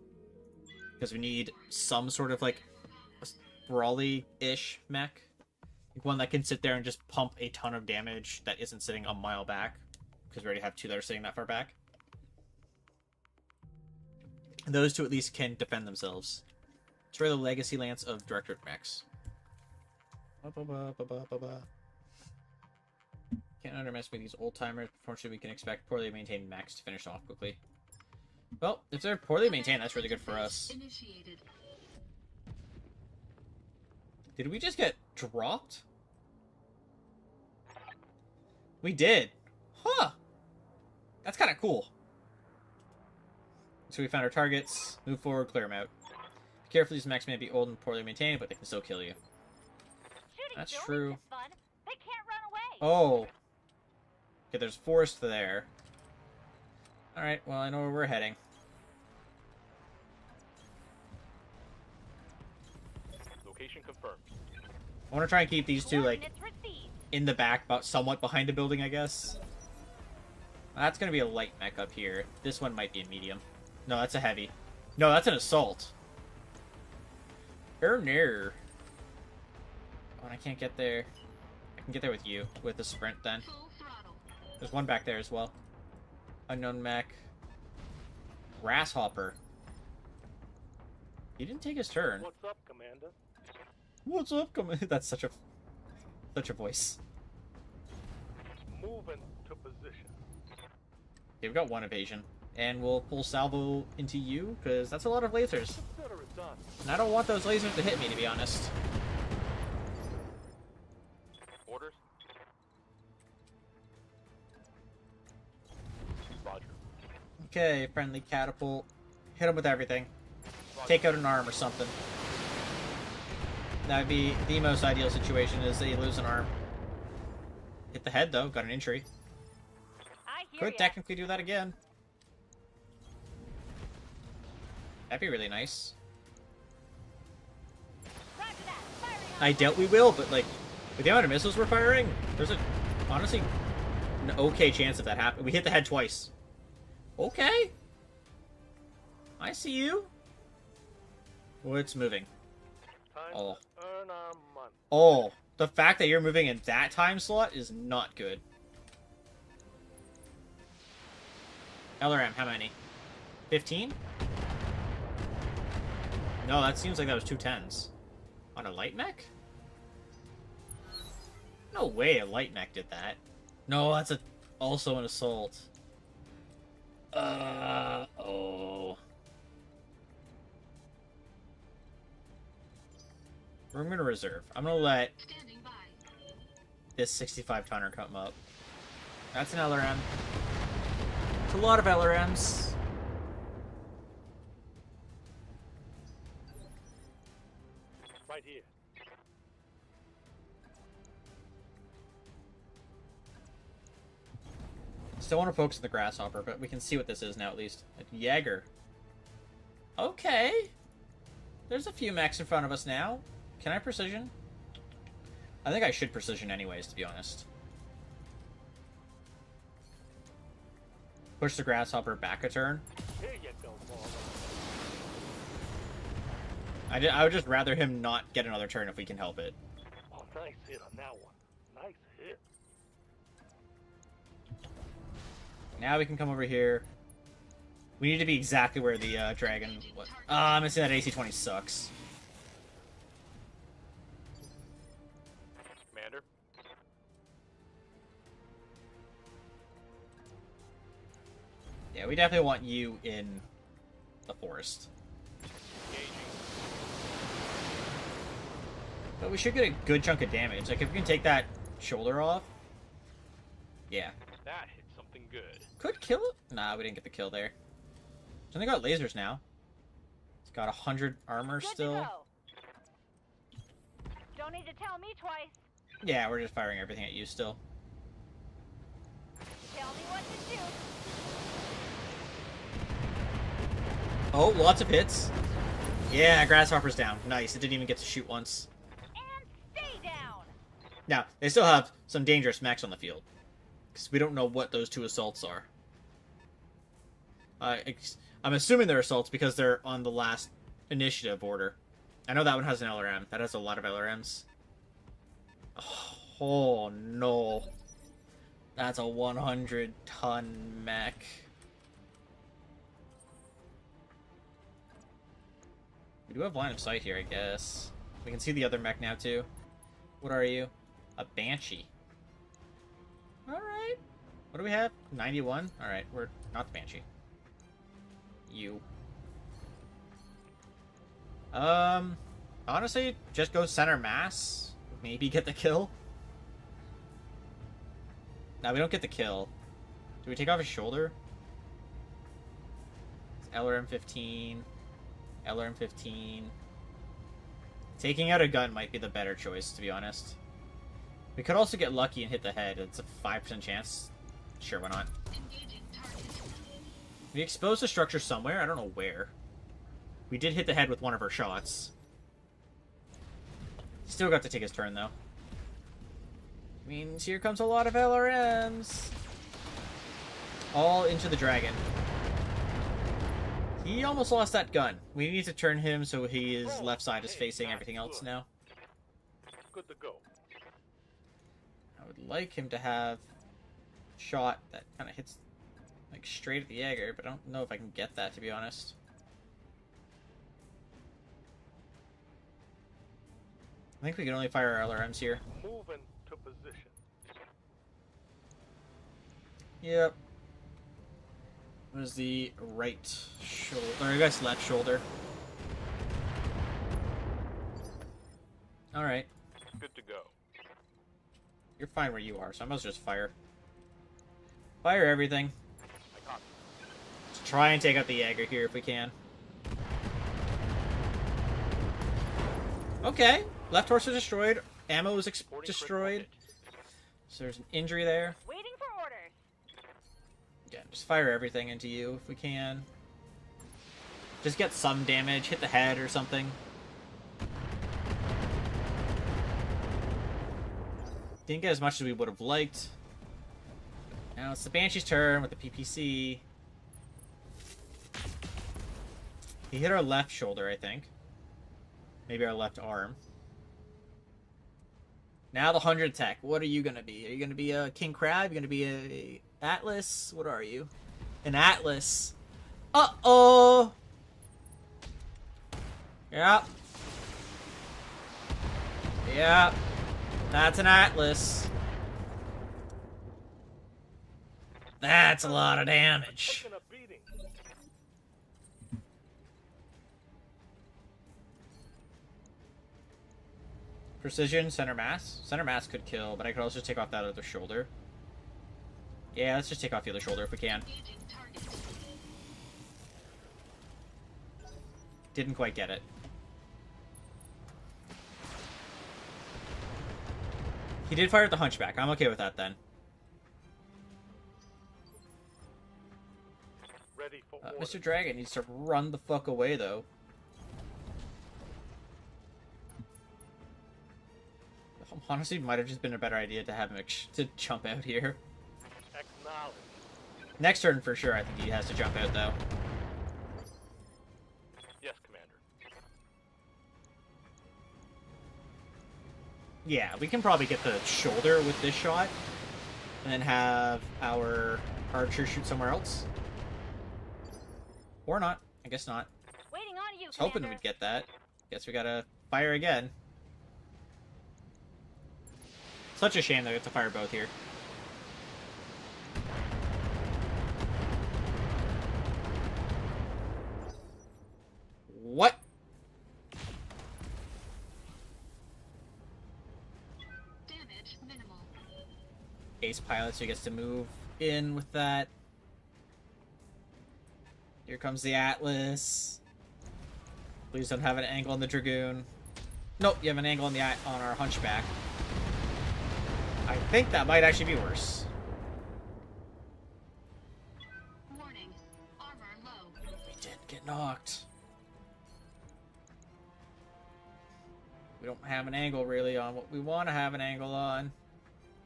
Because we need some sort of, like, brawly-ish mech. Like one that can sit there and just pump a ton of damage that isn't sitting a mile back. Because we already have 2 that are sitting that far back. And those 2 at least can defend themselves. It's really the legacy lance of Directorate mechs. Can't underestimate these old timers. Unfortunately, we can expect poorly maintained mechs to finish off quickly. Well, if they're poorly maintained, that's really good for us. Did we just get dropped? We did. Huh. That's kind of cool. So we found our targets. Move forward, clear them out. Be careful, these mechs may be old and poorly maintained, but they can still kill you. Shooting That's buildings true. is fun. They can't run away. Oh. Okay, there's forest there. Alright, well, I know where we're heading. Location confirmed. I want to try and keep these two, like, Coordinates received. in the back, but somewhat behind the building, I guess. That's going to be a light mech up here. This one might be a medium. No, that's a heavy. No, that's an assault. Oh, no. Oh, and I can't get there. I can get there with you, with the sprint, then. Full throttle. There's one back there as well. Unknown mech. Grasshopper. He didn't take his turn. What's up, Commander? What's up, That's such a voice. Moving to position. Okay, we've got one evasion. And we'll pull salvo into you, because that's a lot of lasers. Consider it done. And I don't want those lasers to hit me, to be honest. Orders. Roger. Okay, friendly catapult. Hit him with everything. Take out an arm or something. That would be the most ideal situation, is that you lose an arm. Hit the head, though. Got an injury. I hear Could ya. technically do that again. That'd be really nice. Roger that. Firing on I doubt we will, but, like, with the amount of missiles we're firing, there's a, honestly, an okay chance of that happening. We hit the head twice. Okay. I see you. What's moving? Time Oh. to earn our money. Oh, the fact that you're moving in that time slot is not good. LRM, how many? 15? No, that seems like that was 2 10s. On a light mech? No way a light mech did that. No, that's also an assault. Oh. We're gonna reserve. I'm gonna let Standing by. this 65 tonner come up. That's an LRM. It's a lot of LRMs. Right here. Still want to focus on the grasshopper, but we can see what this is now at least. A Jaeger. Okay. There's a few mechs in front of us now. Can I precision? I think I should precision anyways, to be honest. Push the grasshopper back a turn. Here you go, Marlon. I would just rather him not get another turn if we can help it. Oh, nice hit on that one. Nice hit. Now we can come over here. We need to be exactly where the dragon... What? I'm missing that AC-20 sucks. Commander. Yeah, we definitely want you in the forest. Engaging. But we should get a good chunk of damage. Like, if we can take that shoulder off... Yeah. That hit something good. Could kill it? Nah, we didn't get the kill there. So they got lasers now. It's got 100 armor Good still. to go. Don't need to tell me twice. Yeah, we're just firing everything at you still. Tell me what to do. Oh, lots of hits. Yeah, Grasshopper's down. Nice. It didn't even get to shoot once. And stay down. Now, they still have some dangerous mechs on the field. Because we don't know what those 2 assaults are. I'm assuming they're assaults because they're on the last initiative order. I know that one has an LRM. That has a lot of LRMs. Oh, no. That's a 100-ton mech. We do have line of sight here, I guess. We can see the other mech now, too. What are you? A Banshee. Alright. What do we have? 91? Alright, we're not the Banshee. You. Honestly, just go center mass. Maybe get the kill. No, we don't get the kill. Do we take off his shoulder? LRM 15. LRM 15. Taking out a gun might be the better choice, to be honest. We could also get lucky and hit the head. It's a 5% chance. Sure, why not? Engaging target. We exposed the structure somewhere. I don't know where. We did hit the head with one of our shots. Still got to take his turn, though. Means here comes a lot of LRMs. All into the dragon. He almost lost that gun. We need to turn him so his left side is facing everything else now. Good to go. I would like him to have a shot that kind of hits like straight at the Jaeger, but I don't know if I can get that, to be honest. I think we can only fire our LRMs here. Moving to position. Yep. What is the right shoulder? Or I guess left shoulder. Alright. Good to go. You're fine where you are, so I must just fire. Fire everything. I got it. Let's try and take out the Jaeger here if we can. Okay. Left torso destroyed. Ammo was 40 critical destroyed. hit. So there's an injury there. Waiting for orders. Yeah, just fire everything into you if we can. Just get some damage. Hit the head or something. Didn't get as much as we would have liked. Now it's the Banshee's turn with the PPC. He hit our left shoulder, I think. Maybe our left arm. Now the 100 tech. What are you gonna be? Are you gonna be a King Crab? Are you gonna be a Atlas? What are you? An Atlas. Uh-oh! Yep. Yep. That's an Atlas. That's a lot of damage. Taking a beating. Precision, center mass. Center mass could kill, but I could also take off that other shoulder. Yeah, let's just take off the other shoulder if we can. Engaging target. Didn't quite get it. He did fire at the hunchback. I'm okay with that then. Ready for order. Mr. Dragon needs to run the fuck away, though. Honestly, might have just been a better idea to have him to jump out here. Acknowledge. Next turn for sure, I think he has to jump out, though. Yes, Commander. Yeah, we can probably get the shoulder with this shot, and then have our archer shoot somewhere else. Or not. I guess not. Waiting on you, I was hoping Commander. we'd get that. Guess we gotta fire again. Such a shame that we have to fire both here. What? Damage minimal. Ace pilot, so he gets to move in with that. Here comes the Atlas. Please don't have an angle on the Dragoon. Nope, you have an angle on the on our Hunchback. I think that might actually be worse. Warning. Armor low. We did get knocked. We don't have an angle really on what we want to have an angle on.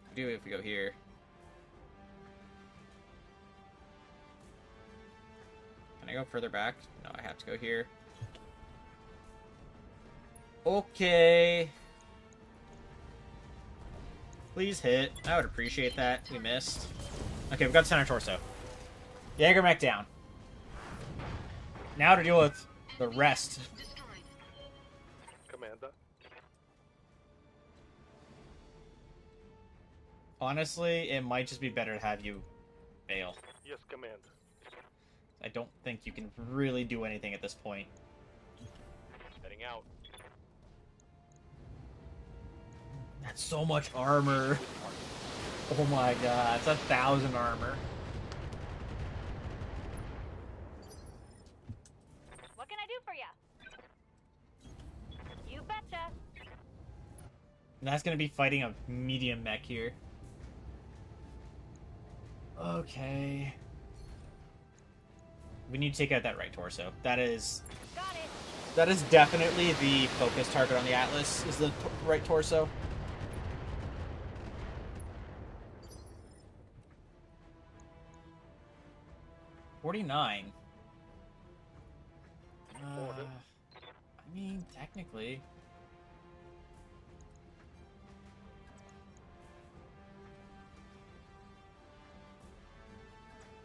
We do if we go here. Can I go further back? No, I have to go here. Okay. Please hit. I would appreciate that. We missed. Okay, we've got center torso. Jaeger mech down. Now to deal with the rest. Destroyed. Commander. Honestly, it might just be better to have you fail. Yes, Commander. I don't think you can really do anything at this point. Heading out. That's so much armor. Oh my god, it's 1,000 armor. What can I do for you? You betcha. And that's gonna be fighting a medium mech here. Okay. We need to take out that right torso. Got it. That is definitely the focus target on the Atlas, is the right torso. $49. Afford it. I mean, technically.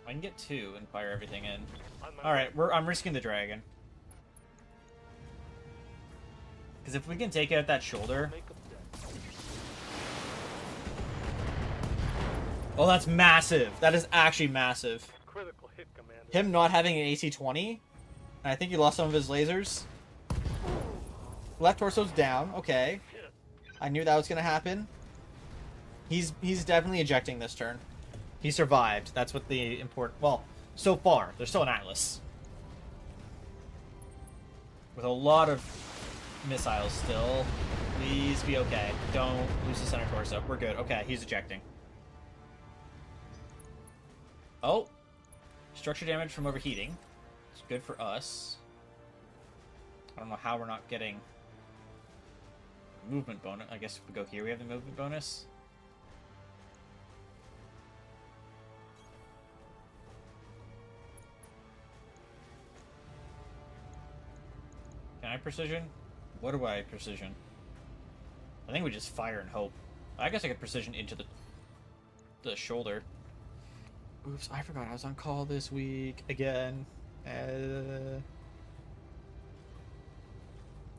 I can get 2 and fire everything in. On my Alright, I'm risking the dragon. Because if we can take out that shoulder... Make 'em dead. Oh, that's massive! That is actually massive. Critical hit, Commander. Him not having an AC-20, and I think he lost some of his lasers. Left torso's down, okay. Shit. I knew that was going to happen. He's definitely ejecting this turn. He survived. That's what the important... Well, so far, there's still an Atlas. With a lot of missiles still. Please be okay. Don't lose the center torso. We're good. Okay, he's ejecting. Oh. Structure damage from overheating. It's good for us. I don't know how we're not getting movement bonus. I guess if we go here, we have the movement bonus. Can I precision? What do I precision? I think we just fire and hope. I guess I could precision into the shoulder. Oops, I forgot I was on call this week again.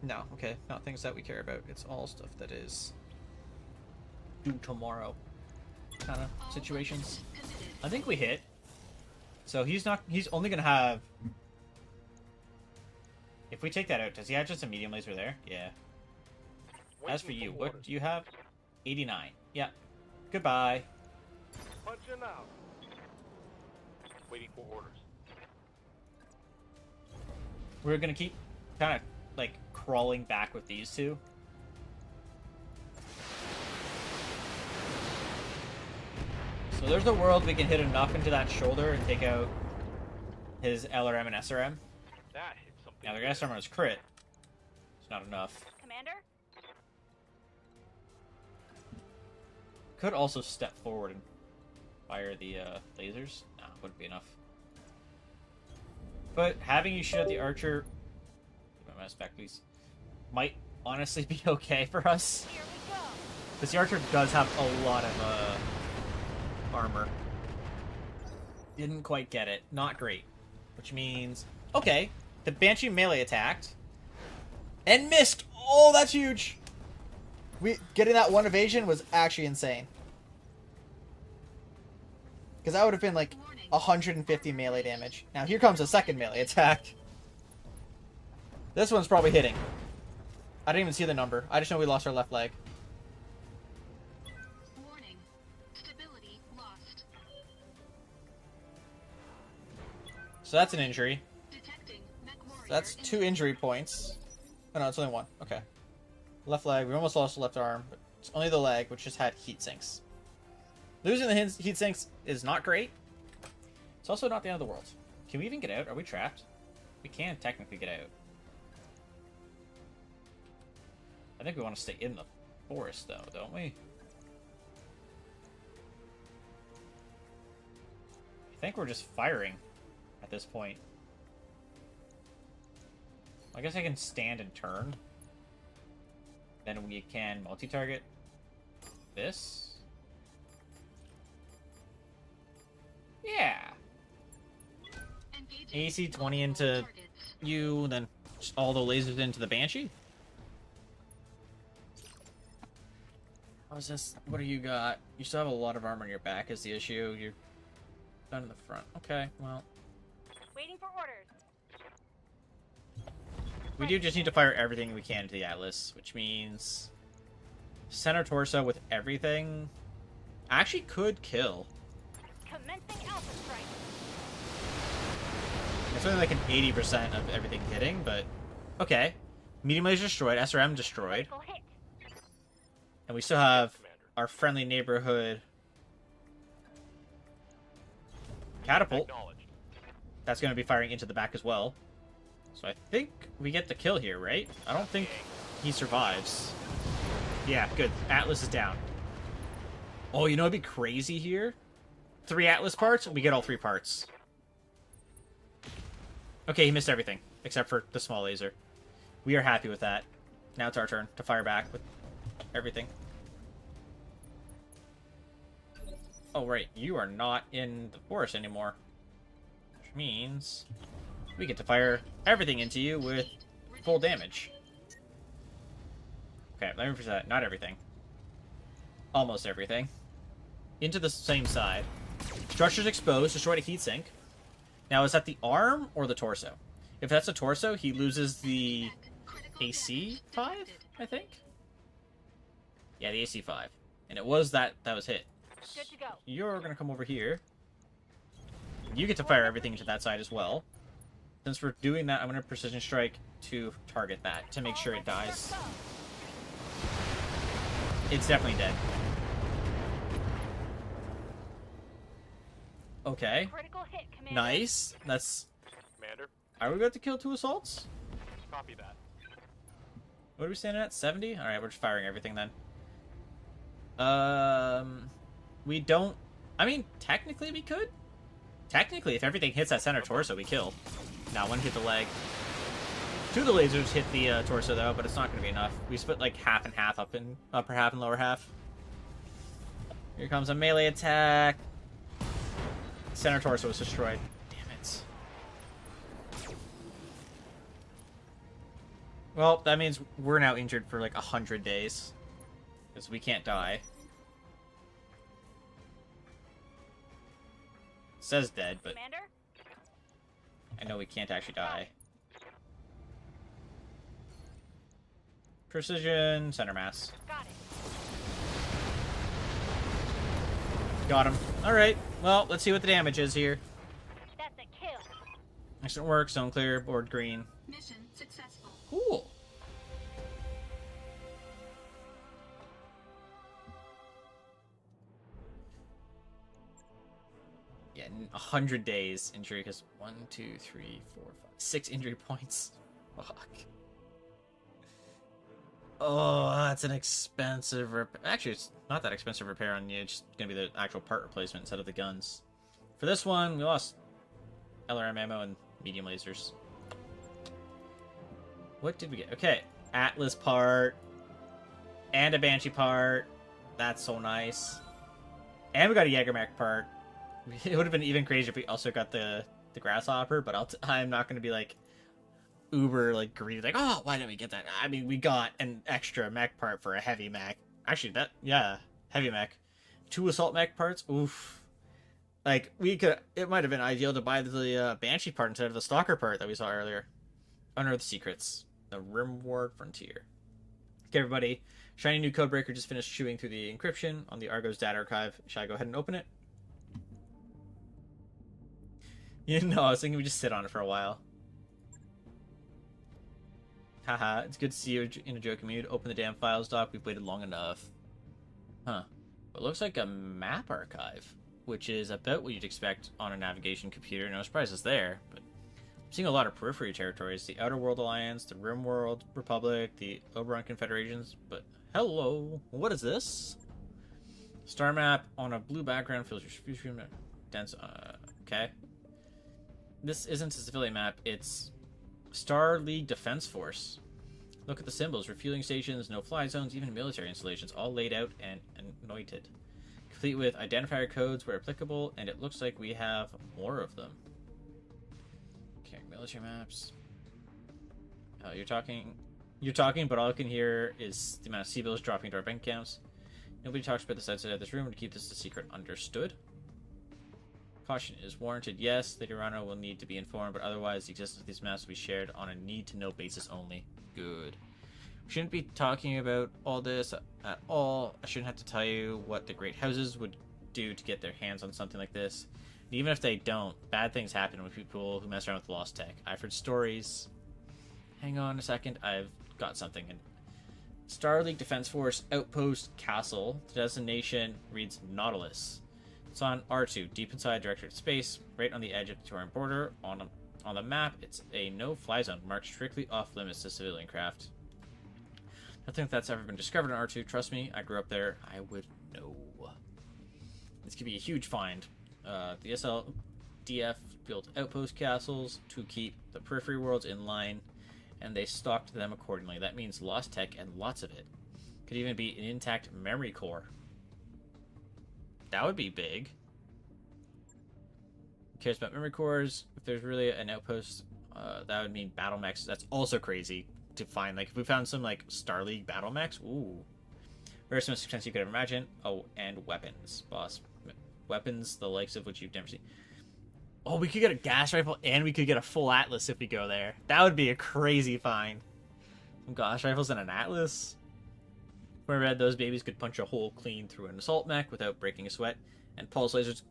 No, okay, not things that we care about. It's all stuff that is due tomorrow kind of situations. I think we hit. So he's only gonna have... If we take that out, does he have just a medium laser there? Yeah. As for Waiting you, orders. what do you have? 89. Yeah. Goodbye. Punching out. Waiting for orders. We're gonna keep kind of like crawling back with these two. So there's a world we can hit enough into that shoulder and take out his LRM and SRM. That hit something. Now, the SRM was crit. It's not enough. Commander? Could also step forward and fire the lasers. No, wouldn't be enough. But having you shoot at the archer, give my mouse back, please, might honestly be okay for us. Here we go. Because the archer does have a lot of armor. Didn't quite get it. Not great. Which means... Okay, the Banshee melee attacked. And missed! Oh, that's huge! Getting that one evasion was actually insane. Because that would have been like 150 melee damage. Now here comes a second melee attack. This one's probably hitting. I didn't even see the number. I just know we lost our left leg. Warning. Stability lost. So that's an injury. Detecting mech warrior. So that's 2 injury points. Oh no, it's only 1. Okay. Left leg. We almost lost the left arm. But it's only the leg, which just had heat sinks. Losing the heat sinks is not great. It's also not the end of the world. Can we even get out? Are we trapped? We can technically get out. I think we want to stay in the forest, though, don't we? I think we're just firing at this point. I guess I can stand and turn. Then we can multi-target this. Yeah. Engaging AC 20 multiple into targets. you, and then just all the lasers into the Banshee. How's this? What do you got? You still have a lot of armor on your back is the issue. You're done in the front. Okay, well. Waiting for orders. We do just need to fire everything we can to the Atlas, which means... Center torso with everything actually could kill. Commencing Alpha Strike. It's only like an 80% of everything hitting, but okay. Medium laser destroyed, SRM destroyed, Critical hit. and we still have Commander. our friendly neighborhood catapult. Acknowledged. That's going to be firing into the back as well. So I think we get the kill here, right? I don't think he survives. Yeah, good. Atlas is down. Oh, you know what'd be crazy here? 3 Atlas parts, we get all 3 parts. Okay, he missed everything, except for the small laser. We are happy with that. Now it's our turn to fire back with everything. Oh, right. You are not in the forest anymore. Which means we get to fire everything into you with full damage. Okay, let me rephrase that. Not everything. Almost everything. Into the same side. Structures exposed. Destroyed a heatsink. Now, is that the arm or the torso? If that's the torso, he loses the AC 5, I think? Yeah, the AC 5. And it was that was hit. Good to go. You're going to come over here. You get to fire everything into that side as well. Since we're doing that, I'm going to precision strike to target that, to make sure it dies. It's definitely dead. Okay. Critical hit, Commander. Nice. That's... Commander, Are we about to kill 2 assaults? copy that. What are we standing at? 70? Alright, we're just firing everything then. We don't... I mean, technically we could. Technically, if everything hits that center torso, we kill. Now, 1 hit the leg. 2 of the lasers hit the torso, though, but it's not going to be enough. We split, like, half and half, upper half and lower half. Here comes a melee attack. Center torso was destroyed. Damn it. Well, that means we're now injured for, like, 100 days. Because we can't die. It says dead, but Commander. I know we can't actually die. Precision, center mass. Got it. Got him. Alright, well, let's see what the damage is here. That's a kill. Excellent work, zone clear, board green. Mission successful. Cool. Yeah, 100 days injury, because 1, 2, 3, 4, 5, 6 injury points. Fuck. Oh, that's an expensive Actually, it's not that expensive repair on you. It's just going to be the actual part replacement instead of the guns. For this one, we lost LRM ammo and medium lasers. What did we get? Okay, Atlas part. And a Banshee part. That's so nice. And we got a Jägermech part. It would have been even crazier if we also got the Grasshopper, but I'm not going to be like uber like greedy, like, oh, why didn't we get that? I mean, we got an extra mech part for a heavy mech. Actually, heavy mech. 2 assault mech parts. Oof. Like, it might have been ideal to buy the Banshee part instead of the Stalker part that we saw earlier. Unearthed Secrets. The Rimward Frontier. Okay, everybody. Shiny new codebreaker just finished chewing through the encryption on the Argos data archive. Shall I go ahead and open it? You know, I was thinking we just sit on it for a while. Haha, it's good to see you in a joking mood. Open the damn files, Doc. We've waited long enough. Huh. It looks like a map archive, which is about what you'd expect on a navigation computer. No surprises there, but I'm seeing a lot of periphery territories. The Outer World Alliance, the Rimworld Republic, the Oberon Confederations, but hello, what is this? Star map on a blue background fills your fusion dense, okay. This isn't a civilian map, it's Star League Defense Force. Look at the symbols, refueling stations, no-fly zones, even military installations, all laid out and anointed. Complete with identifier codes where applicable, and it looks like we have more of them. Okay, military maps. You're talking, but all I can hear is the amount of C-bills dropping to our bank accounts. Nobody talks about this outside of this room to keep this a secret. Understood? Caution is warranted. Yes, Lady Rana will need to be informed, but otherwise the existence of these maps will be shared on a need-to-know basis only. Good. Shouldn't be talking about all this at all. I shouldn't have to tell you what the great houses would do to get their hands on something like this. And even if they don't, bad things happen with people who mess around with lost tech. I've heard stories. Hang on a second, I've got something. Starleague Defense Force Outpost Castle. The designation reads Nautilus. It's on R2, deep inside Directorate Space, right on the edge of the Tauran border. On the map, it's a no-fly zone, marked strictly off-limits to civilian craft. Nothing that's ever been discovered on R2. Trust me, I grew up there. I would know. This could be a huge find. The SLDF built outpost castles to keep the periphery worlds in line, and they stocked them accordingly. That means lost tech and lots of it. Could even be an intact memory core. That would be big. Who cares about memory cores? If there's really an outpost, that would mean battle mechs. That's also crazy to find. Like, if we found some, like, Starleague battle mechs, ooh. Rarest most expensive you could ever imagine. Oh, and weapons. Boss. Weapons, the likes of which you've never seen. Oh, we could get a gas rifle, and we could get a full Atlas if we go there. That would be a crazy find. Some gas rifles and an Atlas. When I read those babies could punch a hole clean through an assault mech without breaking a sweat. And pulse lasers,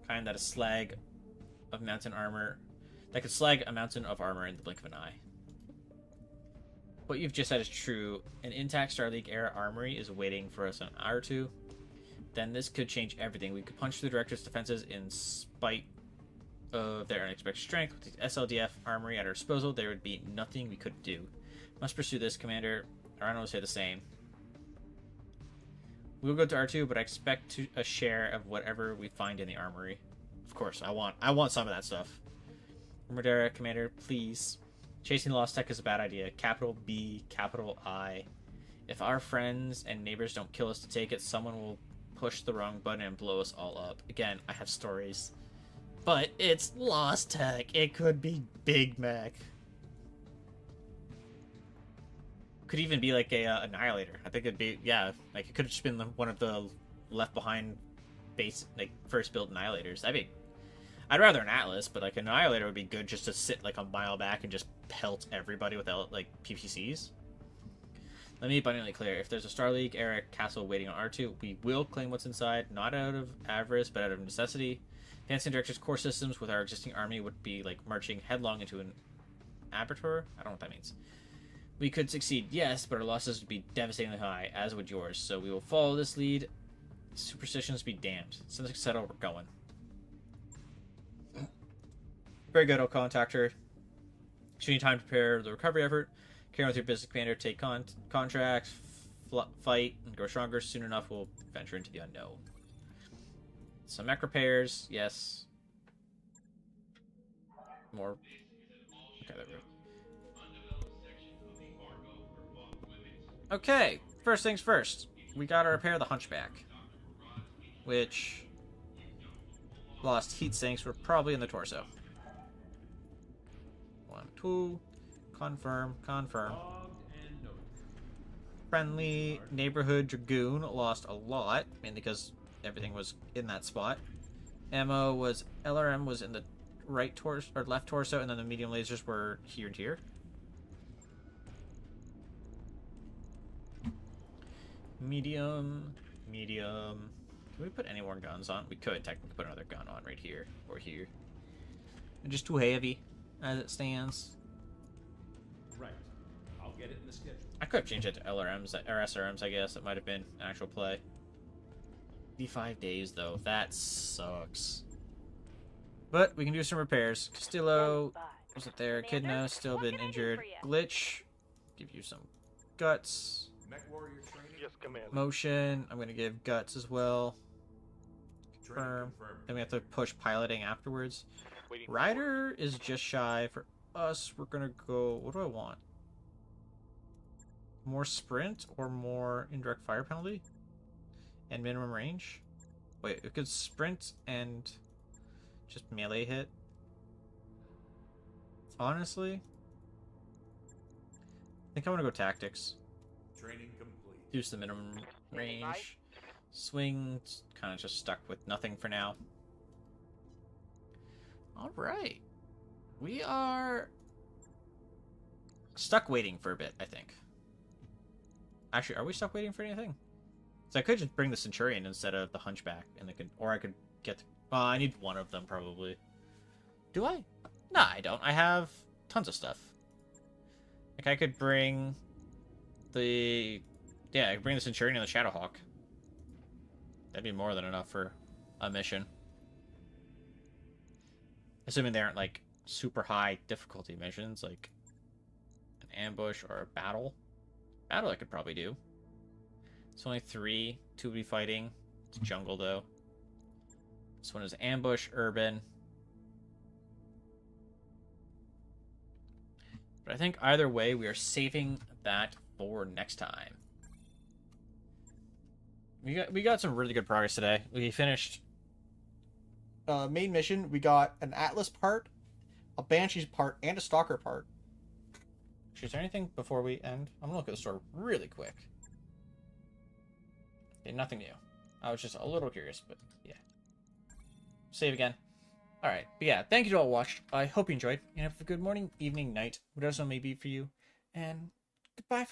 kind that a slag of mountain armor. That could slag a mountain of armor in the blink of an eye. What you've just said is true. An intact Starleague era armory is waiting for us on R2. Then this could change everything. We could punch through the Director's defenses in spite of their unexpected strength. With the SLDF armory at our disposal, there would be nothing we could do. Must pursue this, Commander. Arano will say the same. We'll go to R2, but I expect a share of whatever we find in the armory. Of course, I want some of that stuff. Murdera, Commander, please. Chasing lost tech is a bad idea. Capital B, capital I. If our friends and neighbors don't kill us to take it, someone will push the wrong button and blow us all up. Again, I have stories. But it's lost tech. It could be Big Mech. Could even be like a Annihilator. I think it'd be, yeah, like it could have just been one of the left behind base, like first built Annihilators. I'd rather an Atlas, but like an Annihilator would be good just to sit like a mile back and just pelt everybody without like PPCs. Let me be abundantly clear. If there's a Starleague era castle waiting on R2, we will claim what's inside, not out of avarice, but out of necessity. Advancing Director's core systems with our existing army would be like marching headlong into an aperture. I don't know what that means. We could succeed, yes, but our losses would be devastatingly high, as would yours. So we will follow this lead. Superstitions be damned. Since it's settled, we're going. Very good, I'll contact her. Should need time to prepare the recovery effort. Carry on with your business, Commander. Take contracts, fight, and grow stronger. Soon enough, we'll venture into the unknown. Some mech repairs, yes. More. Okay, there we go. Okay, first things first. We gotta repair the Hunchback. Which lost heat sinks were probably in the torso. 1, 2. Confirm. Friendly neighborhood Dragoon lost a lot, mainly because everything was in that spot. Ammo was LRM was in the right torso or left torso, and then the medium lasers were here and here. Medium. Can we put any more guns on? We could technically put another gun on right here or here. They're just too heavy as it stands. Right. I'll get it in the schedule. I could have changed it to LRMs or SRMs, I guess. That might have been an actual play. 5 days, though. That sucks. But we can do some repairs. Castillo was it there. Echidna still been injured. Glitch. Give you some guts. Mech warrior training. Yes, Commander. Motion. I'm going to give guts as well. Training confirmed. Then we have to push piloting afterwards. Waiting for Rider is just shy. For us, we're going to go... What do I want? More sprint or more indirect fire penalty? And minimum range? Wait, it could sprint and just melee hit. Honestly, I think I want to go tactics. Training complete. Use the minimum range. Swing, kind of just stuck with nothing for now. Alright. We are stuck waiting for a bit, I think. Actually, are we stuck waiting for anything? So I could just bring the Centurion instead of the Hunchback, and they could, or I could get. Well, I need one of them probably. Do I? Nah, I don't. I have tons of stuff. Like I could bring the, yeah, I could bring the Centurion and the Shadowhawk. That'd be more than enough for a mission. Assuming they aren't like super high difficulty missions, like an ambush or a battle. Battle I could probably do. It's only 3, 2 will be fighting. It's jungle though. This one is ambush, urban. But I think either way, we are saving that for next time. We got some really good progress today. We finished main mission. We got an Atlas part, a Banshees part, and a Stalker part. Is there anything before we end? I'm gonna look at the store really quick. Okay, nothing new. I was just a little curious, but yeah. Save again. Alright, but yeah, thank you to all who watched. I hope you enjoyed, and have a good morning, evening, night, whatever it may be for you. And goodbye for